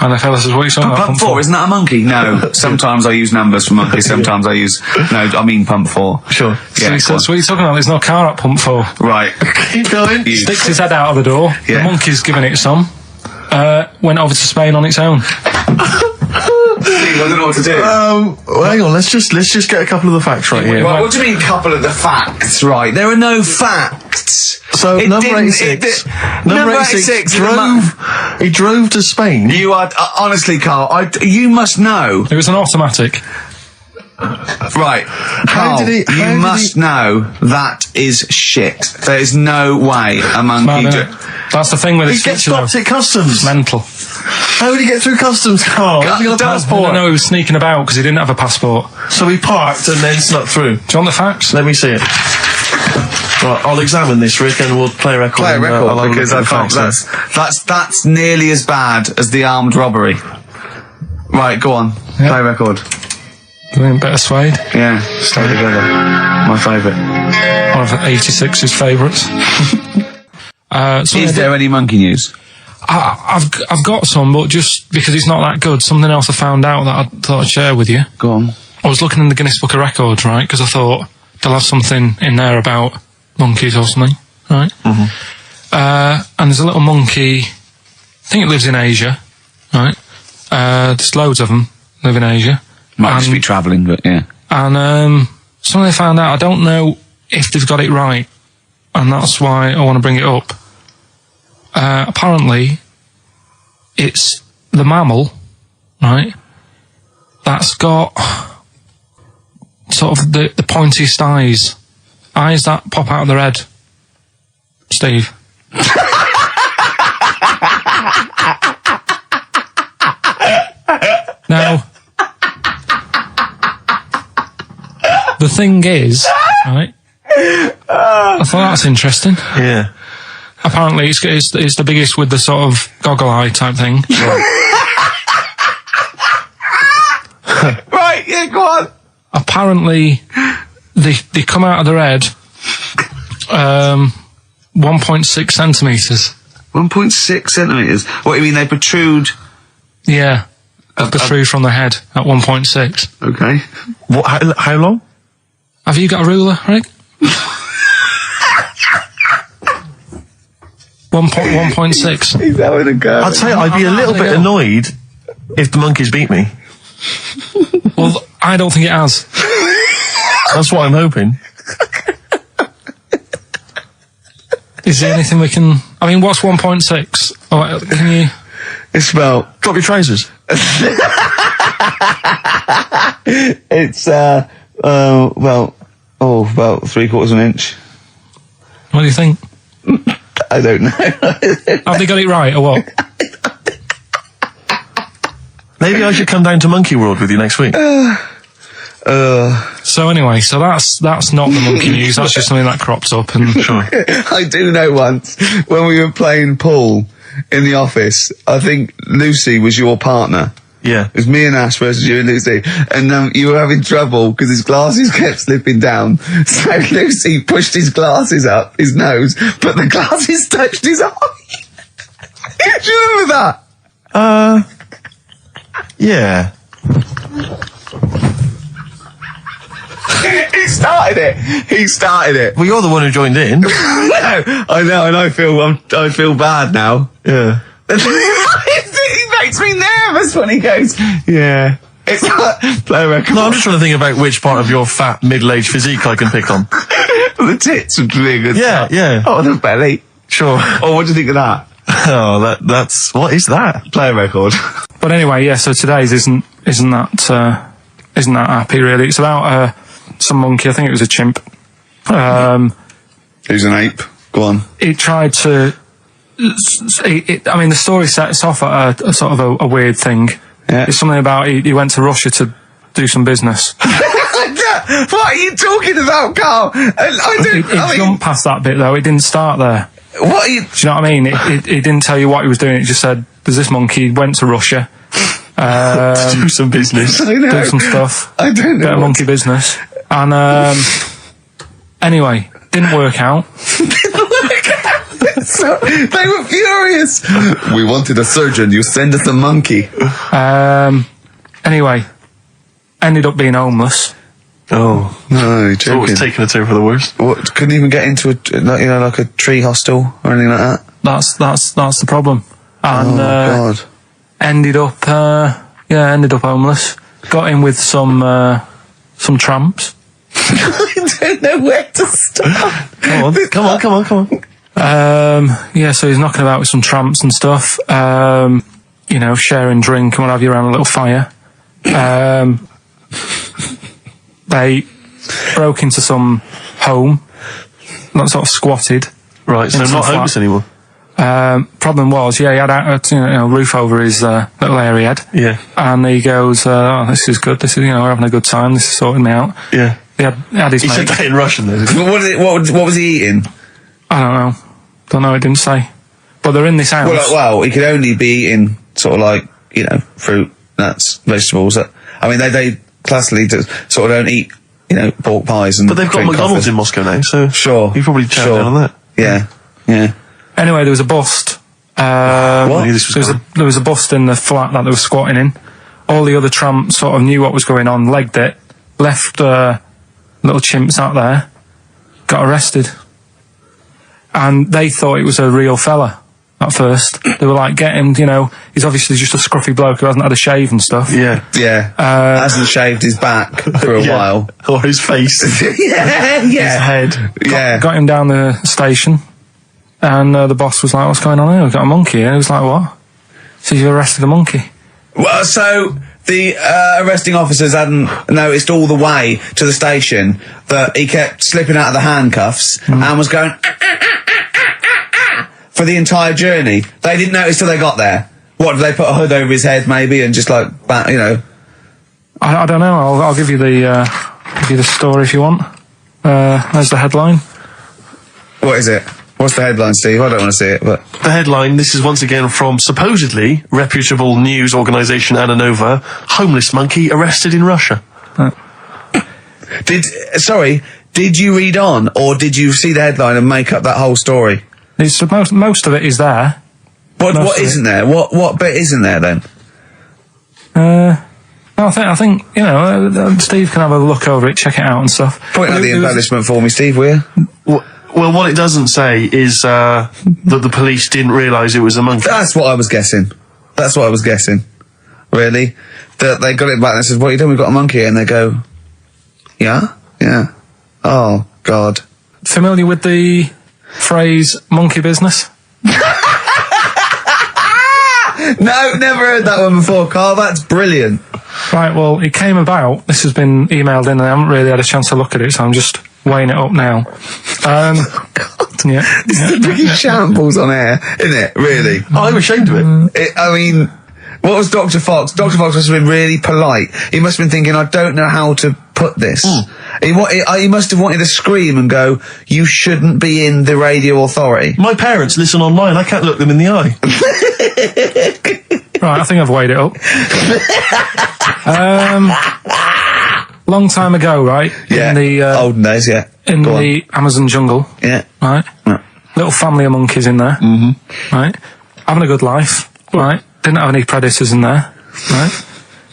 And the fella says, what are you talking about? Pump 4, isn't that a monkey? No. Sometimes I use numbers for monkeys, sometimes I use... No, I mean pump 4. Sure. So he says, what are you talking about? There's no car at pump 4. Right. Keep going. Sticks his head out of the door. Yeah. The monkey's giving it some. Went over to Spain on its own. I don't know what to do. Well, hang on, let's just get a couple of the facts right here. Right, what do you mean, couple of the facts, right? There are no facts. So, number 86 he drove to Spain. You are, honestly, Carl, you must know. It was an automatic. Right, Carl, you must know that is shit. There is no way a monkey... That's the thing with this He gets feature, stopped at customs. mental. How did he get through customs, Carl? Has he got a passport? No, he was sneaking about because he didn't have a passport. So he parked and then snuck through. Do you want the facts? Let me see it. Right, I'll examine this, Rick, and we'll play a record. Play a record, I'll because I can't... That's nearly as bad as the armed robbery. Right, go on. Yep. Play a record. Brilliant, better suede. Yeah, stay together. My favourite. One of 86's favourites. Is there any monkey news? I've got some, but just because it's not that good, something else I found out that I thought I'd share with you. Go on. I was looking in the Guinness Book of Records, right, because I thought they'll have something in there about monkeys or something, right? And there's a little monkey, I think it lives in Asia, right? There's loads of them live in Asia. Might just be travelling, but yeah. And something I found out, I don't know if they've got it right, and that's why I want to bring it up. apparently, it's the mammal, right, that's got sort of the pointiest eyes that pop out of their head. Steve. Now, the thing is, right, I thought that's interesting. Yeah. Apparently, it's the biggest with the sort of goggle eye type thing. Right, yeah, go on. Apparently, they come out of their head 1.6 centimetres. 1.6 centimetres? What, you mean they protrude? Yeah, they protrude from the head at 1.6. Okay. What? How long? Have you got a ruler, Rick? 1.6. He's having a go. I'd say I'd be a little bit annoyed if the monkeys beat me. Well, I don't think it has. That's what I'm hoping. Is there anything we can... I mean, what's 1.6? Oh, can you... It's about... Drop your trousers. It's, about 3/4 of an inch. What do you think? I don't know. Have they got it right, or what? Maybe I should come down to Monkey World with you next week. So anyway, so that's not the monkey news, that's just something that cropped up, and... Sure. I do know once, when we were playing pool in the office, I think Lucy was your partner. Yeah. It was me and Ash versus you and Lucy. And you were having trouble because his glasses kept slipping down. So Lucy pushed his glasses up his nose, but the glasses touched his eye. Do you remember that? Yeah. He started it. Well, you're the one who joined in. I know, and I feel bad now. Yeah. He makes me nervous when he goes, yeah. It's like, play a record. No, I'm just trying to think about which part of your fat, middle-aged physique I can pick on. The tits are big and Yeah, stuff. yeah. Oh, the belly. Sure. Oh, what do you think of that? Oh, that's... What is that? Play a record. But anyway, yeah, so today's isn't that happy, really. It's about some monkey, I think it was a chimp. Who's an ape? Go on. He tried to... I mean, the story sets off at a sort of a weird thing. Yeah. It's something about he went to Russia to do some business. What are you talking about, Carl? It jumped past that bit, though. It didn't start there. What are you... Do you know what I mean? It didn't tell you what he was doing. It just said, there's this monkey, went to Russia. To do some business. I know. Do some stuff. I don't know. Bit of monkey business. And, anyway, didn't work out. So, they were furious. We wanted a surgeon. You send us a monkey. Anyway, ended up being homeless. Oh. No, you're It's always joking. taking a turn for the worst. What, couldn't even get into like a tree hostel or anything like that? That's the problem. And God. ended up homeless. Got in with some tramps. I don't know where to start. Come on. Yeah, so he's knocking about with some tramps and stuff. Sharing drink and what have you around a little fire. They broke into some home, not sort of squatted. Right, so Into not the homeless flat. anymore. Problem was, he had a roof over his little area he had. Yeah. And he goes, this is good, we're having a good time, this is sorting me out. Yeah. He had his He said mate. that in Russian, though. Didn't he? What was he eating? I don't know, it didn't say. But they're in this house. Well, he could only be eating sort of like, fruit, nuts, vegetables. I mean, they classically sort of don't eat, pork pies and But they've got drink McDonald's coffee. in Moscow now, so... Sure. You probably chow down on that. Yeah. Anyway, there was a bust. What? This was There was a bust in the flat that they were squatting in. All the other tramps sort of knew what was going on, legged it, left little chimps out there, got arrested. And they thought it was a real fella at first. They were like, get him, he's obviously just a scruffy bloke who hasn't had a shave and stuff. Yeah. Hasn't shaved his back for a while. Or his face. Yeah. His head. Yeah. Got him down the station. And the boss was like, what's going on here? We've got a monkey here. He was like, what? So you've arrested a monkey. Well, so the arresting officers hadn't noticed all the way to the station that he kept slipping out of the handcuffs and was going for the entire journey. They didn't notice till they got there. What, did they put a hood over his head maybe and just like, you know? I don't know. I'll give you the story if you want. There's the headline. What is it? What's the headline, Steve? I don't want to see it, but... The headline, this is once again from supposedly reputable news organisation Ananova, homeless monkey arrested in Russia. Did you read on, or did you see the headline and make up that whole story? It's, most of it is there. What isn't there? What bit isn't there then? I think you know, Steve can have a look over it, check it out and stuff. Point out the embellishment for me, Steve, will you? Well, what it doesn't say is that the police didn't realise it was a monkey. That's what I was guessing. Really? That they got it back and said, what are you doing? We've got a monkey here. And they go, yeah? Yeah. Oh, God. Familiar with the phrase monkey business? No, never heard that one before, Carl. That's brilliant. Right, well, it came about. This has been emailed in and I haven't really had a chance to look at it, so I'm just weighing it up now. Oh, God. Yeah. This is a big shambles on air, isn't it? Really? I'm ashamed of it. I mean, what was Dr. Fox? Dr. Fox must have been really polite. He must have been thinking, I don't know how to put this. He must have wanted to scream and go, you shouldn't be in the radio authority. My parents listen online. I can't look them in the eye. Right, I think I've weighed it up. Long time ago, right? Yeah. In the olden days, yeah. In the Amazon jungle. Yeah. Right? Yeah. Little family of monkeys in there. Mm-hmm. Right? Having a good life. Right? Didn't have any predators in there. Right?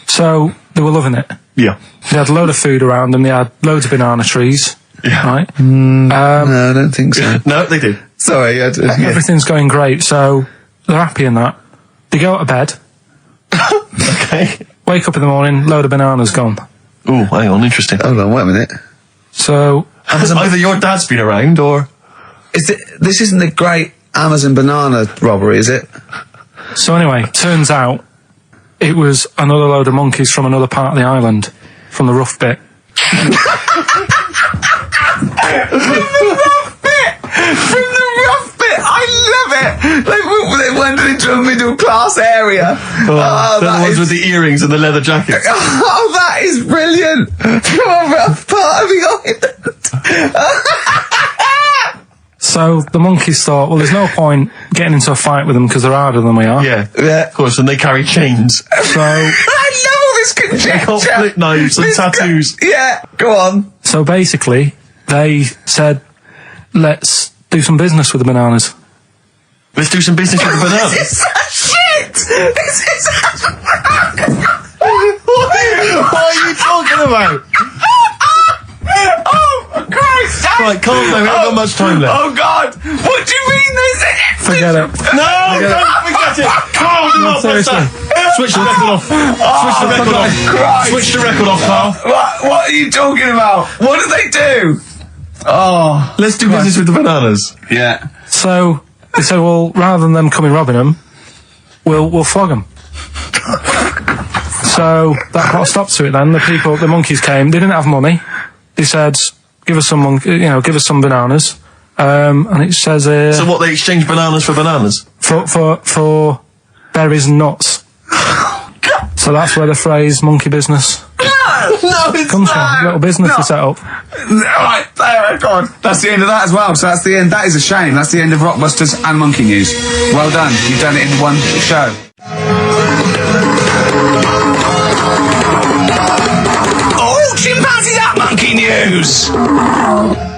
So, they were loving it. Yeah. They had a load of food around them. They had loads of banana trees. Yeah. Right? No, I don't think so. No, they did. Sorry. Everything's going great, so they're happy in that. They go to bed. Okay. Wake up in the morning, load of bananas gone. Ooh, hang on, interesting. Hold on, wait a minute. So... Either your dad's been around, or... This isn't the great Amazon banana robbery, is it? So anyway, turns out it was another load of monkeys from another part of the island, from the rough bit. From the rough bit! I love it! They went into a middle class area. Oh, they're the ones with the earrings and the leather jackets. Oh, that is brilliant! From a rough part of the island. So the monkeys thought, well, there's no point getting into a fight with them because they're harder than we are. Yeah, Yeah. of course, and they carry chains. So, I love all this conjecture. Got flip knives and tattoos. Yeah, go on. so basically, they said, let's do some business with the bananas. Let's do some business with the bananas. This is shit! This is... What are you talking about? Oh, Christ! Right, calm down, we haven't got much time left. Oh, God! What do you mean this is... Forget it. No, don't forget it! Carl, do not press seriously. that! Switch the record off. Switch the record off. Christ. Switch the record off, Carl. What are you talking about? What do they do? Oh. Let's do business with the bananas. Yeah. So they said, well, rather than them coming robbing them, we'll flog them. So that put a stop to it then. The monkeys came, they didn't have money. They said, give us some give us some bananas. And it says So what, they exchange bananas for bananas? for berries and nuts. So that's where the phrase monkey business No, it's comes from. Little business to set up. Right, there, God. That's the end of that as well. So that's the end. That is a shame. That's the end of Rockbusters and Monkey News. Well done. You've done it in one show. Oh, chimpanzees at Monkey News!